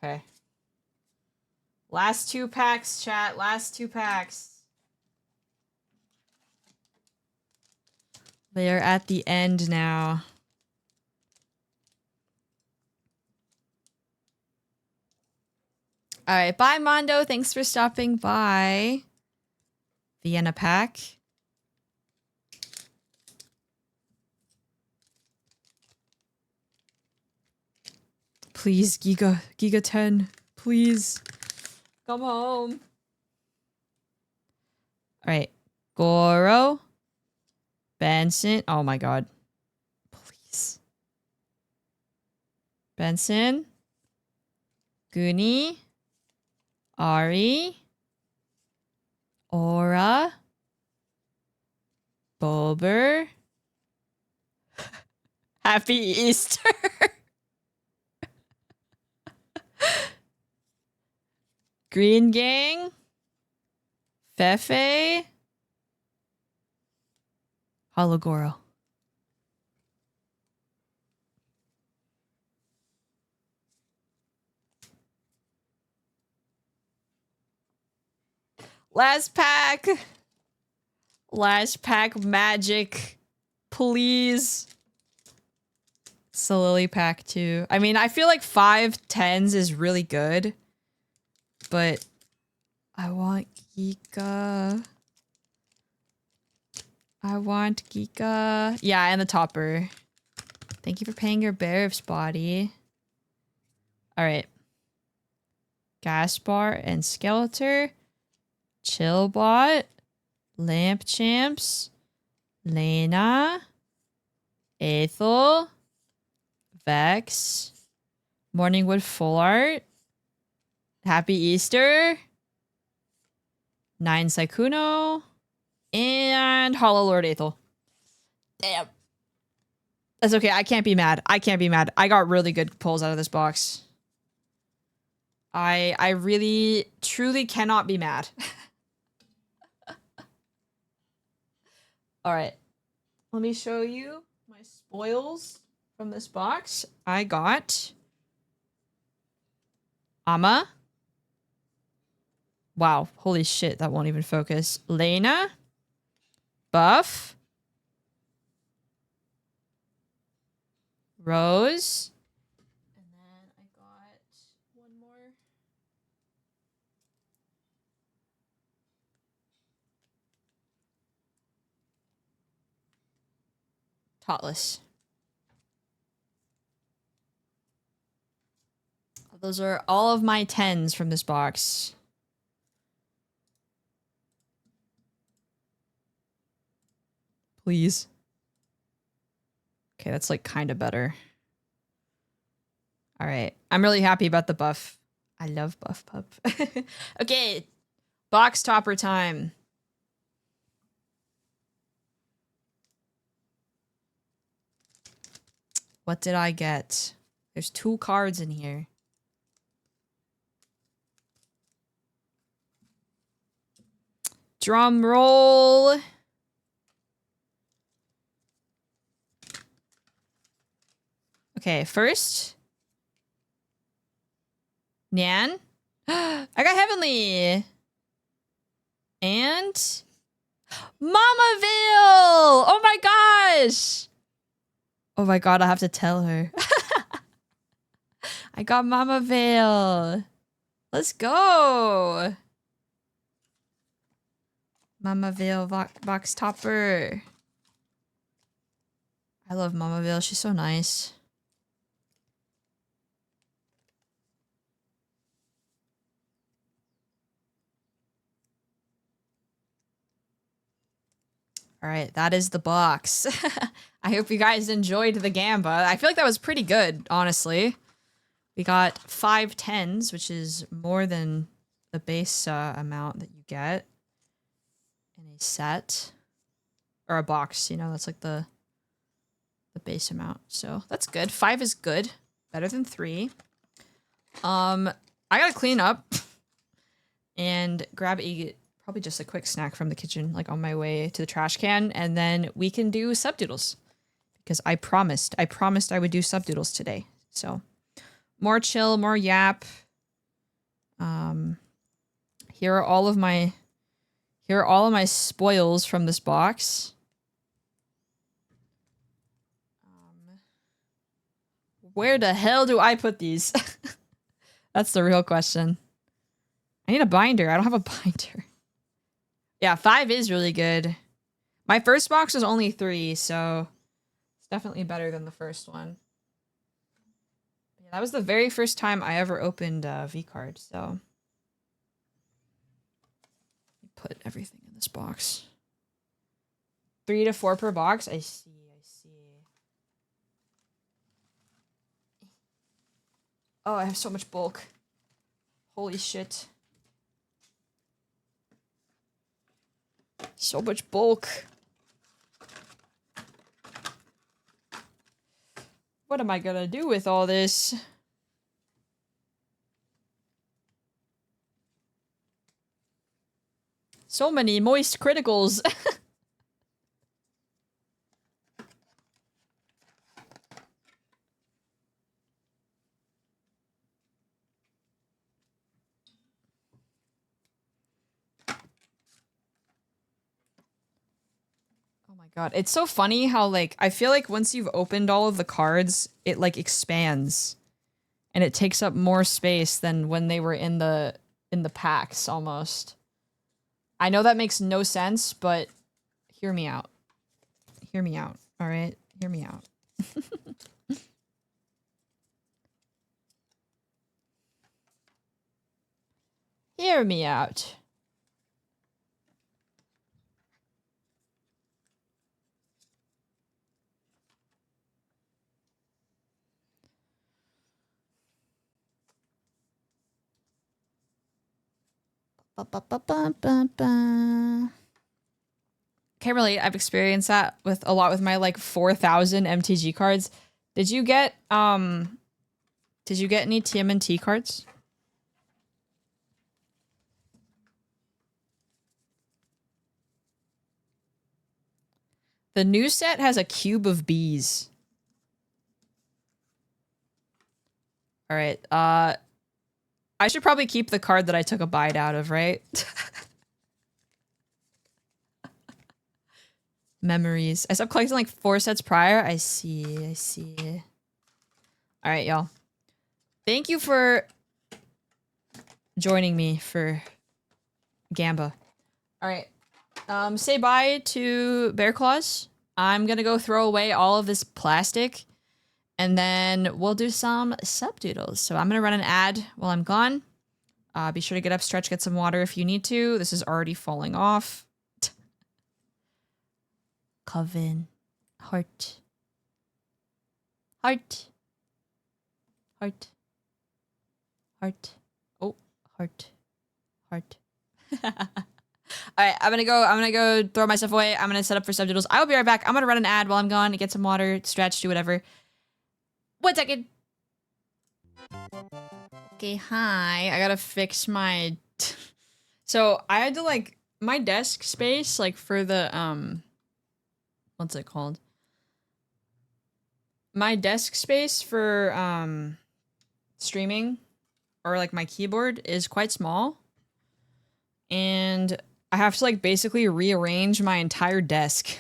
Okay. Last 2 packs, chat. Last 2 packs. They are at the end now. All right. Bye, Mondo. Thanks for stopping by. Vienna pack. Please, Giga 10. Please. Come home. All right. Goro. Benson. Oh my god. Please. Benson. Goonie. Ari. Aura. Bulber. Happy Easter. Green Gang. Fefe. Hologoro. Last pack. Last pack magic. Please. It's a Lily pack too. I mean, I feel like 5 10s is really good. But I want Geeka. I want Geeka. Yeah, and the topper. Thank you for paying your Barif's body. Alright. Gaspar and Skeletor. Chillbot. Lamp Champs. Lena. Ethel. Vex. Morningwood Full Art. Happy Easter. 9 Saikuno. And Hollow Lord Ethel. Damn. That's okay. I can't be mad. I can't be mad. I got really good pulls out of this box. I really, truly cannot be mad. Alright. Let me show you my spoils from this box. I got Amma. Wow. Holy shit. That won't even focus. Lena. Buff. Rose. And then I got one more. Totless. Those are all of my 10s from this box. Please. Okay, that's like kind of better. All right. I'm really happy about the buff. I love buff pup. Okay. Box topper time. What did I get? There's 2 cards in here. Drum roll. Okay, first. Nyan. I got Heavenly. And Mamaville! Oh my gosh! Oh my god, I have to tell her. I got Mamaville. Let's go. Mamaville box topper. I love Mamaville. She's so nice. All right, that is the box. I hope you guys enjoyed the Gamba. I feel like that was pretty good, honestly. We got 5 10s, which is more than the base amount that you get in a set. Or a box, you know, that's like the base amount. So that's good. 5 is good. Better than 3. I gotta clean up and grab probably just a quick snack from the kitchen, like on my way to the trash can, and then we can do subdoodles. Because I promised I would do subdoodles today. So more chill, more yap. Here are all of my spoils from this box. Where the hell do I put these? That's the real question. I need a binder. I don't have a binder. Yeah, 5 is really good. My first box was only 3, so it's definitely better than the first one. Yeah, that was the very first time I ever opened Vcard, so put everything in this box. 3 to 4 per box. I see. Oh, I have so much bulk. Holy shit. So much bulk. What am I gonna do with all this? So many moist criticals. God, it's so funny how like I feel like once you've opened all of the cards, it like expands and it takes up more space than when they were in the packs almost. I know that makes no sense, but hear me out. Hear me out. All right? Hear me out. Hear me out. Can't relate. I've experienced that with a lot with my like 4,000 MTG cards. Did you get any TMNT cards? The new set has a cube of bees. All right. I should probably keep the card that I took a bite out of, right? Memories. I stopped collecting like 4 sets prior. I see. All right, y'all. Thank you for joining me for Gamba. All right. Say bye to Bear Claws. I'm gonna go throw away all of this plastic. And then we'll do some subdoodles. So I'm gonna run an ad while I'm gone. Be sure to get up, stretch, get some water if you need to. This is already falling off. Coven. Heart. Heart. Heart. Heart. Oh, heart. Heart. Alright, I'm gonna go throw myself away. I'm gonna set up for subdoodles. I will be right back. I'm gonna run an ad while I'm gone to get some water, stretch, do whatever. 1 second. Okay, hi. I gotta fix my... So, I had to, like... My desk space, like, for the, what's it called? My desk space for, streaming, or, like, my keyboard is quite small. And I have to, like, basically rearrange my entire desk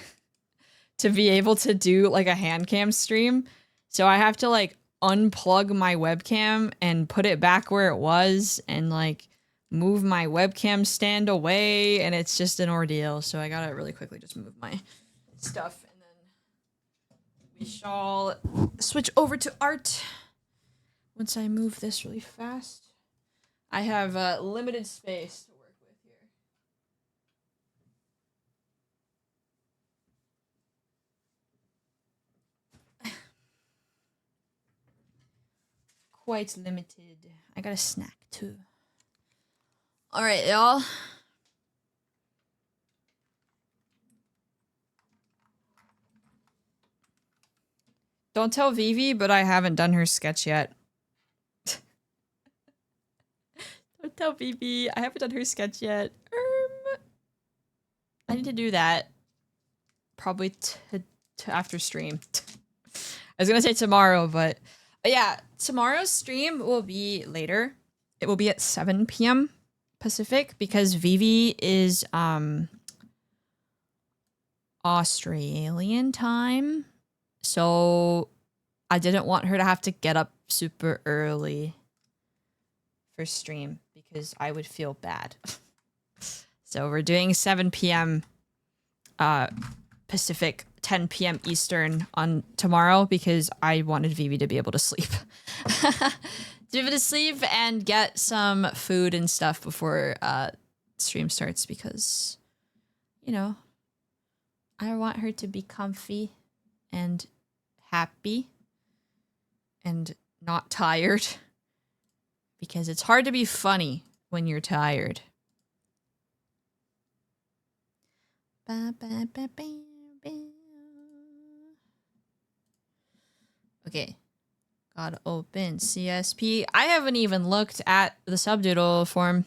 to be able to do, like, a hand cam stream. So I have to, like, unplug my webcam and put it back where it was and, like, move my webcam stand away, and it's just an ordeal. So I gotta really quickly just move my stuff, and then we shall switch over to art once I move this really fast. I have limited space to work with here. Quite limited. I got a snack too. All right, y'all. Don't tell Vivi, but I haven't done her sketch yet. Don't tell Vivi, I haven't done her sketch yet. I need to do that. Probably after stream. I was gonna say tomorrow, but yeah, tomorrow's stream will be later. It will be at 7 p.m. Pacific because Vivi is Australian time. So I didn't want her to have to get up super early for stream because I would feel bad. So we're doing 7 p.m. Pacific, 10 p.m. Eastern on tomorrow because I wanted Vivi to be able to sleep. To be able to sleep and get some food and stuff before stream starts because, you know, I want her to be comfy and happy and not tired because it's hard to be funny when you're tired. Okay. Gotta open CSP. I haven't even looked at the subdoodle form.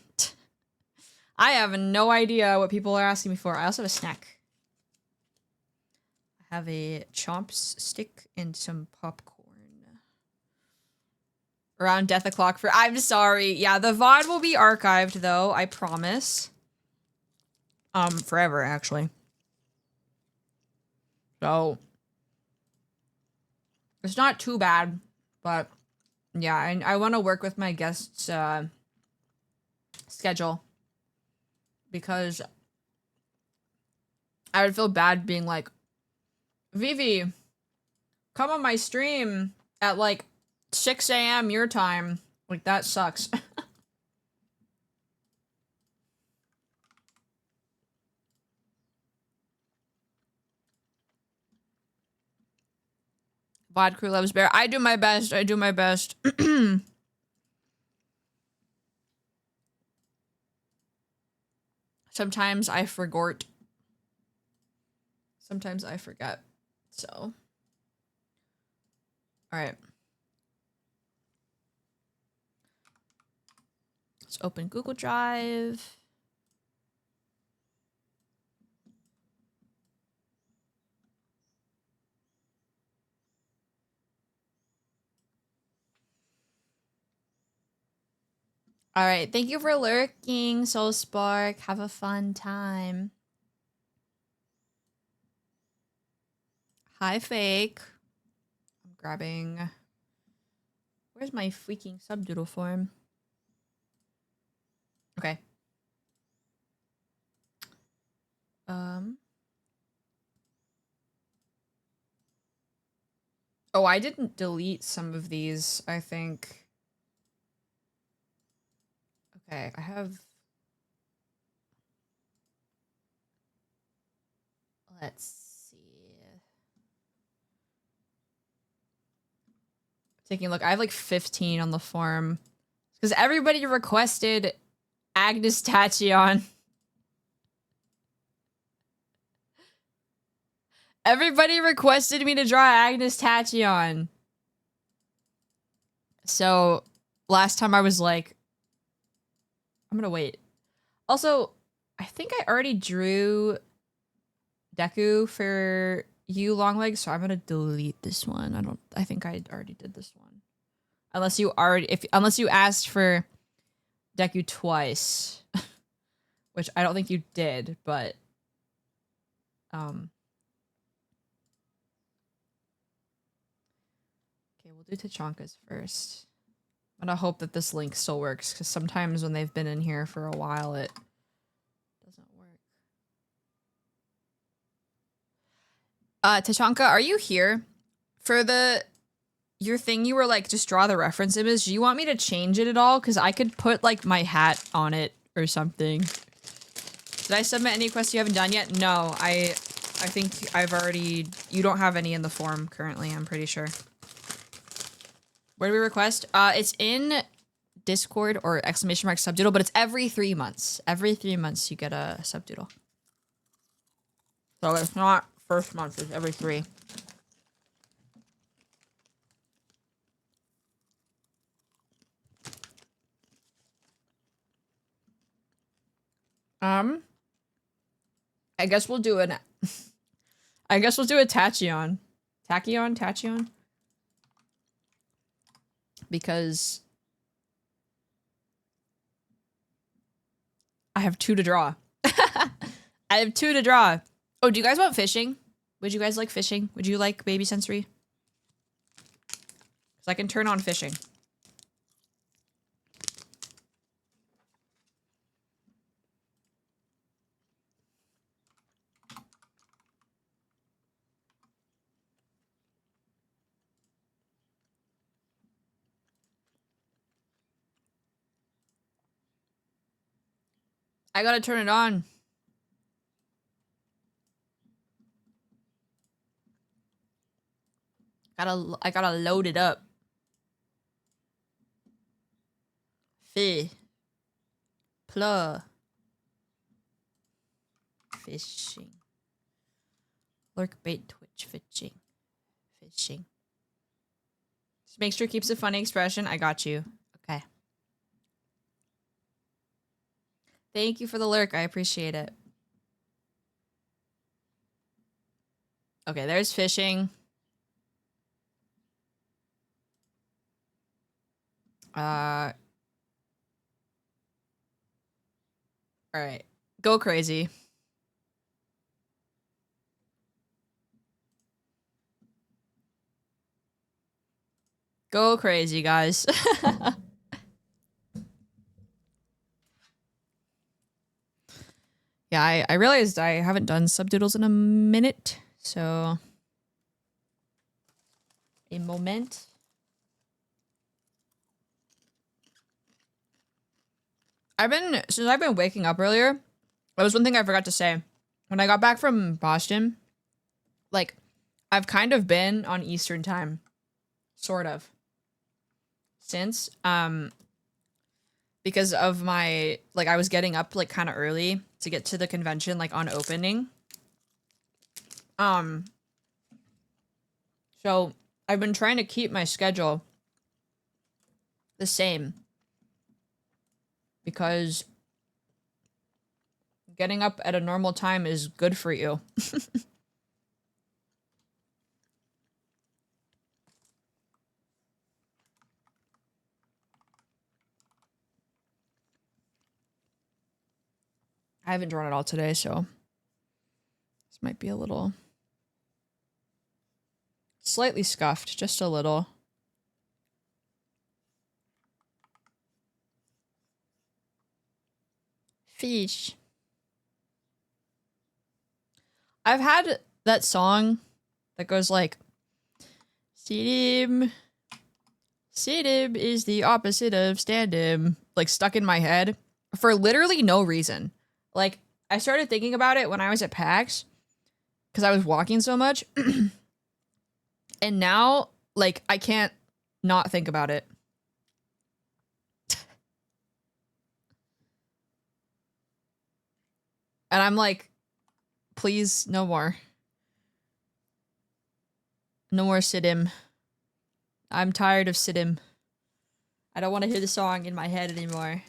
I have no idea what people are asking me for. I also have a snack. I have a chomps stick and some popcorn. Around death o'clock for... I'm sorry. Yeah, the VOD will be archived, though. I promise. Forever, actually. So it's not too bad, but yeah, I want to work with my guests' schedule because I would feel bad being like, Vivi, come on my stream at like 6 a.m. your time. Like, that sucks. VOD crew loves bear. I do my best. I do my best. Sometimes I forget. Sometimes I forget. So. All right. Let's open Google Drive. All right. Thank you for lurking, Soul Spark. Have a fun time. Hi, Fake. I'm grabbing. Where's my freaking subdoodle form? Okay. Oh, I didn't delete some of these, I think. Okay, I have. Let's see. Taking a look. I have like 15 on the form. Because everybody requested Agnes Tachyon. Everybody requested me to draw Agnes Tachyon. So, last time I was like, I'm gonna wait. Also, I think I already drew Deku for you, Longlegs, so I'm gonna delete this one. I think I already did this one. Unless you asked for Deku twice. Which I don't think you did, but okay, we'll do Tachanka's first. I'm gonna hope that this link still works, because sometimes when they've been in here for a while, it doesn't work. Tachanka, are you here? For your thing, you were like, just draw the reference image. Do you want me to change it at all? Because I could put like my hat on it or something. Did I submit any quests you haven't done yet? No, I think I've already... You don't have any in the form currently, I'm pretty sure. Where do we request? It's in Discord or ! Subdoodle, but it's every 3 months. Every 3 months you get a subdoodle. So it's not first month, it's every 3. I guess we'll do an... I guess we'll do a Tachyon. Tachyon? Because... I have 2 to draw. I have 2 to draw. Oh, do you guys want fishing? Would you guys like fishing? Would you like baby sensory? Because I can turn on fishing. I gotta turn it on. I gotta load it up. Fishing. Lurk bait twitch fishing. Fishing. Just make sure it keeps a funny expression. I got you. Okay. Thank you for the lurk. I appreciate it. Okay, there's fishing. All right. Go crazy. Go crazy, guys. Yeah, I realized I haven't done subdoodles in a minute, so a moment. Since I've been waking up earlier, that was one thing I forgot to say. When I got back from Boston, like, I've kind of been on Eastern time. Sort of. Since, because of my, like, I was getting up, like, kind of early to get to the convention, like, on opening. So, I've been trying to keep my schedule the same. Because getting up at a normal time is good for you. I haven't drawn it all today, so this might be a little slightly scuffed, just a little. Fish. I've had that song that goes like, Sidim. Sidim is the opposite of standim, like stuck in my head for literally no reason. Like, I started thinking about it when I was at PAX because I was walking so much. And now, like, I can't not think about it. And I'm like, please, no more. No more Sidim. I'm tired of Sidim. I don't want to hear the song in my head anymore.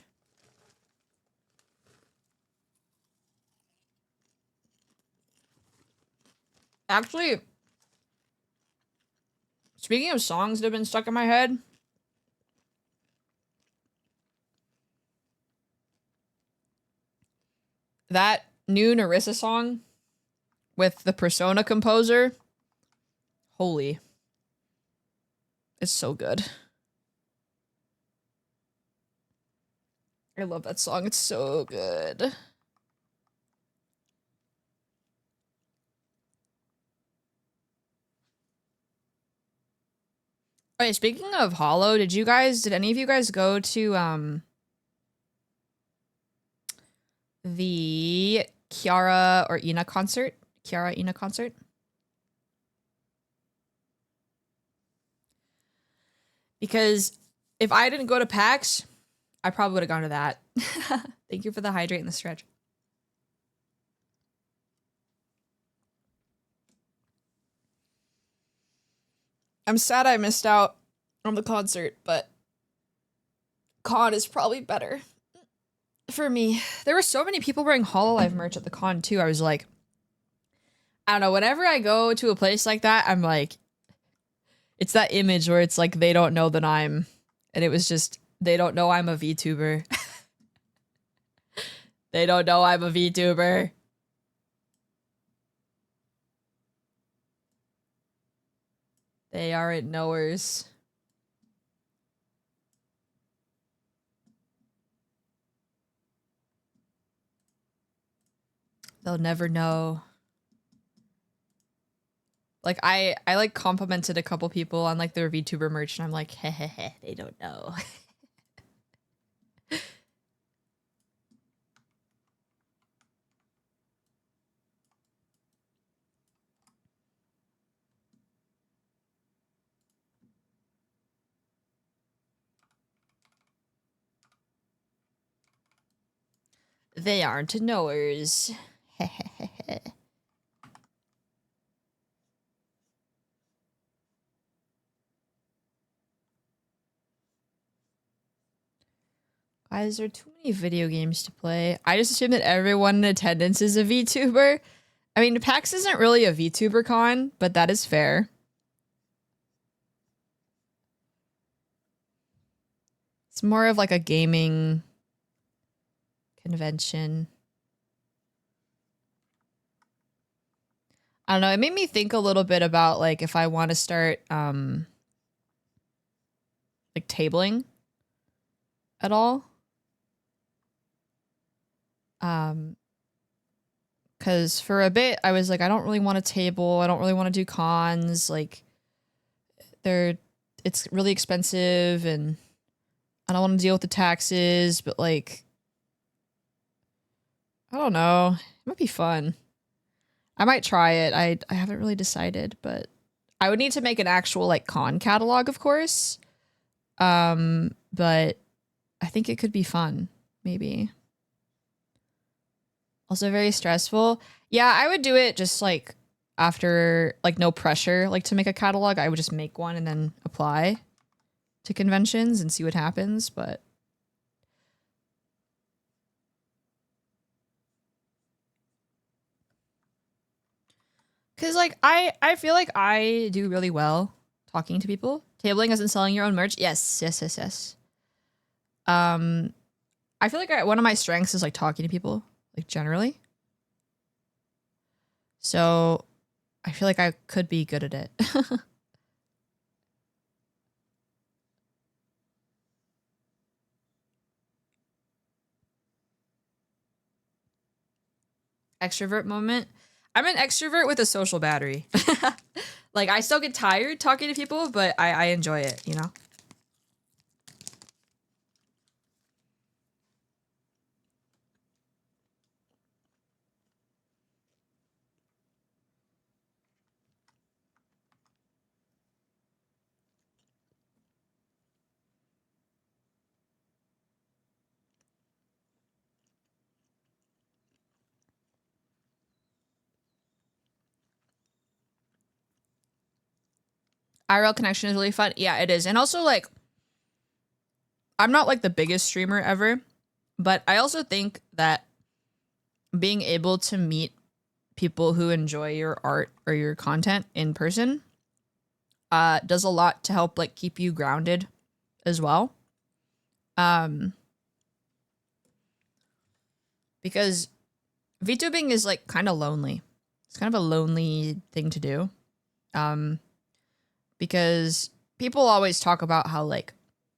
Actually, speaking of songs that have been stuck in my head, that new Narissa song with the Persona composer, holy. It's so good. I love that song. It's so good. Okay, speaking of Hollow, did any of you guys go to the Kiara or Ina concert? Kiara Ina concert? Because if I didn't go to PAX, I probably would have gone to that. Thank you for the hydrate and the stretch. I'm sad I missed out on the concert, but con is probably better for me. There were so many people wearing Hololive merch at the con too. I was like, I don't know, whenever I go to a place like that, I'm like, it's that image where it's like they don't know that and it was just, they don't know I'm a VTuber. They don't know I'm a VTuber. They aren't knowers. They'll never know. Like, I like complimented a couple people on like their VTuber merch and I'm like, heh, they don't know. They aren't knowers. Guys, there are too many video games to play. I just assume that everyone in attendance is a VTuber. I mean, PAX isn't really a VTuber con, but that is fair. It's more of like a gaming convention. I don't know. It made me think a little bit about like if I want to start like tabling at all. Because for a bit I was like, I don't really want to table. I don't really want to do cons. Like, it's really expensive and I don't want to deal with the taxes, but like, I don't know. It might be fun. I might try it. I haven't really decided, but I would need to make an actual like con catalog, of course. But I think it could be fun, maybe. Also very stressful. Yeah, I would do it just like after, like, no pressure, like to make a catalog. I would just make one and then apply to conventions and see what happens, but because like I feel like I do really well talking to people. Tabling isn't selling your own merch. Yes. I feel like one of my strengths is like talking to people, like generally. So I feel like I could be good at it. Extrovert moment. I'm an extrovert with a social battery. Like, I still get tired talking to people, but I enjoy it, you know? IRL connection is really fun. Yeah, it is. And also, like, I'm not like the biggest streamer ever, but I also think that being able to meet people who enjoy your art or your content in person does a lot to help like keep you grounded as well. Because VTubing is like kind of lonely. It's kind of a lonely thing to do. Because people always talk about how like,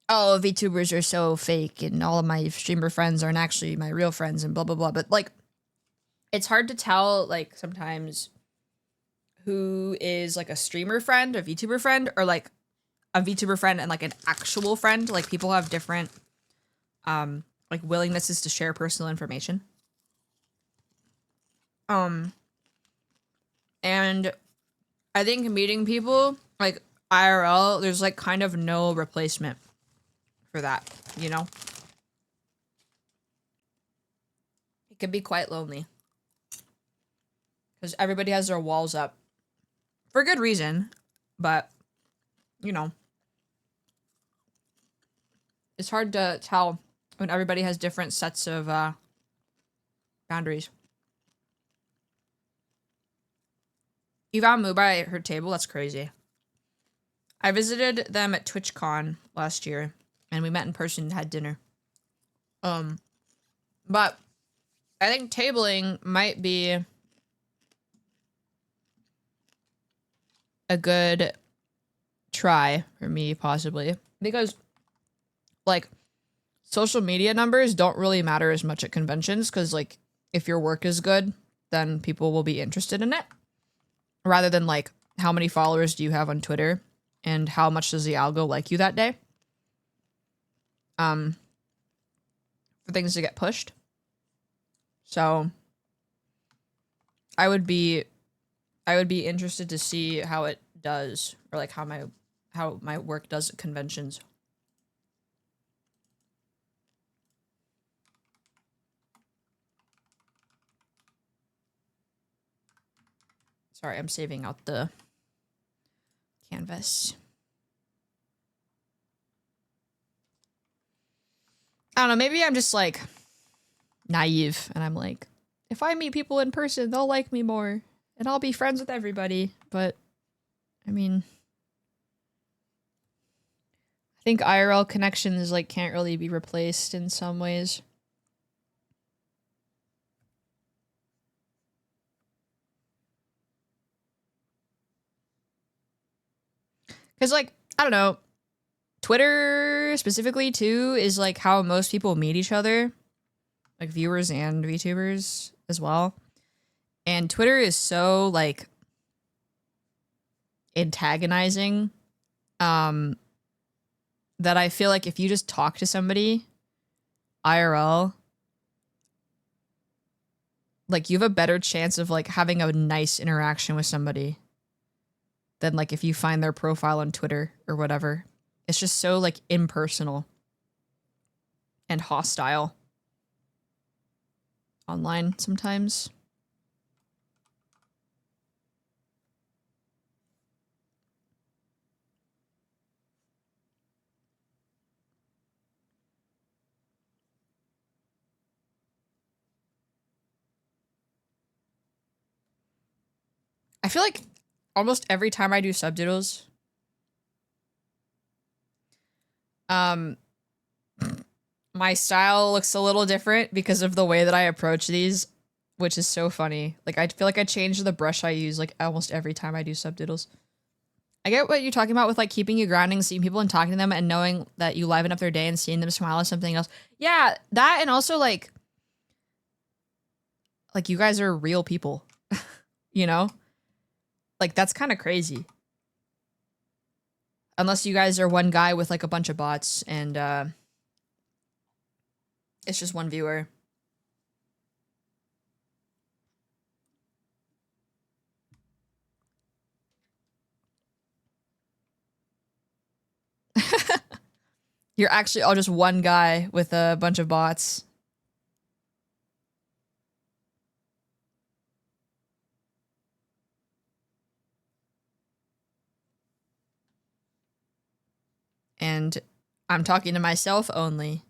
oh, VTubers are so fake and all of my streamer friends aren't actually my real friends and blah, blah, blah. But like, it's hard to tell like sometimes who is like a streamer friend, a VTuber friend, or like a VTuber friend and like an actual friend. Like, people have different like willingnesses to share personal information. And I think meeting people like IRL, there's like kind of no replacement for that, you know? It can be quite lonely because everybody has their walls up for good reason, but you know, it's hard to tell when everybody has different sets of boundaries. You found Moo by her table? That's crazy. I visited them at TwitchCon last year, and we met in person and had dinner. But I think tabling might be a good try for me, possibly. Because, like, social media numbers don't really matter as much at conventions, because, like, if your work is good, then people will be interested in it. Rather than, like, how many followers do you have on Twitter, and how much does the algo like you that day? For things to get pushed. So I would be interested to see how it does, or like how my work does at conventions. Sorry, I'm saving out the canvas. I don't know, maybe I'm just like naive and I'm like, if I meet people in person, they'll like me more and I'll be friends with everybody. But I mean, I think IRL connections like can't really be replaced in some ways. Because, like, I don't know, Twitter specifically too is like how most people meet each other, like viewers and VTubers as well. And Twitter is so like antagonizing that I feel like if you just talk to somebody IRL, like you have a better chance of like having a nice interaction with somebody than like if you find their profile on Twitter or whatever. It's just so like impersonal and hostile online sometimes. I feel like almost every time I do subtitles, my style looks a little different because of the way that I approach these, which is so funny. Like, I feel like I change the brush I use, like, almost every time I do subtitles. I get what you're talking about with, like, keeping you grounding, seeing people and talking to them and knowing that you liven up their day and seeing them smile is something else. Yeah, that and also, like you guys are real people, you know? Like, that's kind of crazy. Unless you guys are one guy with, like, a bunch of bots and, it's just one viewer. You're actually all just one guy with a bunch of bots. And I'm talking to myself only.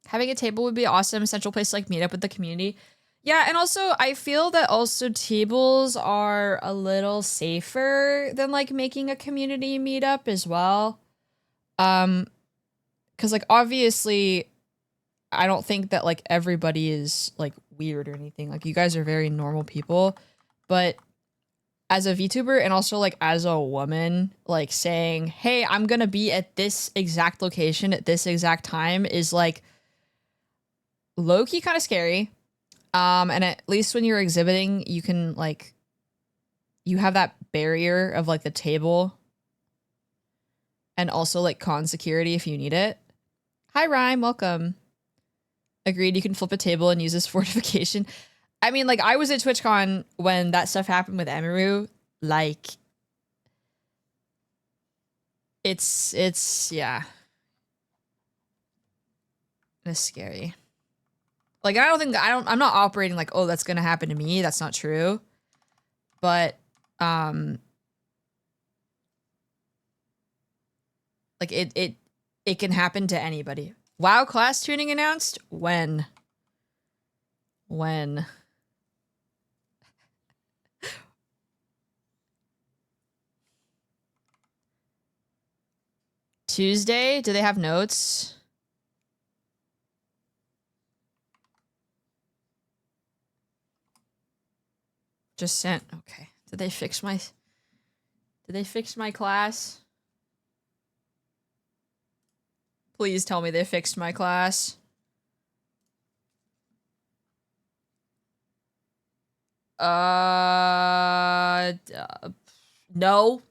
Having a table would be awesome. A central place to like meet up with the community. Yeah, and also I feel that also tables are a little safer than like making a community meetup as well. Because like obviously I don't think that like everybody is like weird or anything. Like you guys are very normal people, but as a VTuber and also like as a woman, like saying, "Hey, I'm gonna be at this exact location at this exact time" is like low-key kind of scary. And at least when you're exhibiting, you can like you have that barrier of like the table and also like con security if you need it. Hi Rhyme, welcome. Agreed, you can flip a table and use this fortification. I mean, like, I was at TwitchCon when that stuff happened with Emiru. Like, it's, yeah. It's scary. Like, I'm not operating like, oh, that's gonna happen to me. That's not true. But, like, it can happen to anybody. WoW class tuning announced? When? When? Tuesday? Do they have notes? Just sent. Okay. Did they fix my class? Please tell me they fixed my class. No.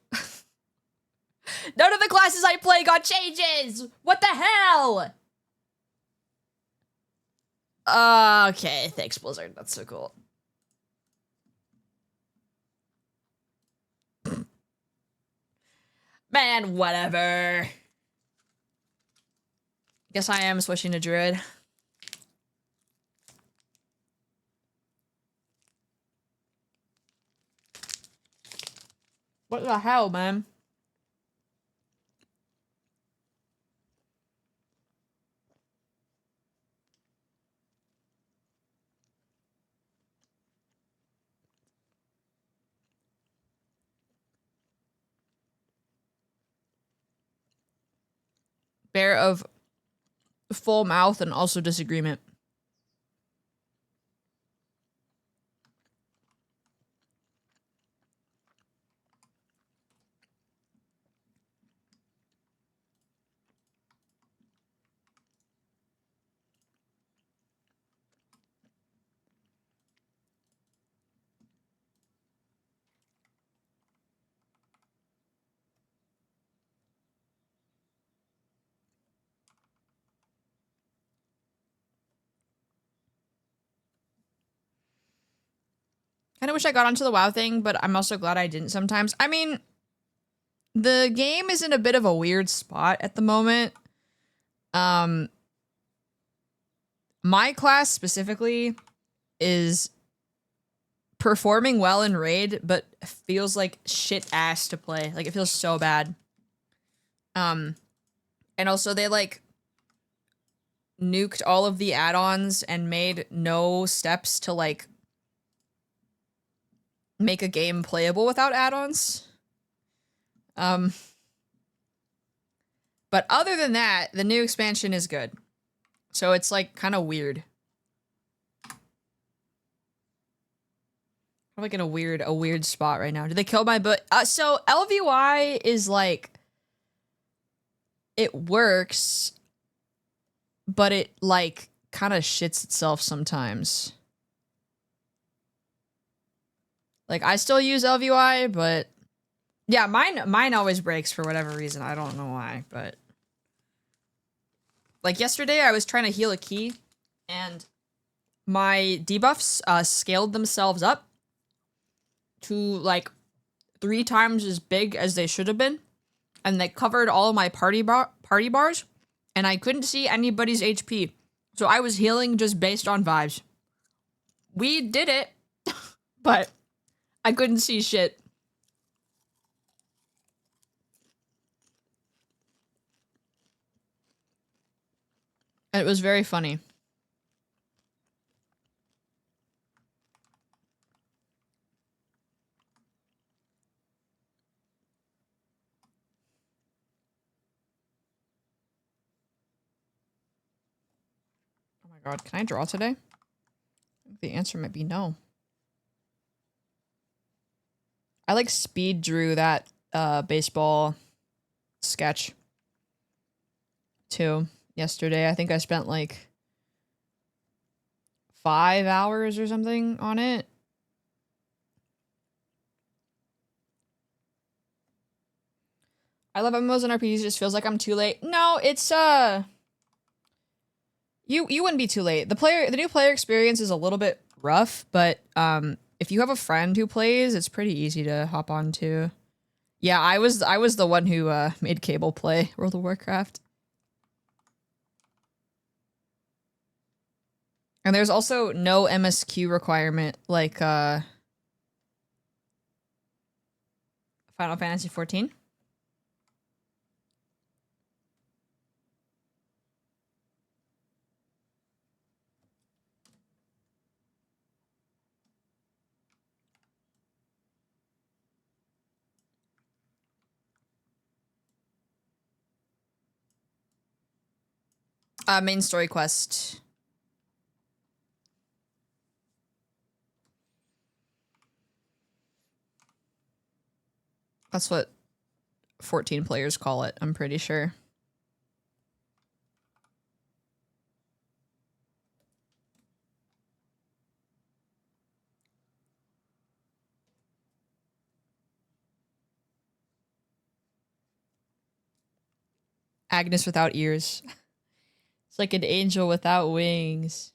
None of the classes I play got changes! What the hell? Okay, thanks, Blizzard. That's so cool. Man, whatever. Guess I am switching to Druid. What the hell, man? Bear of full mouth and also disagreement. Kind of wish I got onto the WoW thing, but I'm also glad I didn't sometimes. I mean, the game is in a bit of a weird spot at the moment. My class specifically is performing well in raid, but feels like shit ass to play. Like, it feels so bad. And also they like nuked all of the add-ons and made no steps to like make a game playable without add-ons. But other than that, the new expansion is good. So it's like kind of weird. I'm like in a weird spot right now. Did they kill my butt? So LVY is like, it works, but it like kind of shits itself sometimes. Like, I still use LVY, but yeah, mine always breaks for whatever reason. I don't know why, but like yesterday I was trying to heal a key and my debuffs scaled themselves up to like 3 times as big as they should have been, and they covered all of my party bars, and I couldn't see anybody's HP. So I was healing just based on vibes. We did it, but I couldn't see shit. And it was very funny. Oh my god, can I draw today? The answer might be no. I like speed drew that baseball sketch too yesterday. I think I spent like 5 hours or something on it. I love MMOs and RPGs. It just feels like I'm too late. No, it's you wouldn't be too late. The new player experience is a little bit rough, but if you have a friend who plays, it's pretty easy to hop on to. Yeah, I was the one who made Cable play World of Warcraft. And there's also no MSQ requirement like Final Fantasy 14. Main story quest. That's what 14 players call it, I'm pretty sure. Agnes without ears. It's like an angel without wings.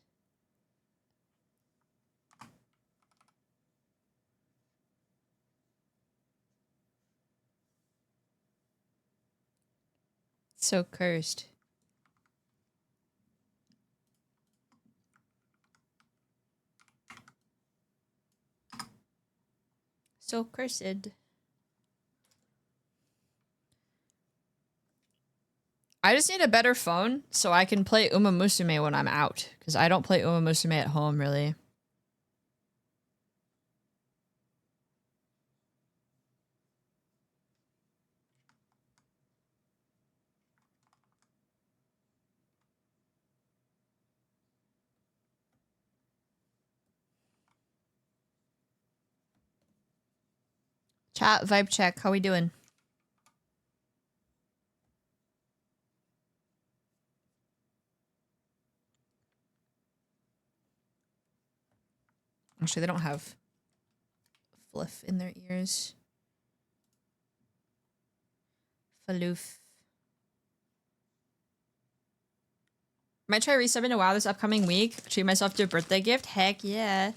So cursed. So cursed. I just need a better phone so I can play Uma Musume when I'm out, because I don't play Uma Musume at home, really. Chat, vibe check, how we doing? Actually, they don't have fluff in their ears. Faloof. Might try resubbing to WoW this upcoming week. Treat myself to a birthday gift. Heck yeah.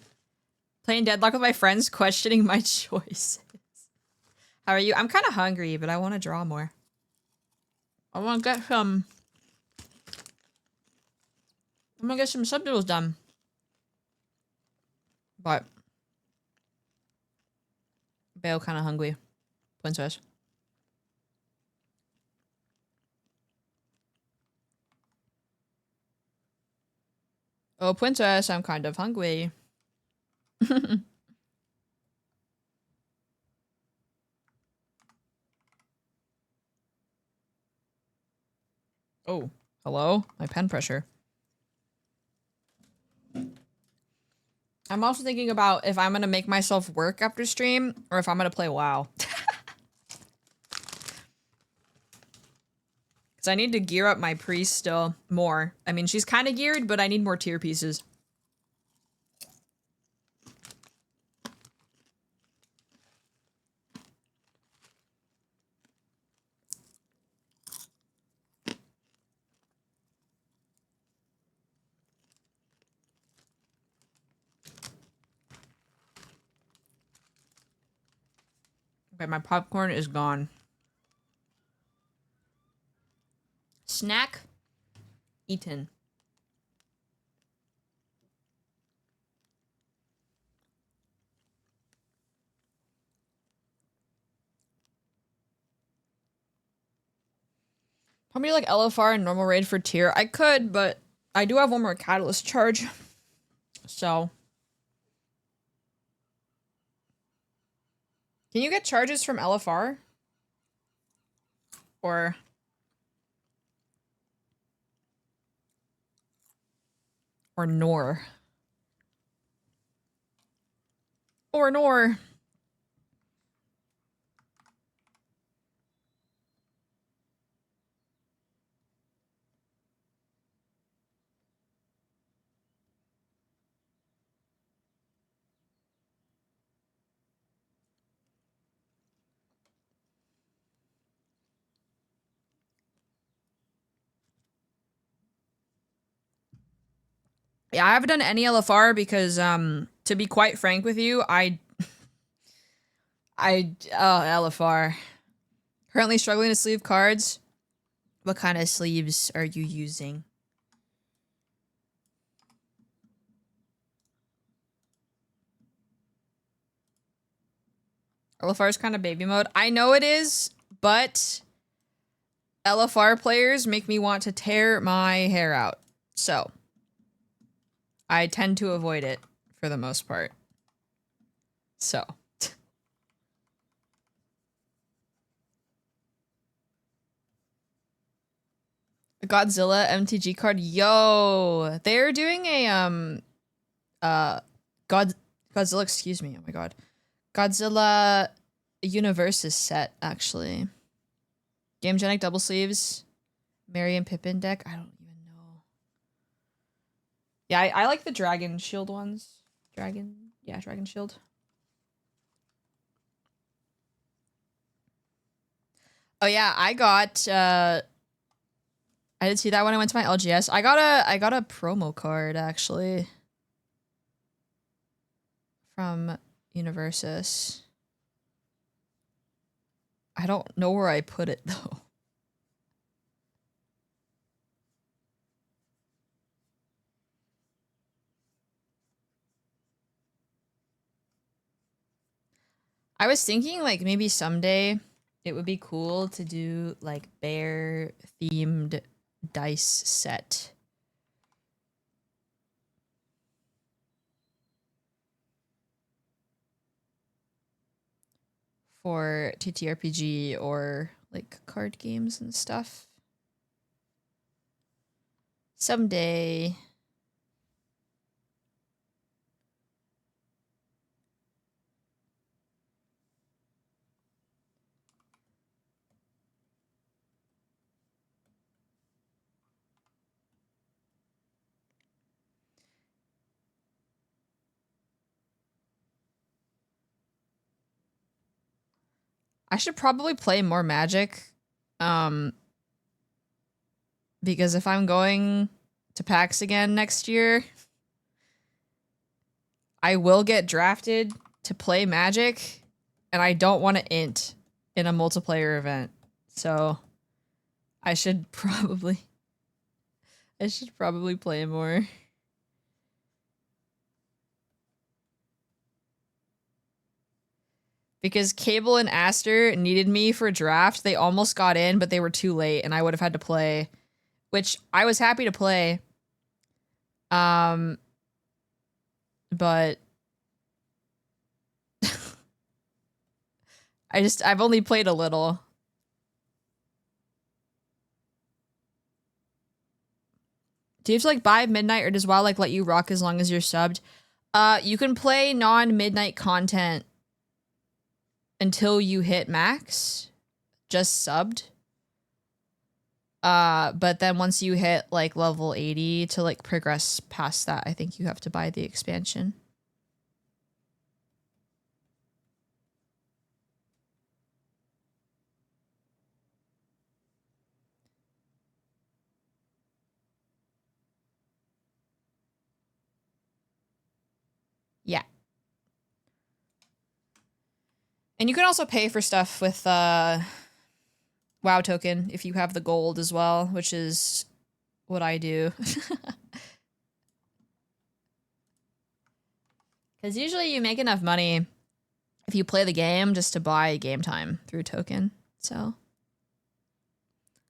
Playing Deadlock with my friends, questioning my choices. How are you? I'm kind of hungry, but I want to draw more. I want to get some... I'm gonna get some subtitles done. But... Bale kind of hungry. Princess. Oh, princess, I'm kind of hungry. Oh, hello? My pen pressure. I'm also thinking about if I'm gonna make myself work after stream or if I'm gonna play WoW. Because I need to gear up my priest still more. I mean, she's kind of geared, but I need more tier pieces. Okay, my popcorn is gone. Snack eaten. How many like LFR and normal raid for tier? I could, but I do have one more catalyst charge. So. Can you get charges from LFR? Or Nor. Or Nor. Yeah, I haven't done any LFR because, to be quite frank with you, LFR. Currently struggling to sleeve cards. What kind of sleeves are you using? LFR is kind of baby mode. I know it is, but LFR players make me want to tear my hair out. So, I tend to avoid it for the most part. So. Godzilla MTG card. Yo, they're doing a Godzilla, excuse me. Oh my god. Godzilla Universes set actually. Gamegenic double sleeves. Mary and Pippin deck. I don't even know. Yeah, I like the Dragon Shield ones. Dragon Shield. Oh yeah, I got I did see that when I went to my LGS. I got a promo card actually from Universus. I don't know where I put it though. I was thinking like maybe someday it would be cool to do like bear themed dice set. For TTRPG or like card games and stuff. Someday. I should probably play more Magic. Because if I'm going to PAX again next year, I will get drafted to play Magic, and I don't want to int in a multiplayer event. So I should probably play more. Because Cable and Aster needed me for a draft. They almost got in, but they were too late, and I would have had to play, which I was happy to play. But I've only played a little. Do you have to like buy Midnight, or does WoW like let you rock as long as you're subbed? You can play non-Midnight content until you hit max, just subbed. But then once you hit like level 80 to like progress past that, I think you have to buy the expansion. Yeah. And you can also pay for stuff with WoW token if you have the gold as well, which is what I do. Because usually you make enough money if you play the game just to buy game time through token. So I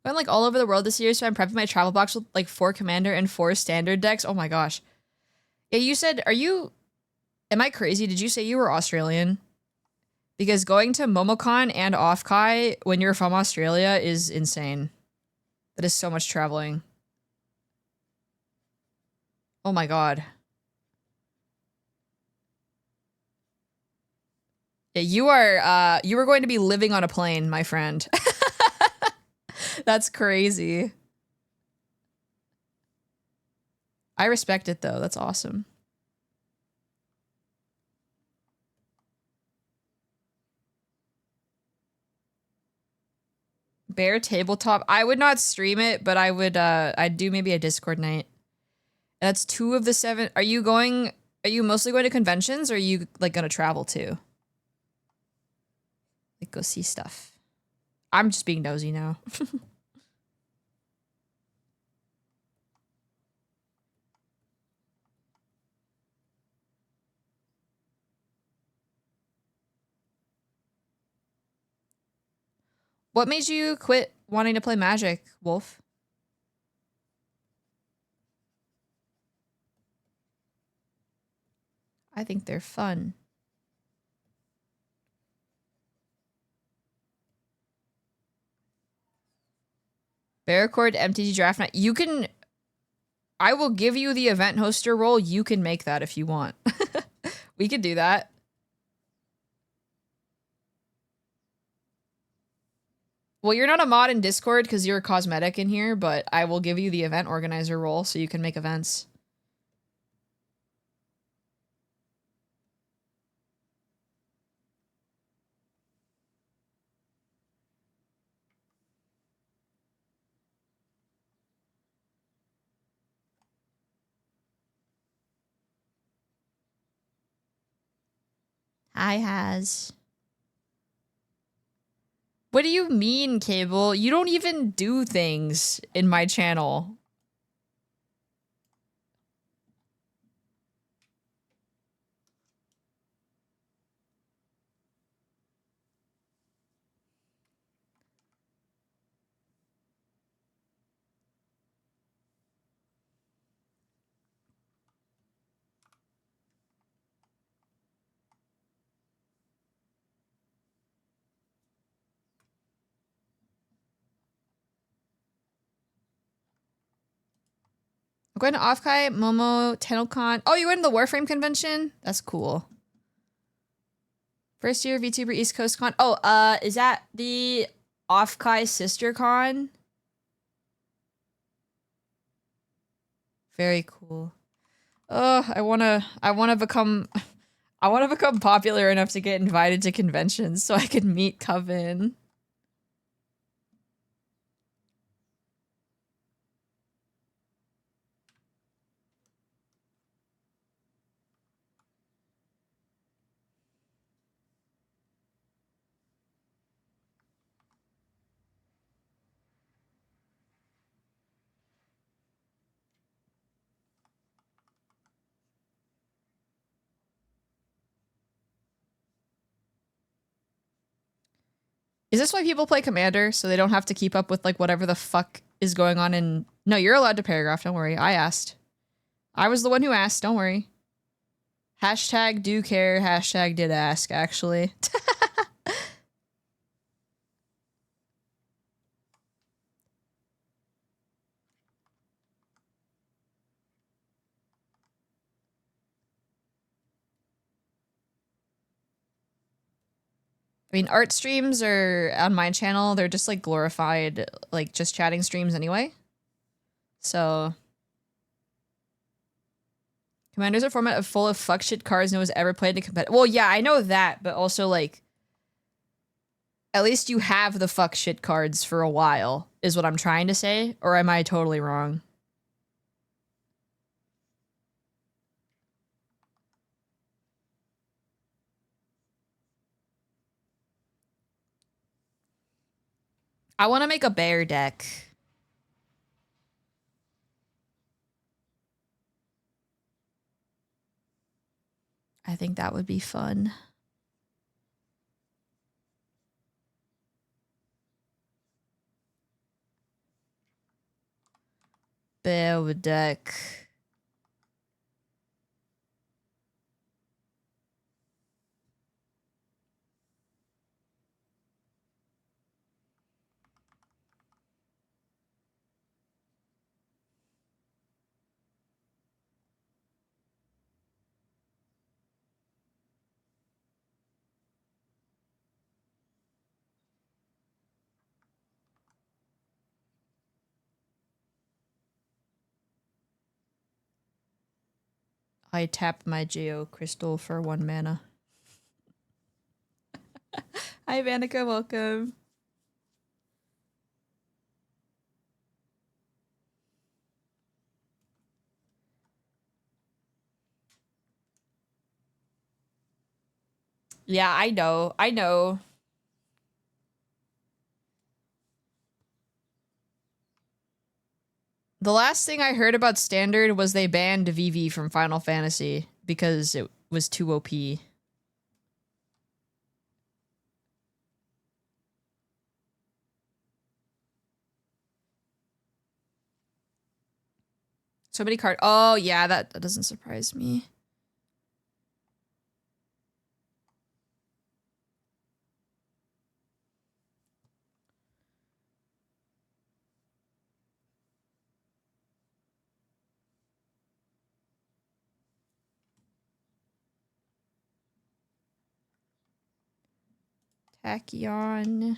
went like all over the world this year, so I'm prepping my travel box with like 4 commander and 4 standard decks. Oh my gosh. Yeah, you said, am I crazy? Did you say you were Australian? Because going to Momocon and Offkai when you're from Australia is insane. That is so much traveling. Oh my god. Yeah, you are going to be living on a plane, my friend. That's crazy. I respect it though. That's awesome. Bear tabletop. I would not stream it, but I would I'd do maybe a Discord night. And that's 2 of the 7. Are you mostly going to conventions, or are you like gonna travel too? Like go see stuff. I'm just being nosy now. What made you quit wanting to play Magic, Wolf? I think they're fun. Paracord MTG Draft Night. You can... I will give you the event hoster role. You can make that if you want. We could do that. Well, you're not a mod in Discord because you're a cosmetic in here, but I will give you the event organizer role so you can make events. Hi, Has. What do you mean, Cable? You don't even do things in my channel. I'm going to Offkai, Momo, TennoCon. Oh, you went to the Warframe convention? That's cool. First year VTuber East Coast Con. Oh, is that the Offkai Sister Con? Very cool. Oh, I wanna become popular enough to get invited to conventions so I can meet Coven. Is this why people play Commander? So they don't have to keep up with like whatever the fuck is going on in... No, you're allowed to paragraph. Don't worry. I asked. I was the one who asked. Don't worry. Hashtag do care. Hashtag did ask, actually. I mean, art streams are on my channel. They're just like glorified, like just chatting streams anyway. So Commander's a format full of fuck shit cards no one's ever played in competitive. Well, yeah, I know that, but also like, at least you have the fuck shit cards for a while, is what I'm trying to say. Or am I totally wrong? I want to make a bear deck. I think that would be fun. Bear deck. I tap my Geo Crystal for 1 mana. Hi, Vanica, welcome. Yeah, I know. I know. The last thing I heard about Standard was they banned VV from Final Fantasy because it was too OP. So many cards. Oh, yeah, that doesn't surprise me. Tachyon.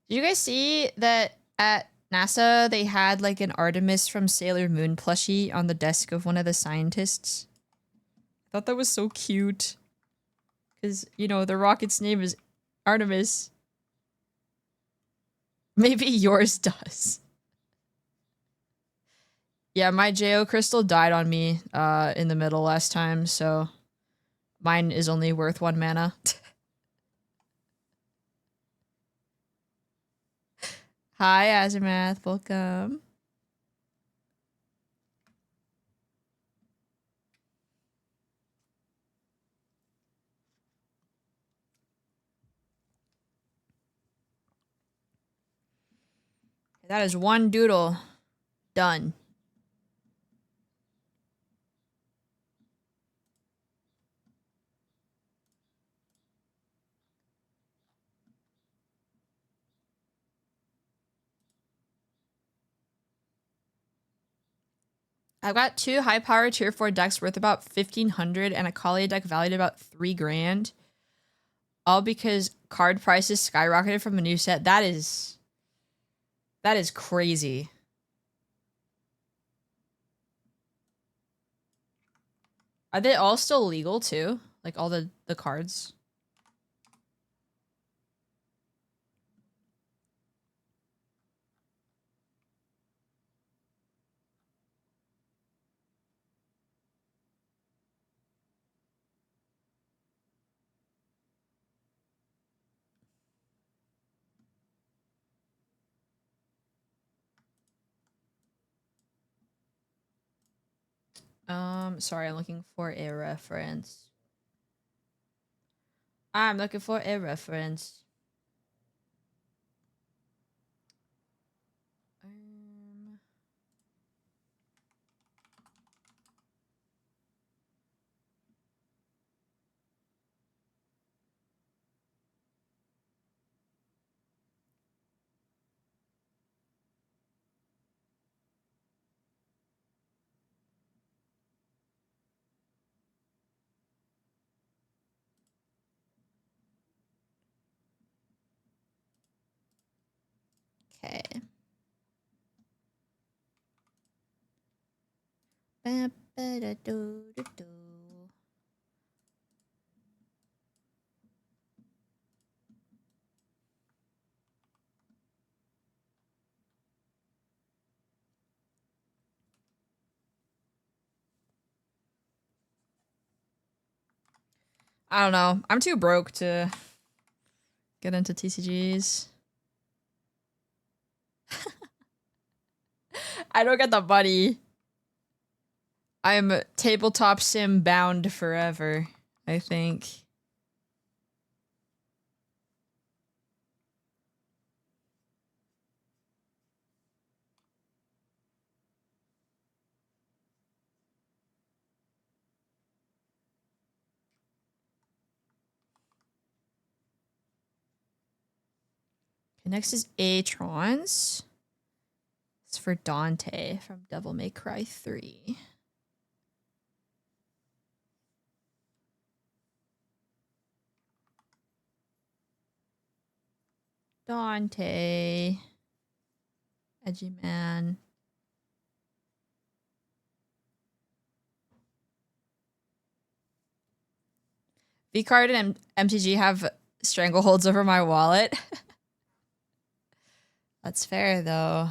Did you guys see that at NASA they had like an Artemis from Sailor Moon plushie on the desk of one of the scientists? I thought that was so cute. Because, you know, the rocket's name is Artemis. Maybe yours does. Yeah, my Geo Crystal died on me in the middle last time, so mine is only worth 1 mana. Hi, Azimath. Welcome. That is 1 doodle. Done. I've got 2 high power tier 4 decks worth about 1,500 and a Kali deck valued at about 3 grand. All because card prices skyrocketed from a new set. That is crazy. Are they all still legal too? Like all the cards? Sorry, I'm looking for a reference. I'm looking for a reference. Okay. I don't know. I'm too broke to get into TCGs. I don't get the money. I'm tabletop sim bound forever, I think. Okay, next is Atrons. It's for Dante from Devil May Cry 3. Dante. Edgy man. Vcard and MTG have strangleholds over my wallet. That's fair, though.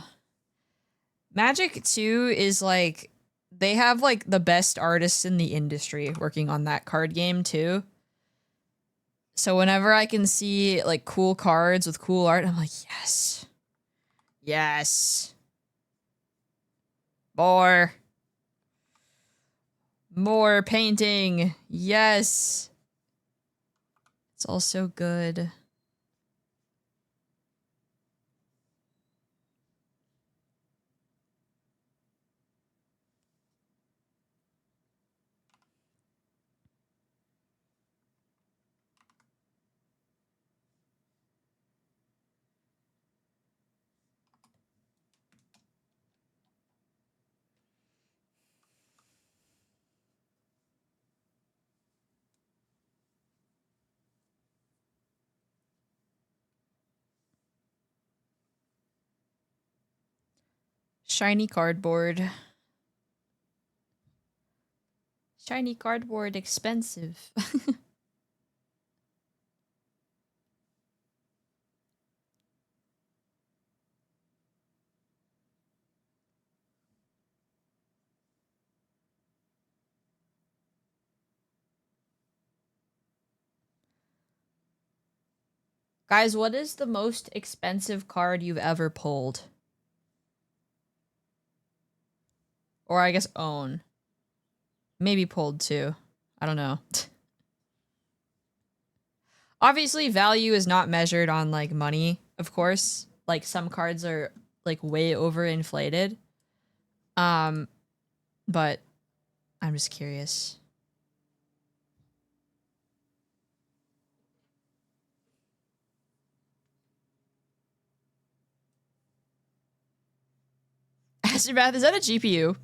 Magic, too, is like... They have, like, the best artists in the industry working on that card game, too. So whenever I can see, like, cool cards with cool art, I'm like, yes. Yes. More. More painting. Yes. It's all so good. Shiny cardboard. Shiny cardboard expensive. Guys, what is the most expensive card you've ever pulled? Or I guess own. Maybe pulled too. I don't know. Obviously, value is not measured on, like, money, of course. Like, some cards are, like, way overinflated. But I'm just curious. Astrobath, is that a GPU?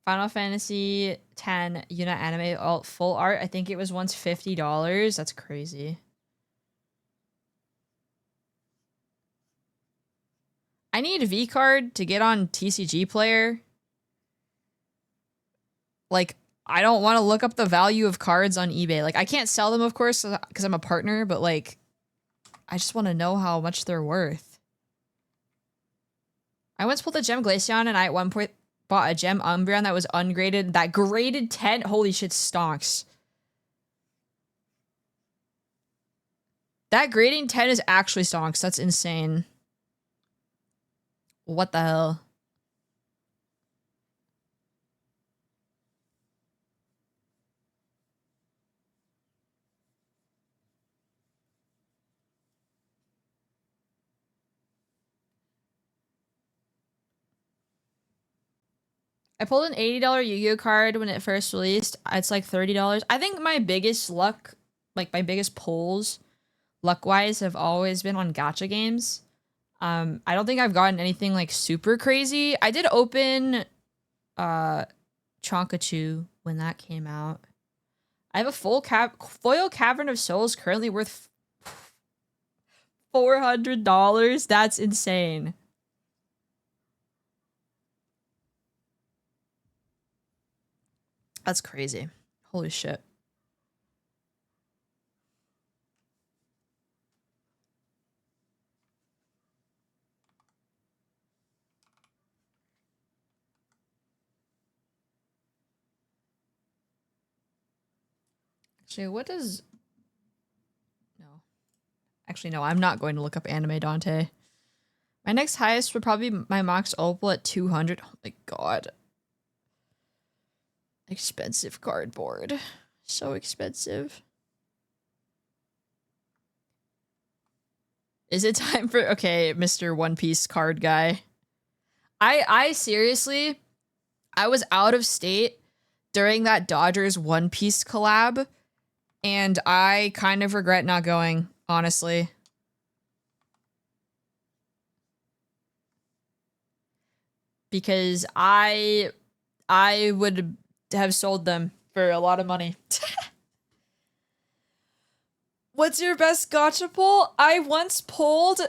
Final Fantasy X unit anime alt full art. I think it was once $50. That's crazy. I need a Vcard to get on TCG Player. Like, I don't want to look up the value of cards on eBay. Like, I can't sell them, of course, because I'm a partner, but, like, I just want to know how much they're worth. I once pulled a Gem Glaceon, and I at one point bought a Gem Umbreon that was ungraded. That graded 10, holy shit, stonks. That grading 10 is actually stonks. That's insane. What the hell? I pulled an $80 Yu-Gi-Oh card when it first released. It's like $30. I think my biggest luck, like my biggest pulls, luck-wise, have always been on gacha games. I don't think I've gotten anything like super crazy. I did open Chonkachu when that came out. I have a foil Cavern of Souls currently worth $400. That's insane. That's crazy. Holy shit. Actually, what does... No. Actually, no, I'm not going to look up Anime Dante. My next highest would probably be my Mox Opal at 200. Oh my god. Expensive cardboard. So expensive. Is it time for... Okay, Mr. One Piece card guy. I seriously... I was out of state during that Dodgers One Piece collab, and I kind of regret not going, honestly. Because I would have sold them for a lot of money. What's your best gacha pull? I once pulled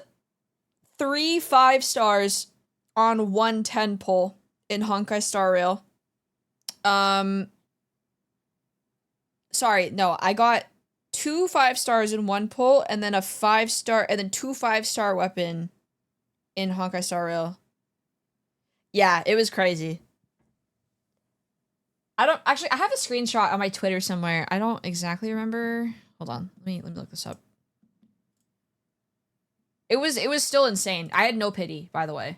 3 5-stars on 1 10 pull in Honkai Star Rail. Sorry, no, I got 2 5-stars in 1 pull and then a 5-star and then 2 5-star weapon in Honkai Star Rail. Yeah, it was crazy. I have a screenshot on my Twitter somewhere. I don't exactly remember. Hold on. Let me look this up. It was still insane. I had no pity, by the way.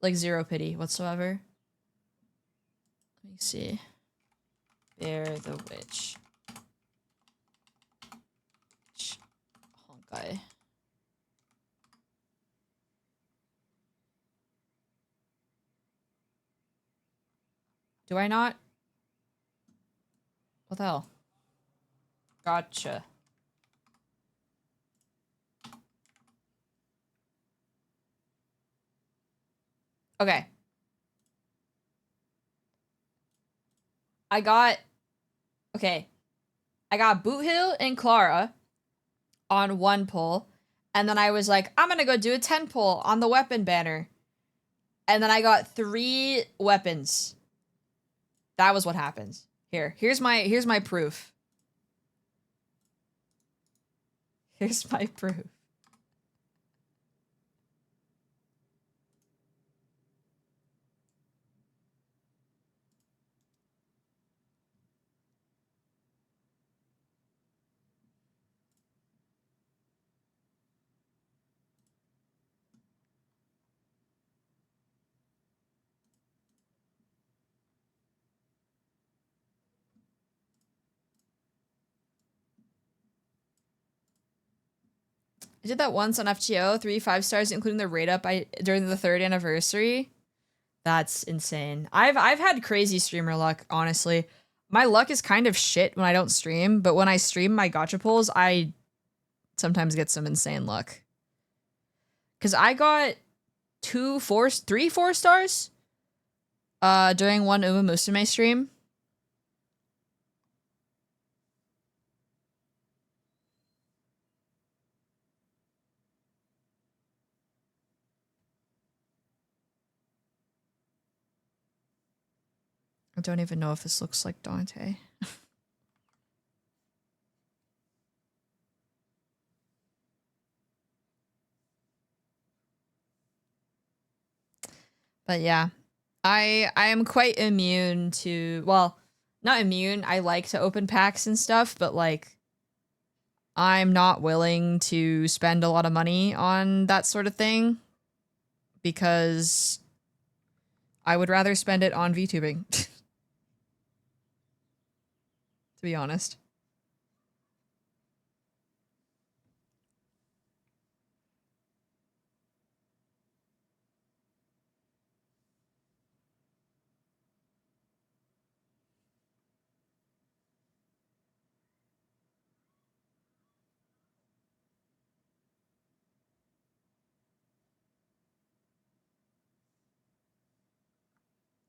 Like 0 pity whatsoever. Let me see. Bear the Witch. Honkai. Do I not? What the hell? Gotcha. Okay. I got Boot Hill and Clara on 1 pull, and then I was like, I'm gonna go do a 10 pull on the weapon banner. And then I got 3 weapons. That was what happens. Here's my proof. Here's my proof. I did that once on FGO, 3 5-stars, including the raid up during the 3rd anniversary. That's insane. I've had crazy streamer luck, honestly. My luck is kind of shit when I don't stream, but when I stream my gacha pulls, I sometimes get some insane luck. Cause I got 3 4-stars during one Uma Musume stream. I don't even know if this looks like Dante. But yeah, I am quite immune to, well, not immune. I like to open packs and stuff, but like, I'm not willing to spend a lot of money on that sort of thing because I would rather spend it on VTubing. To be honest.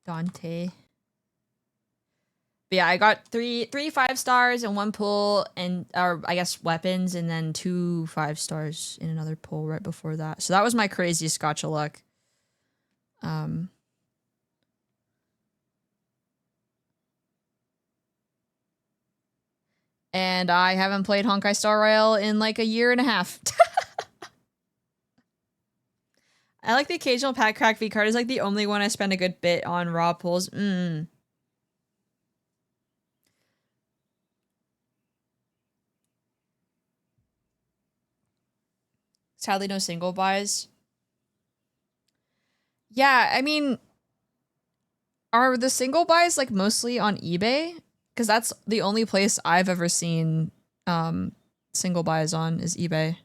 Dante. But yeah, I got three 5-stars in one pull, and or I guess weapons, and then 2 5-stars in another pull right before that. So that was my craziest gotcha luck. And I haven't played Honkai Star Rail in like a year and a half. I like the occasional pack crack. Vcard is like the only one I spend a good bit on raw pulls. Sadly, no single buys. Yeah, I mean, are the single buys like mostly on eBay? Because that's the only place I've ever seen single buys on is eBay.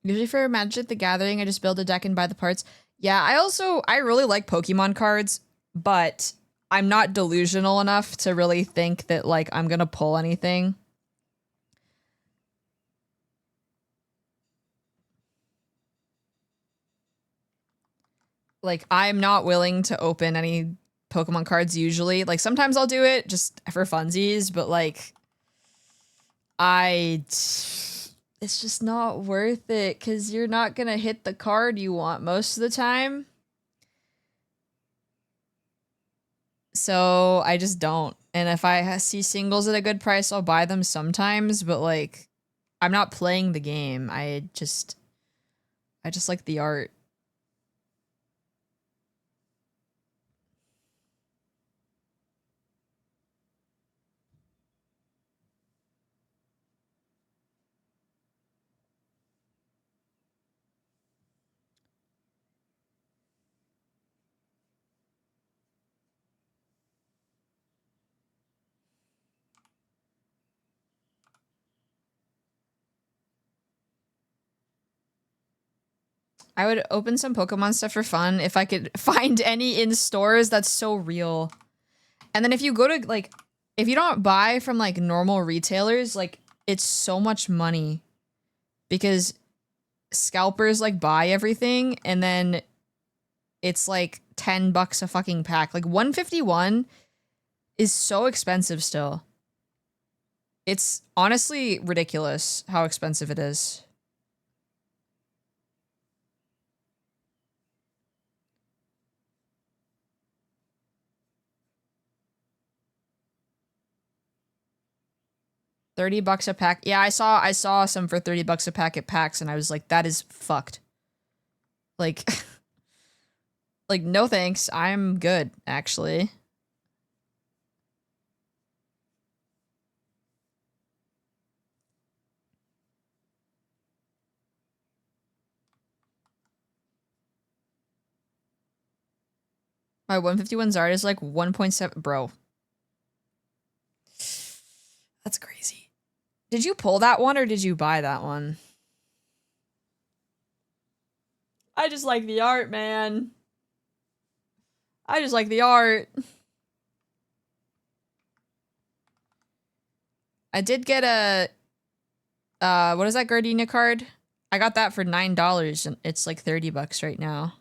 Usually for Magic the Gathering, I just build a deck and buy the parts. Yeah, I really like Pokemon cards, but I'm not delusional enough to really think that like I'm gonna pull anything. Like, I'm not willing to open any Pokemon cards usually. Like, sometimes I'll do it just for funsies, but like, it's just not worth it because you're not gonna hit the card you want most of the time. So I just don't. And if I see singles at a good price, I'll buy them sometimes, but like, I'm not playing the game. I just like the art. I would open some Pokemon stuff for fun if I could find any in stores. That's so real. And then if you go to like, if you don't buy from like normal retailers, like it's so much money because scalpers like buy everything and then it's like $10 a fucking pack. Like 151 is so expensive still. It's honestly ridiculous how expensive it is. $30 a pack. Yeah, I saw some for $30 a pack at PAX, and I was like, that is fucked. Like, like no thanks. I'm good, actually. My 151 Zard is like 1.7, bro. That's crazy. Did you pull that one or did you buy that one? I just like the art, man. I just like the art. I did get a, what is that Gardenia card? I got that for $9 and it's like $30 right now.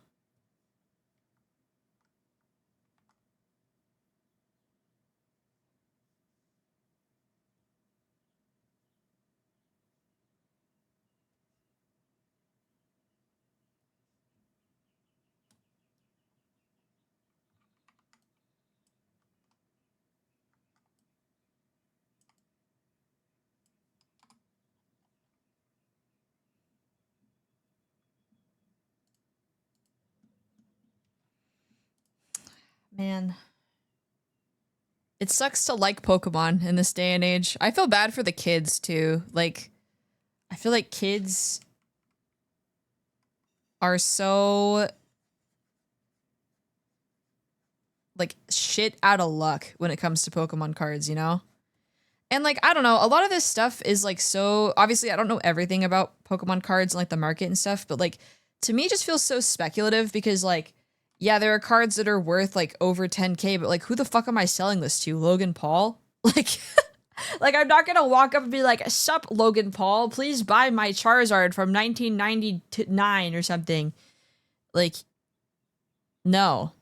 Man. It sucks to like Pokemon in this day and age. I feel bad for the kids too. Like, I feel like kids are so like shit out of luck when it comes to Pokemon cards, you know? And like, I don't know, a lot of this stuff is like so, obviously I don't know everything about Pokemon cards and like the market and stuff, but like to me it just feels so speculative because like, yeah, there are cards that are worth like over 10K, but like who the fuck am I selling this to? Logan Paul? Like like I'm not gonna walk up and be like, sup Logan Paul, please buy my Charizard from 1999 or something. Like, no.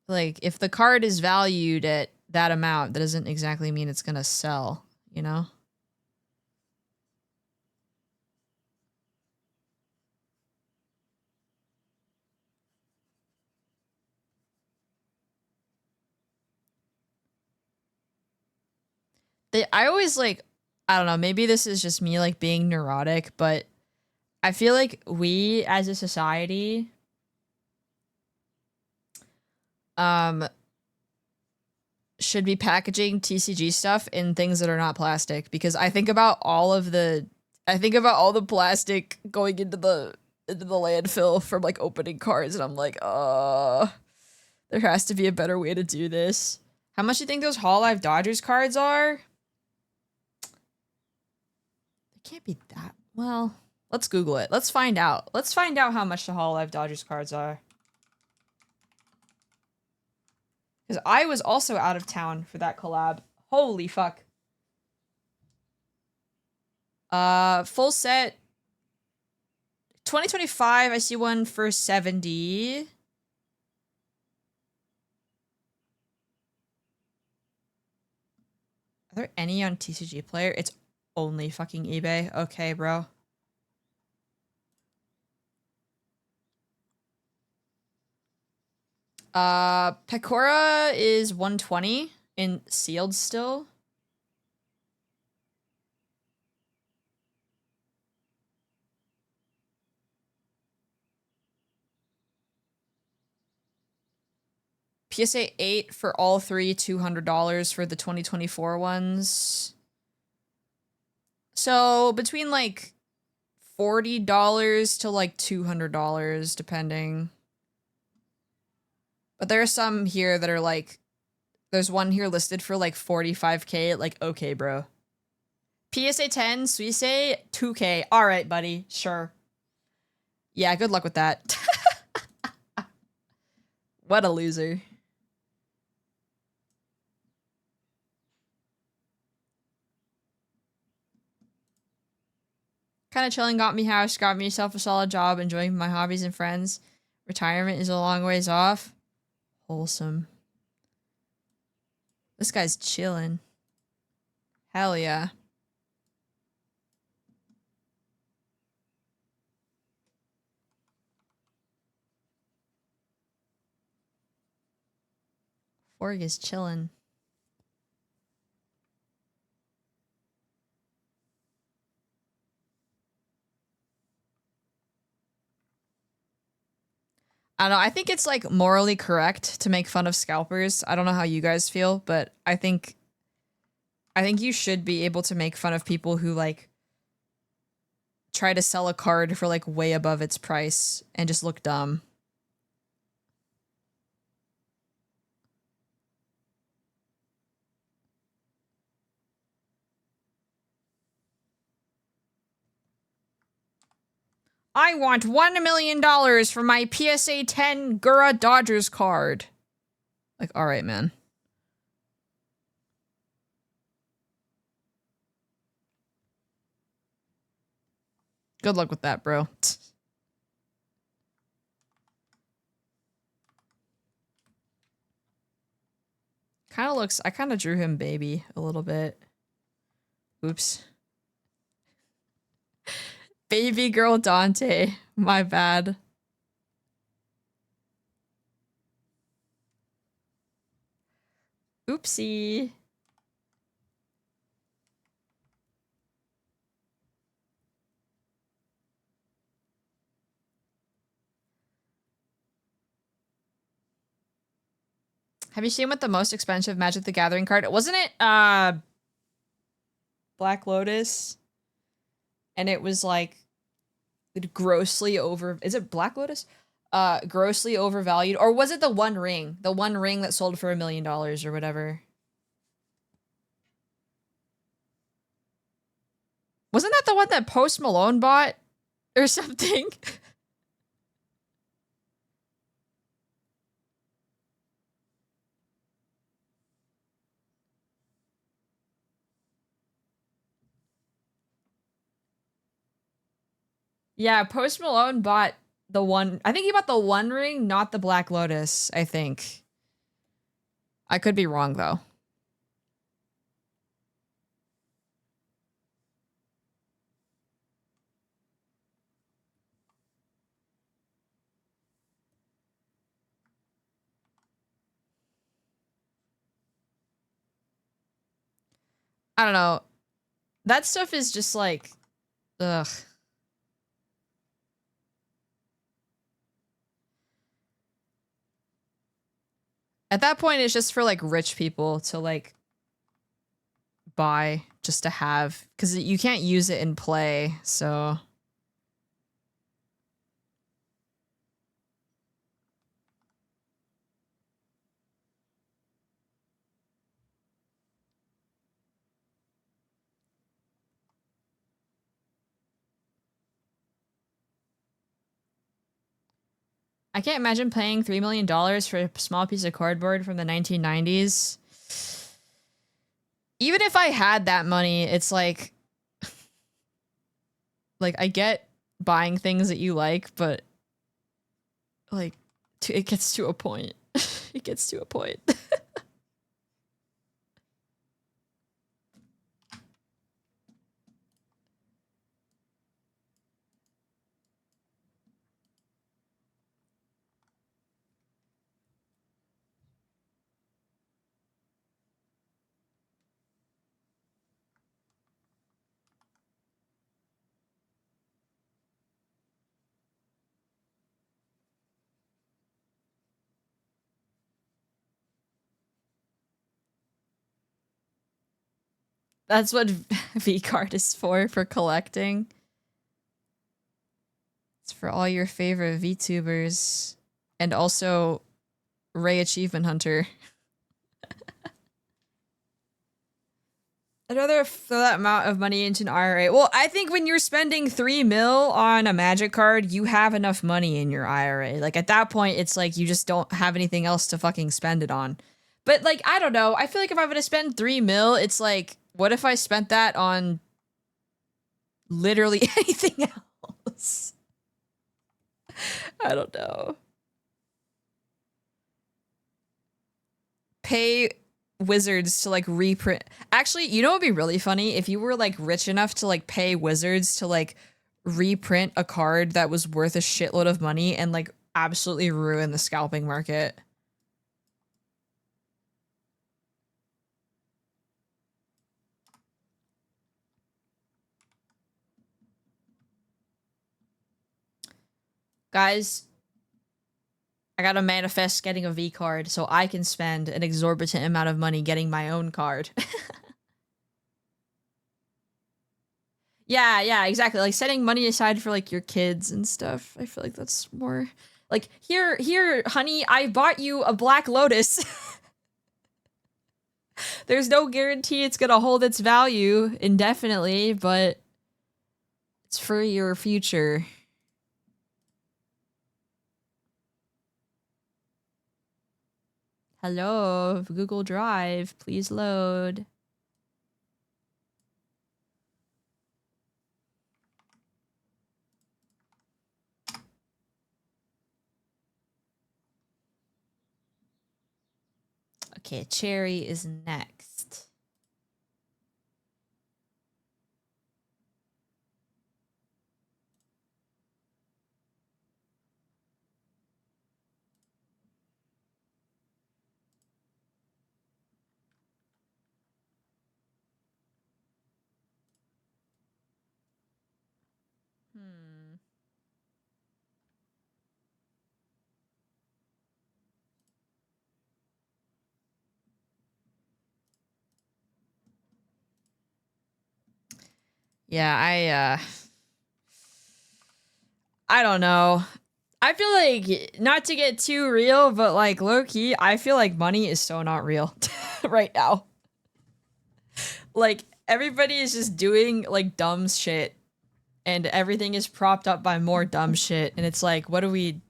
Like, if the card is valued at that amount, that doesn't exactly mean it's gonna sell, you know? I always like, I don't know, maybe this is just me like being neurotic, but I feel like we as a society should be packaging TCG stuff in things that are not plastic, because I think about all the plastic going into the landfill from like opening cards, and I'm like, there has to be a better way to do this. How much do you think those Hololive Dodgers cards are? It can't be that. Well, let's Google it. Let's find out. Let's find out how much the Hololive Dodgers cards are. Because I was also out of town for that collab. Holy fuck. Full set. 2025, I see one for 70. Are there any on TCG Player? It's only fucking eBay. Okay, bro. Pecora is 120 in sealed still. PSA 8 for all three, $200 for the 2024 ones. So between like $40 to like $200, depending. But there are some here that are like, there's one here listed for like 45K. Like, okay, bro. PSA 10, Suisse, 2K. All right, buddy. Sure. Yeah, good luck with that. What a loser. Kind of chilling, got me house, got myself a solid job, enjoying my hobbies and friends. Retirement is a long ways off. Wholesome. This guy's chilling. Hell yeah. Forg is chilling. I don't know. I think it's like morally correct to make fun of scalpers. I don't know how you guys feel, but I think you should be able to make fun of people who like try to sell a card for like way above its price and just look dumb. I want $1 million for my PSA 10 Gura Dodgers card. Like, all right, man. Good luck with that, bro. Kind of looks, I kind of drew him baby a little bit. Oops. Baby girl Dante. My bad. Oopsie. Have you seen what the most expensive Magic the Gathering card? Wasn't it Black Lotus? And it was like grossly over, is it Black Lotus? Grossly overvalued, or was it the One Ring? The One Ring that sold for $1 million or whatever. Wasn't that the one that Post Malone bought or something? Yeah, Post Malone bought the one. I think he bought the One Ring, not the Black Lotus, I think. I could be wrong, though. I don't know. That stuff is just like, ugh. At that point, it's just for like rich people to like buy just to have, because you can't use it in play, so. I can't imagine paying $3 million for a small piece of cardboard from the 1990s. Even if I had that money, it's like I get buying things that you like, but like it gets to a point. It gets to a point. That's what Vcard is for collecting. It's for all your favorite VTubers. And also Ray Achievement Hunter. I'd rather throw that amount of money into an IRA. Well, I think when you're spending 3 mil on a magic card, you have enough money in your IRA. Like at that point, it's like you just don't have anything else to fucking spend it on. But like, I don't know. I feel like if I'm gonna spend 3 mil, it's like, what if I spent that on literally anything else? I don't know. Pay Wizards to like reprint. Actually, you know what would be really funny? If you were like rich enough to like pay Wizards to like reprint a card that was worth a shitload of money and like absolutely ruin the scalping market. Guys, I gotta manifest getting a V card so I can spend an exorbitant amount of money getting my own card. Yeah, exactly. Like setting money aside for like your kids and stuff. I feel like that's more like, here, honey, I bought you a Black Lotus. There's no guarantee it's gonna hold its value indefinitely, but it's for your future. Hello, Google Drive, please load. Okay, Cherry is next. Yeah, I don't know. I feel like, not to get too real, but like low-key, I feel like money is so not real right now. Like, everybody is just doing like dumb shit, and everything is propped up by more dumb shit, and it's like, what do we?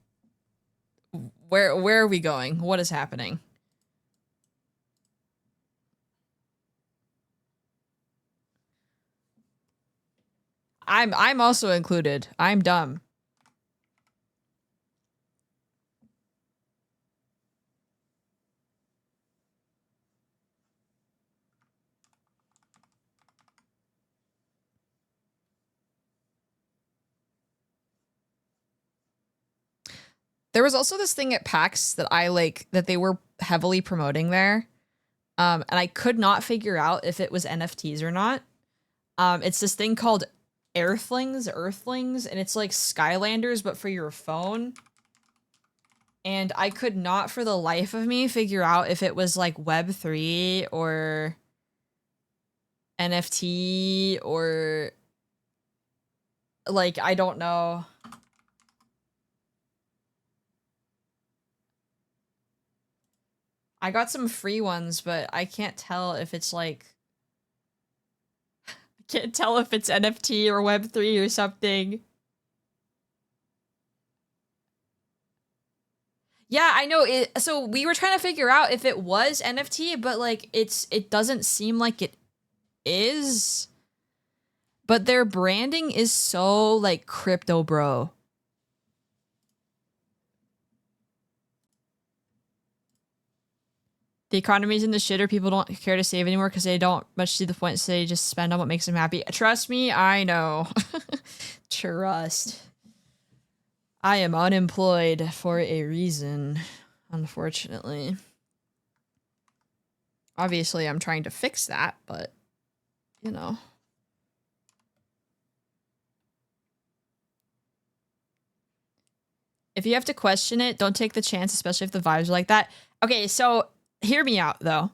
Where are we going? What is happening? I'm also included. I'm dumb. There was also this thing at PAX that I like that they were heavily promoting there. And I could not figure out if it was NFTs or not. It's this thing called Earthlings, and it's like Skylanders, but for your phone. And I could not for the life of me figure out if it was like Web3 or NFT or like, I don't know. I got some free ones, but I can't tell if it's like, I can't tell if it's NFT or Web3 or something. Yeah, I know it. So we were trying to figure out if it was NFT, but like it doesn't seem like it is. But their branding is so like crypto bro. The economy's in the shitter. People don't care to save anymore because they don't much see the point, so they just spend on what makes them happy. Trust me, I know. Trust. I am unemployed for a reason, unfortunately. Obviously, I'm trying to fix that, but, you know. If you have to question it, don't take the chance, especially if the vibes are like that. Okay, so hear me out, though.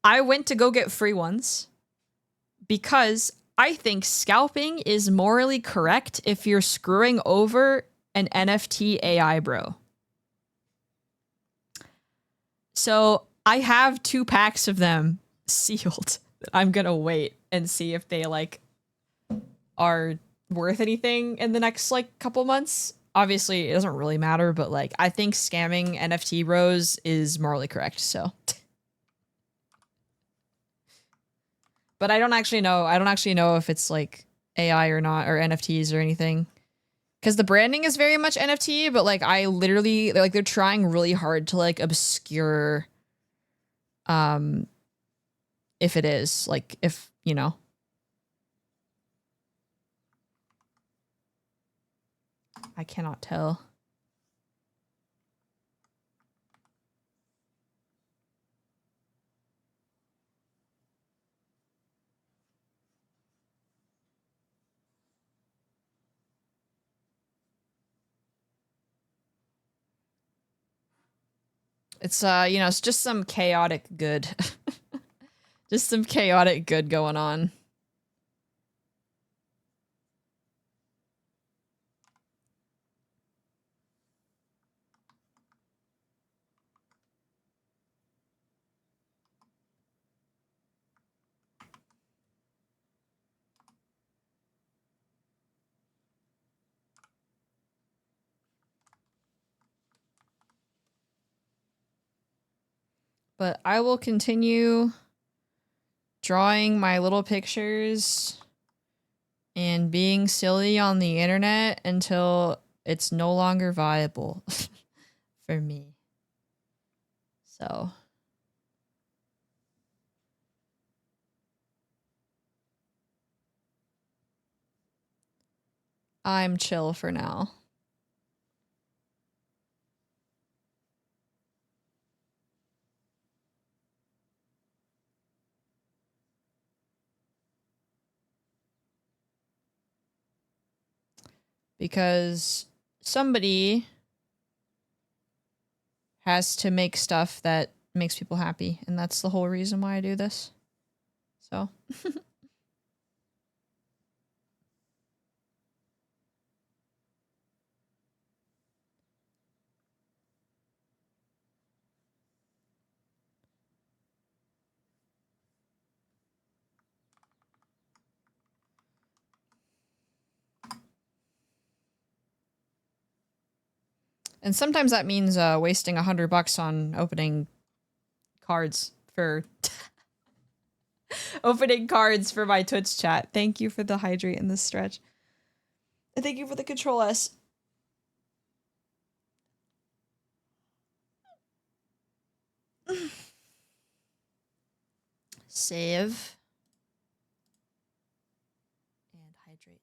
I went to go get free ones because I think scalping is morally correct if you're screwing over an NFT AI bro. So I have 2 packs of them sealed. I'm gonna wait and see if they like are worth anything in the next like couple months. Obviously, it doesn't really matter, but like I think scamming NFT bros is morally correct. So, but I don't actually know. I don't actually know if it's like AI or not, or NFTs or anything. Because the branding is very much NFT, but like I literally like they're trying really hard to like obscure if it is like, if you know, I cannot tell. It's you know, it's just some chaotic good. Just some chaotic good going on. But I will continue drawing my little pictures and being silly on the internet until it's no longer viable for me. So I'm chill for now. Because somebody has to make stuff that makes people happy, and that's the whole reason why I do this. So And sometimes that means wasting $100 on opening cards for opening cards for my Twitch chat. Thank you for the hydrate in this stretch. And thank you for the Control S. Save. And hydrate.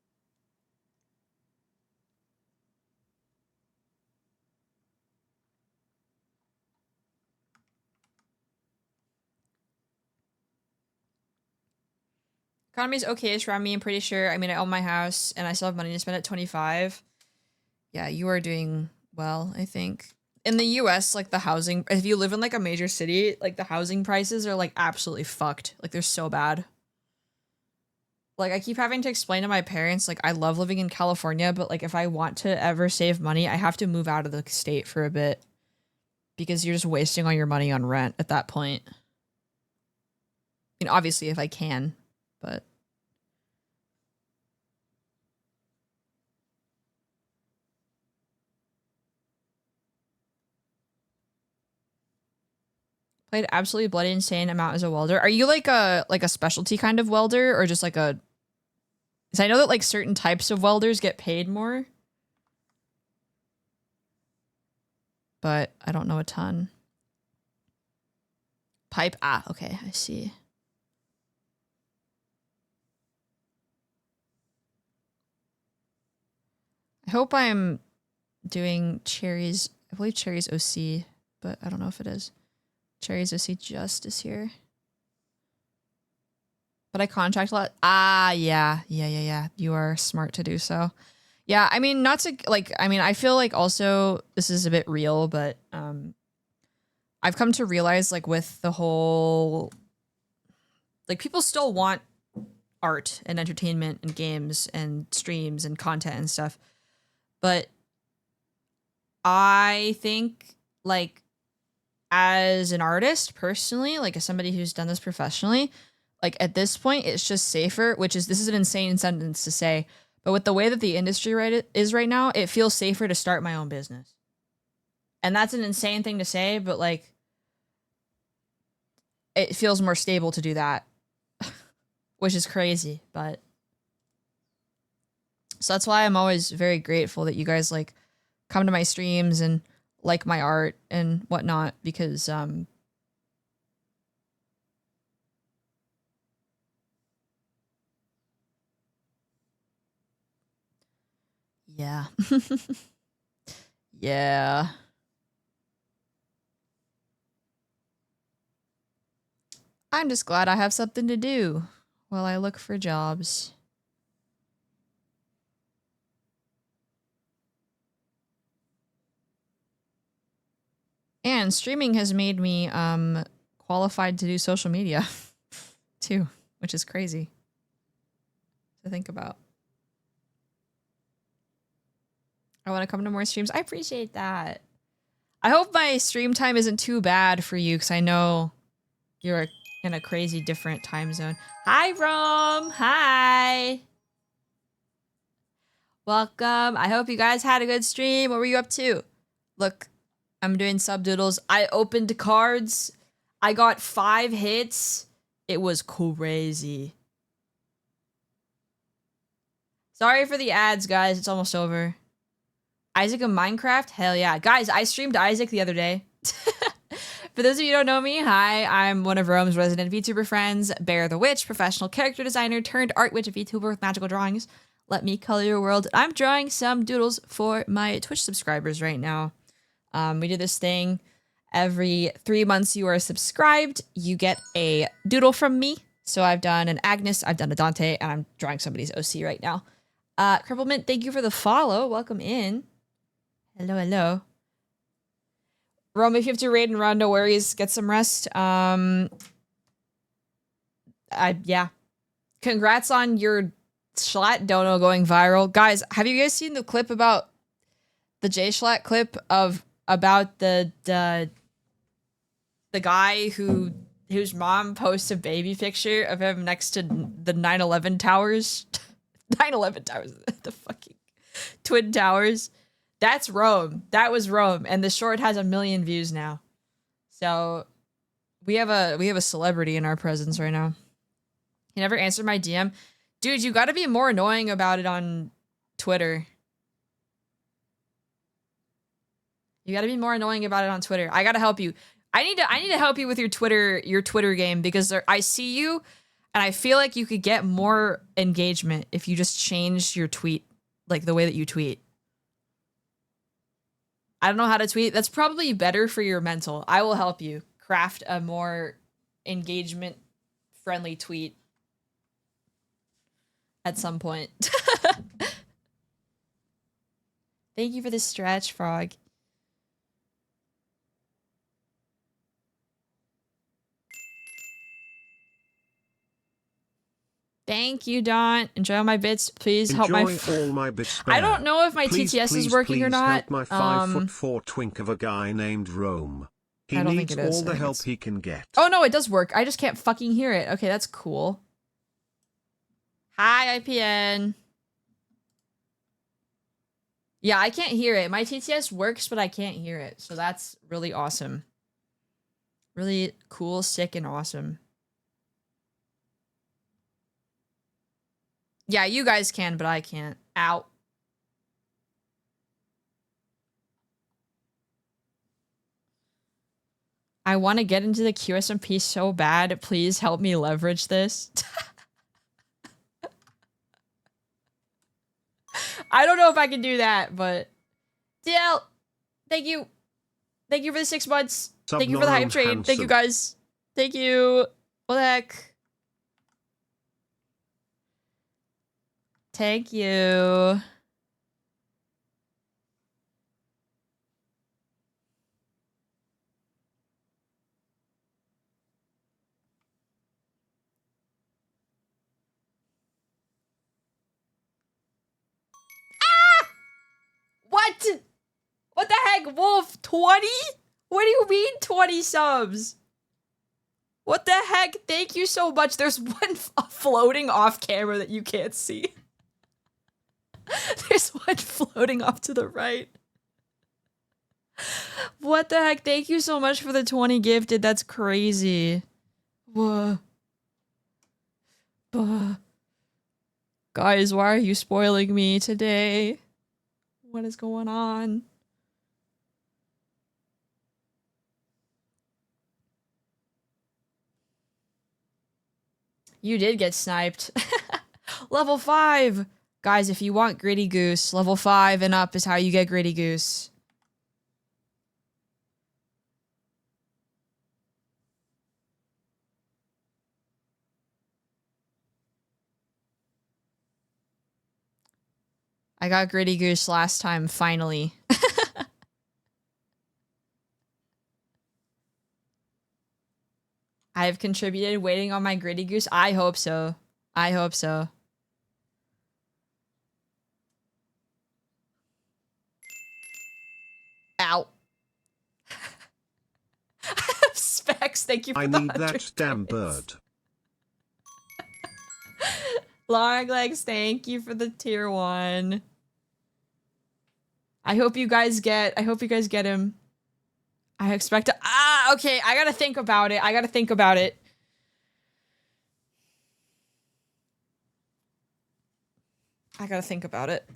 Economy's okay-ish around me, I'm pretty sure. I mean, I own my house and I still have money to spend at 25. Yeah, you are doing well, I think. In the US, like the housing, if you live in like a major city, like the housing prices are like absolutely fucked. Like they're so bad. Like I keep having to explain to my parents, like I love living in California, but like if I want to ever save money, I have to move out of the state for a bit because you're just wasting all your money on rent at that point. I mean, obviously if I can, but played absolutely bloody insane amount as a welder. Are you like a specialty kind of welder or just like a? Because I know that like certain types of welders get paid more, but I don't know a ton. Pipe. Ah, okay, I see. I hope I'm doing Cherry's. I believe Cherry's OC, but I don't know if it is. Cherry's OC Justice here. But I contract a lot. Ah, yeah. You are smart to do so. Yeah, I mean, not to, like, I mean, I feel like also this is a bit real, but I've come to realize, like, with the whole, like, people still want art and entertainment and games and streams and content and stuff. But I think, like, as an artist personally, like as somebody who's done this professionally, like at this point, it's just safer, this is an insane sentence to say, but with the way that the industry is right now, it feels safer to start my own business. And that's an insane thing to say, but like, it feels more stable to do that, which is crazy, but. So that's why I'm always very grateful that you guys like come to my streams and like my art and whatnot, because yeah. Yeah. I'm just glad I have something to do while I look for jobs. And streaming has made me qualified to do social media too, which is crazy to think about. I want to come to more streams. I appreciate that. I hope my stream time isn't too bad for you, because I know you're in a crazy different time zone. Hi, Rome. Hi. Welcome. I hope you guys had a good stream. What were you up to? Look, I'm doing subdoodles. I opened cards. I got 5 hits. It was crazy. Sorry for the ads, guys. It's almost over. Isaac of Minecraft? Hell yeah. Guys, I streamed Isaac the other day. For those of you who don't know me, hi, I'm one of Rome's resident VTuber friends, Bear the Witch, professional character designer turned art witch VTuber with magical drawings. Let me color your world. I'm drawing some doodles for my Twitch subscribers right now. We do this thing. Every 3 months you are subscribed, you get a doodle from me. So I've done an Agnes, I've done a Dante, and I'm drawing somebody's OC right now. Cripplement, thank you for the follow. Welcome in. Hello, hello. Rome, if you have to raid and run, no worries. Get some rest. Yeah. Congrats on your Schlatt dono going viral. Guys, have you guys seen the clip about the J Schlatt clip about the guy whose mom posts a baby picture of him next to the 9/11 towers? 9/11 towers, the fucking Twin Towers. That's Rome. That was Rome. And the short has 1 million views now. So we have a celebrity in our presence right now. He never answered my DM. Dude, you gotta be more annoying about it on Twitter. You gotta be more annoying about it on Twitter. I gotta help you. I need to help you with your Twitter game because I see you and I feel like you could get more engagement if you just change your tweet, like the way that you tweet. I don't know how to tweet. That's probably better for your mental. I will help you craft a more engagement friendly tweet at some point. Thank you for the stretch, Frog. Thank you, Don. Enjoy all my bits. Please help my... all my bits. I don't know if my TTS is working or not. Help my 5'4" twink of a guy named Rome. He I don't needs think it is. all the help he can get. Oh, no, it does work. I just can't fucking hear it. Okay, that's cool. Hi, IPN. Yeah, I can't hear it. My TTS works, but I can't hear it. So that's really awesome. Really cool, sick, and awesome. Yeah, you guys can, but I can't. Ow. I want to get into the QSMP so bad. Please help me leverage this. I don't know if I can do that, but... DL, thank you. Thank you for the 6 months. Thank you for the hype train. Thank you, guys. Thank you. What the heck? Thank you. What? What the heck, Wolf? 20? What do you mean 20 subs? What the heck? Thank you so much. There's one floating off camera that you can't see. There's one floating off to the right. What the heck? Thank you so much for the 20 gifted. That's crazy. Whoa. Guys, why are you spoiling me today? What is going on? You did get sniped. Level 5! Guys, if you want Gritty Goose, level 5 and up is how you get Gritty Goose. I got Gritty Goose last time, finally. I have contributed waiting on my Gritty Goose. I hope so. I hope so. Ow. Specs, thank you for the 100 I need that damn bird. Long legs, thank you for the tier 1. I hope you guys get him. I expect to, okay, I gotta think about it. I gotta think about it. I gotta think about it.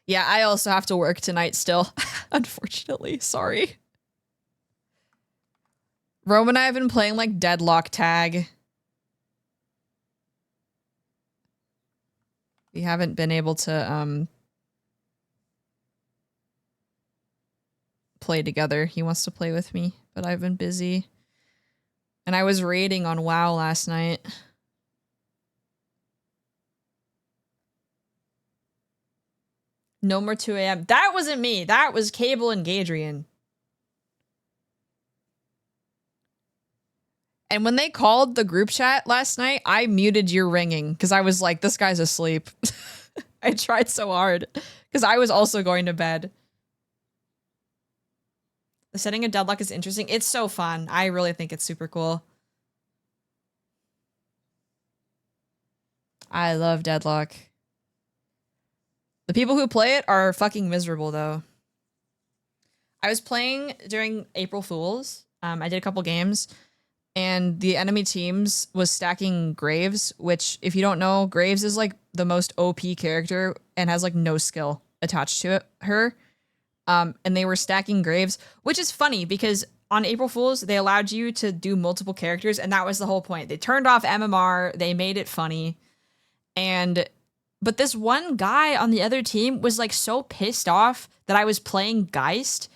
Yeah, I also have to work tonight still. Unfortunately, sorry. Rome and I have been playing like Deadlock Tag. We haven't been able to play together. He wants to play with me, but I've been busy. And I was raiding on WoW last night. No more 2 a.m. That wasn't me. That was Cable and Gadrian. And when they called the group chat last night, I muted your ringing because I was like, this guy's asleep. I tried so hard because I was also going to bed. The setting of Deadlock is interesting. It's so fun. I really think it's super cool. I love Deadlock. The people who play it are fucking miserable, though. I was playing during April Fools. I did a couple games, and the enemy teams was stacking Graves, which, if you don't know, Graves is like the most OP character and has like no skill attached to her. And they were stacking Graves, which is funny because on April Fools, they allowed you to do multiple characters, and that was the whole point. They turned off MMR, they made it funny, but this one guy on the other team was like so pissed off that I was playing Geist,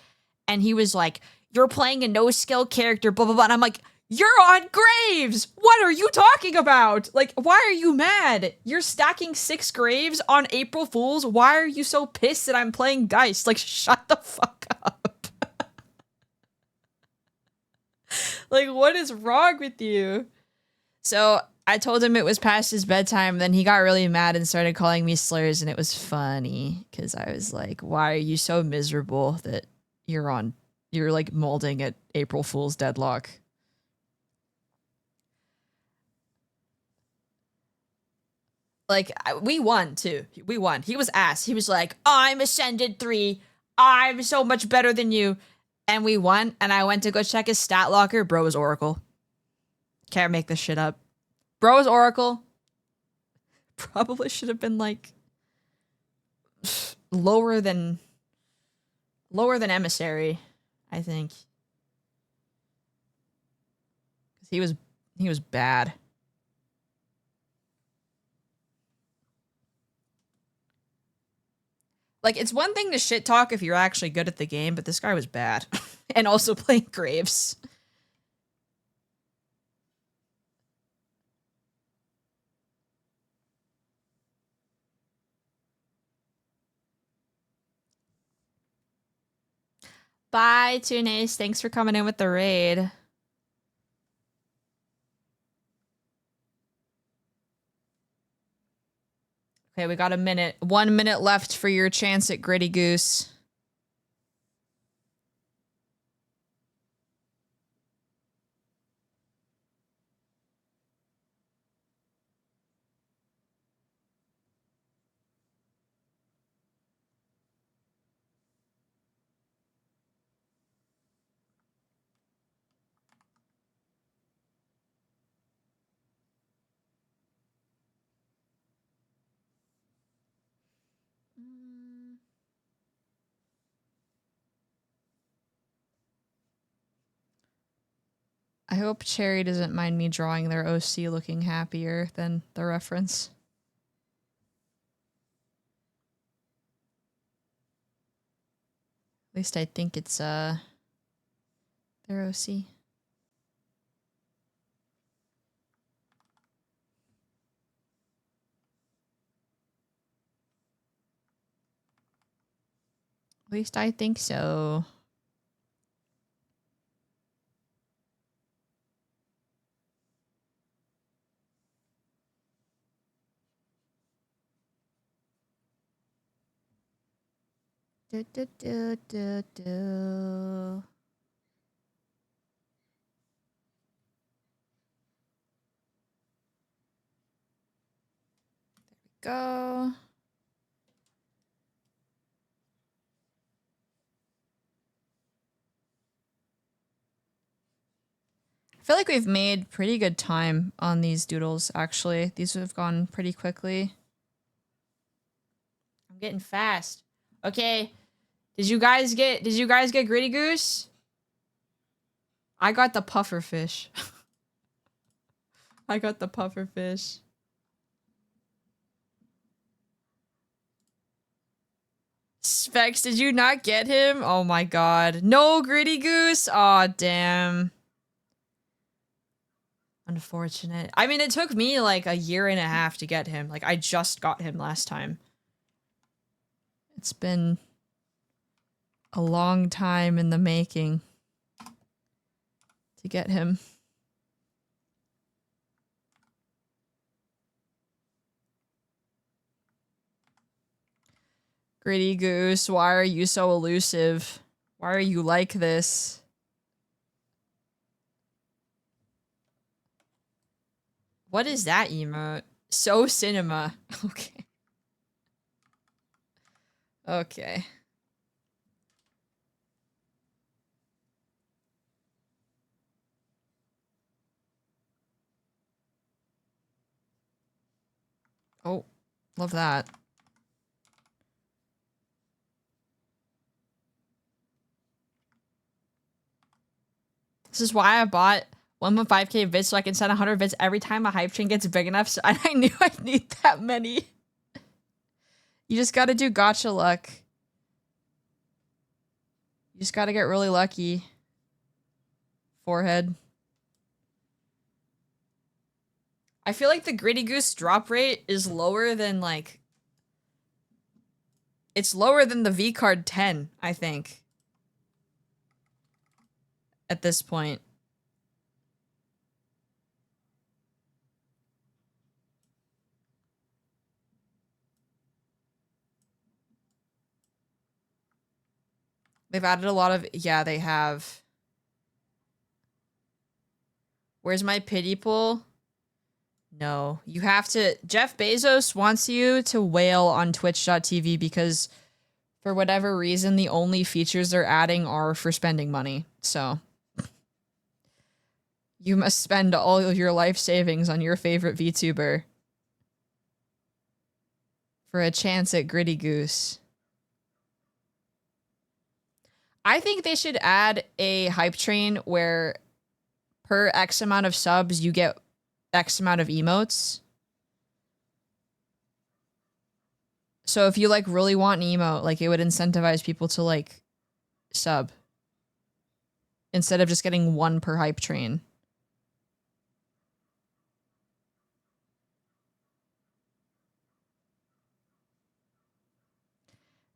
and he was like, "You're playing a no-skill character, blah, blah, blah." And I'm like, "You're on Graves! What are you talking about? Like, why are you mad? You're stacking 6 Graves on April Fools. Why are you so pissed that I'm playing Geist? Like, shut the fuck up." Like, what is wrong with you? So I told him it was past his bedtime, then he got really mad and started calling me slurs, and it was funny because I was like, "Why are you so miserable that you're like molding at April Fool's Deadlock?" Like, we won too. We won. He was ass. He was like, "I'm Ascended 3. I'm so much better than you." And we won, and I went to go check his stat locker. Bro was Oracle. Can't make this shit up. Bro is Oracle. Probably should have been like lower than Emissary, I think. He was bad. Like, it's one thing to shit talk if you're actually good at the game, but this guy was bad. And also playing Graves. Bye, Tunes. Thanks for coming in with the raid. Okay, we got a minute. 1 minute left for your chance at Gritty Goose. I hope Cherry doesn't mind me drawing their OC looking happier than the reference. At least I think it's their OC. At least I think so. Do, do, do, do, do. There we go. I feel like we've made pretty good time on these doodles, actually. These have gone pretty quickly. I'm getting fast. Okay. Did you guys get Gritty Goose? I got the puffer fish. I got the puffer fish. Specs, did you not get him? Oh my god. No Gritty Goose? Aw, damn. Unfortunate. I mean, it took me like a year and a half to get him. Like, I just got him last time. It's been a long time in the making to get him. Gritty Goose, why are you so elusive? Why are you like this? What is that emote? So cinema. Okay. Okay. Oh, love that. This is why I bought 1.5K vids so I can send 100 vids every time a hype train gets big enough. So I knew I'd need that many. You just gotta do gotcha luck. You just gotta get really lucky. Forehead. I feel like the Gritty Goose drop rate is lower than, like... It's lower than the Vcard 10, I think. At this point. They've added a lot of... Yeah, they have. Where's my pity pool? No. You have to... Jeff Bezos wants you to whale on twitch.tv because for whatever reason, the only features they're adding are for spending money. So... You must spend all of your life savings on your favorite VTuber for a chance at Gritty Goose. I think they should add a hype train where per X amount of subs, you get X amount of emotes. So if you like really want an emote, like it would incentivize people to like sub instead of just getting one per hype train.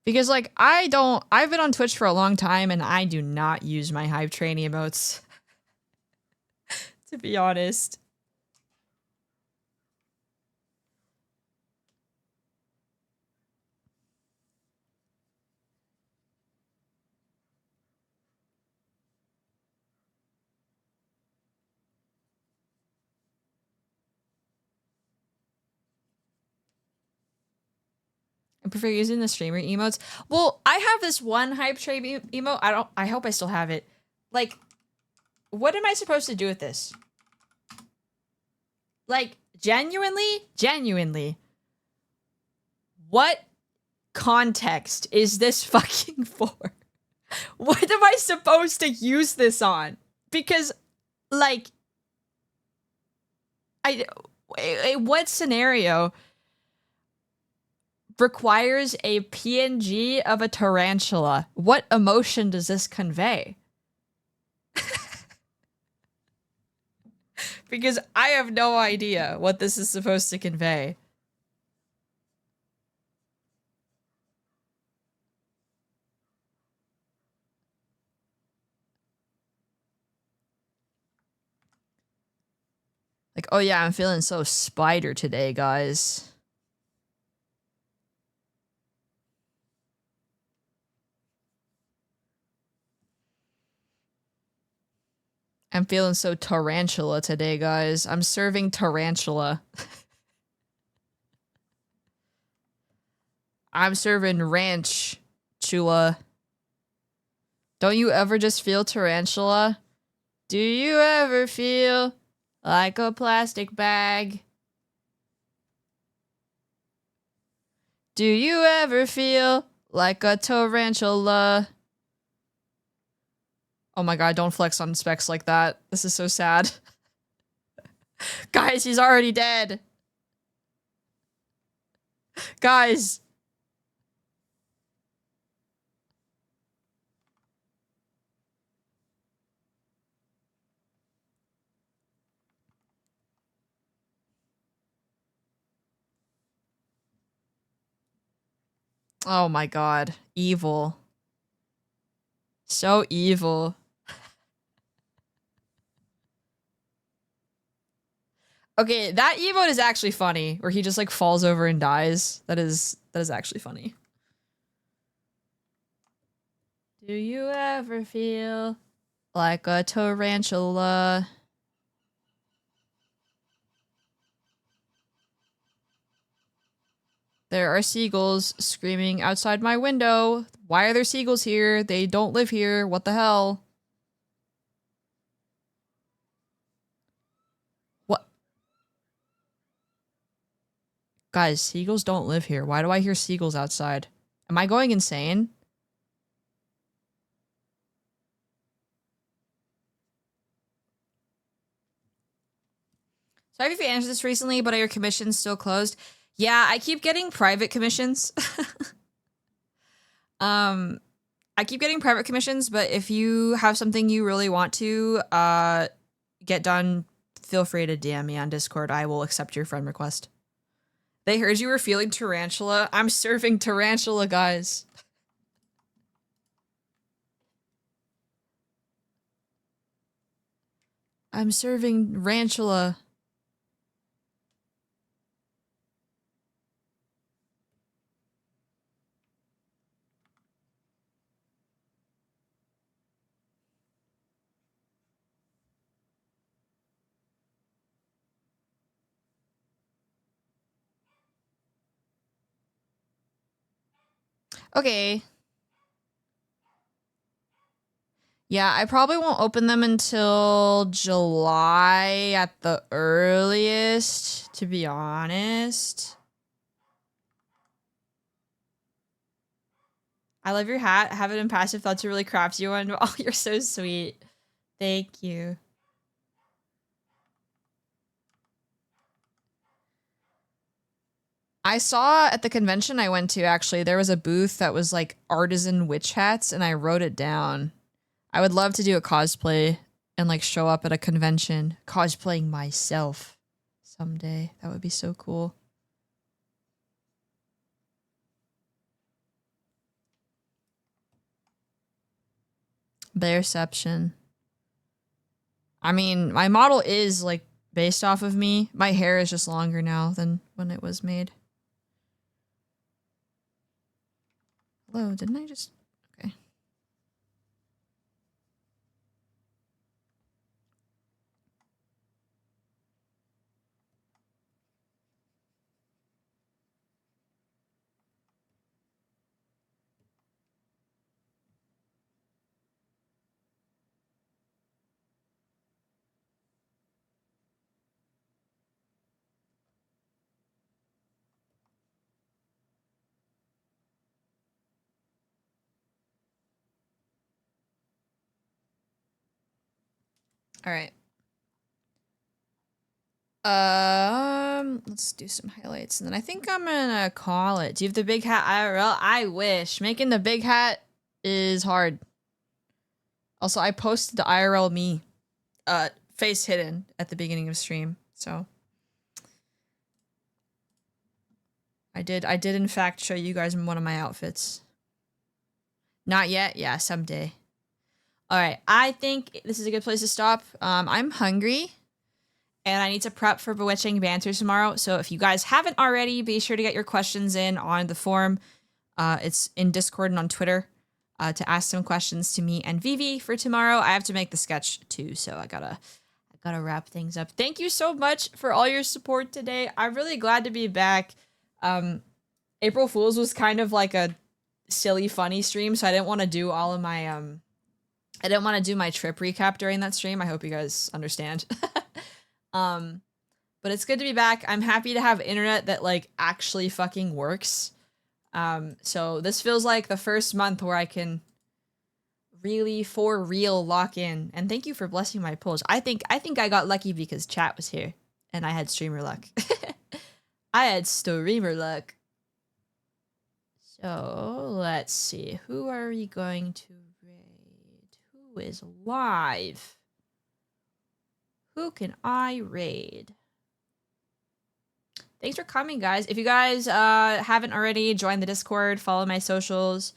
Because, like, I've been on Twitch for a long time, and I do not use my hype train emotes. To be honest. I prefer using the streamer emotes. Well, I have this one hype train emote. I hope I still have it. Like, what am I supposed to do with this? Like, genuinely, what context is this fucking for? What am I supposed to use this on? Because, like, what scenario requires a PNG of a tarantula? What emotion does this convey? Because I have no idea what this is supposed to convey. Like, oh yeah, I'm feeling so spider today, guys. I'm feeling so tarantula today, guys. I'm serving tarantula. I'm serving ranch chula. Don't you ever just feel tarantula? Do you ever feel like a plastic bag? Do you ever feel like a tarantula? Oh my god, don't flex on specs like that. This is so sad. Guys, he's already dead. Guys. Oh my god. Evil. So evil. Okay, that emote is actually funny, where he just like falls over and dies. That is actually funny. Do you ever feel like a tarantula? There are seagulls screaming outside my window. Why are there seagulls here? They don't live here. What the hell? What? Guys, seagulls don't live here. Why do I hear seagulls outside? Am I going insane? Sorry if you answered this recently, but are your commissions still closed? Yeah, I keep getting private commissions. I keep getting private commissions, but if you have something you really want to get done, feel free to DM me on Discord. I will accept your friend request. They heard you were feeling tarantula. I'm serving tarantula, guys. I'm serving rantula. Okay. Yeah, I probably won't open them until July at the earliest, to be honest. I love your hat. Have it in passive thoughts a really crafty one. Oh, you're so sweet. Thank you. I saw at the convention I went to, actually, there was a booth that was like artisan witch hats, and I wrote it down. I would love to do a cosplay and like show up at a convention cosplaying myself someday. That would be so cool. Bearception. I mean, my model is like based off of me. My hair is just longer now than when it was made. Hello, didn't I just... Okay. All right. Let's do some highlights, and then I think I'm gonna call it. Do you have the big hat IRL? I wish. Making the big hat is hard. Also, I posted the IRL me, face hidden at the beginning of stream, so I did in fact show you guys one of my outfits. Not yet? Yeah, someday. All right, I think this is a good place to stop. I'm hungry, and I need to prep for Bewitching Banter tomorrow. So if you guys haven't already, be sure to get your questions in on the forum. It's in Discord and on Twitter to ask some questions to me and Vivi for tomorrow. I have to make the sketch too, so I gotta wrap things up. Thank you so much for all your support today. I'm really glad to be back. April Fool's was kind of like a silly, funny stream, so I didn't want to do all of my I didn't want to do my trip recap during that stream. I hope you guys understand. But it's good to be back. I'm happy to have internet that like actually fucking works. So this feels like the first month where I can really for real lock in. And thank you for blessing my polls. I think I got lucky because chat was here and I had streamer luck. I had streamer luck. So let's see. Who are we going to raid? Who is live? Who can I raid? Thanks for coming, guys. If you guys haven't already, join the Discord, follow my socials.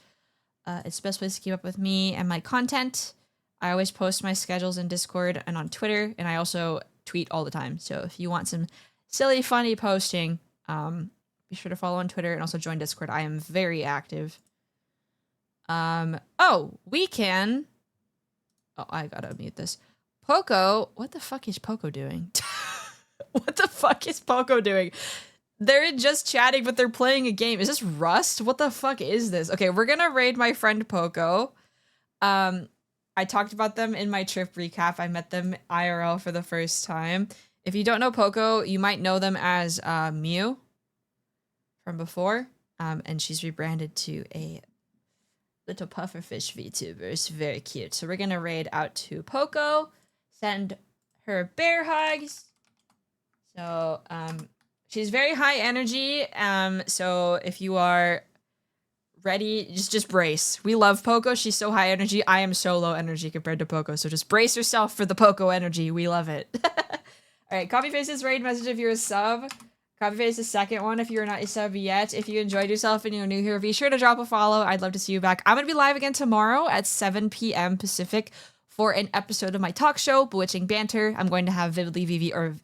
It's the best place to keep up with me and my content. I always post my schedules in Discord and on Twitter, and I also tweet all the time. So if you want some silly, funny posting, be sure to follow on Twitter and also join Discord. I am very active. Oh, we can... Oh, I gotta mute this. Poco, what the fuck is Poco doing? What the fuck is Poco doing? They're just chatting, but they're playing a game. Is this Rust? What the fuck is this? Okay, we're gonna raid my friend Poco. I talked about them in my trip recap. I met them IRL for the first time. If you don't know Poco, you might know them as Mew from before. And she's rebranded to a little pufferfish VTuber. It's very cute. So we're gonna raid out to Poco, send her bear hugs. So she's very high energy. So if you are ready, just brace. We love Poco. She's so high energy. I am so low energy compared to Poco. So just brace yourself for the Poco energy. We love it. All right, Copyface's raid message if you're a sub. Copyface the second one if you're not a sub yet. If you enjoyed yourself and you're new here, be sure to drop a follow. I'd love to see you back. I'm going to be live again tomorrow at 7 p.m. Pacific for an episode of my talk show, Bewitching Banter. I'm going to have Vividly VV or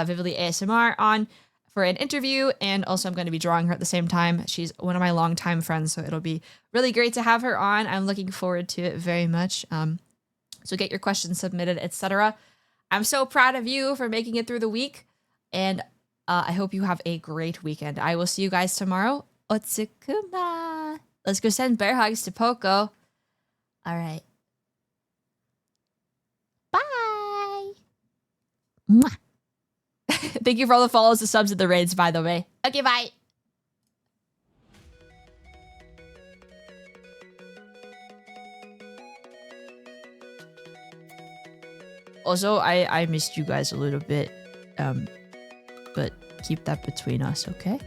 Vividly ASMR on for an interview, and also I'm going to be drawing her at the same time. She's one of my longtime friends, so it'll be really great to have her on. I'm looking forward to it very much. So get your questions submitted, etc. I'm so proud of you for making it through the week, and I hope you have a great weekend. I will see you guys tomorrow. Otsukuma. Let's go send bear hugs to Poco. All right. Bye. Mwah. Thank you for all the follows, the subs, and the raids, by the way. Okay, bye. Also, I missed you guys a little bit. But keep that between us, okay?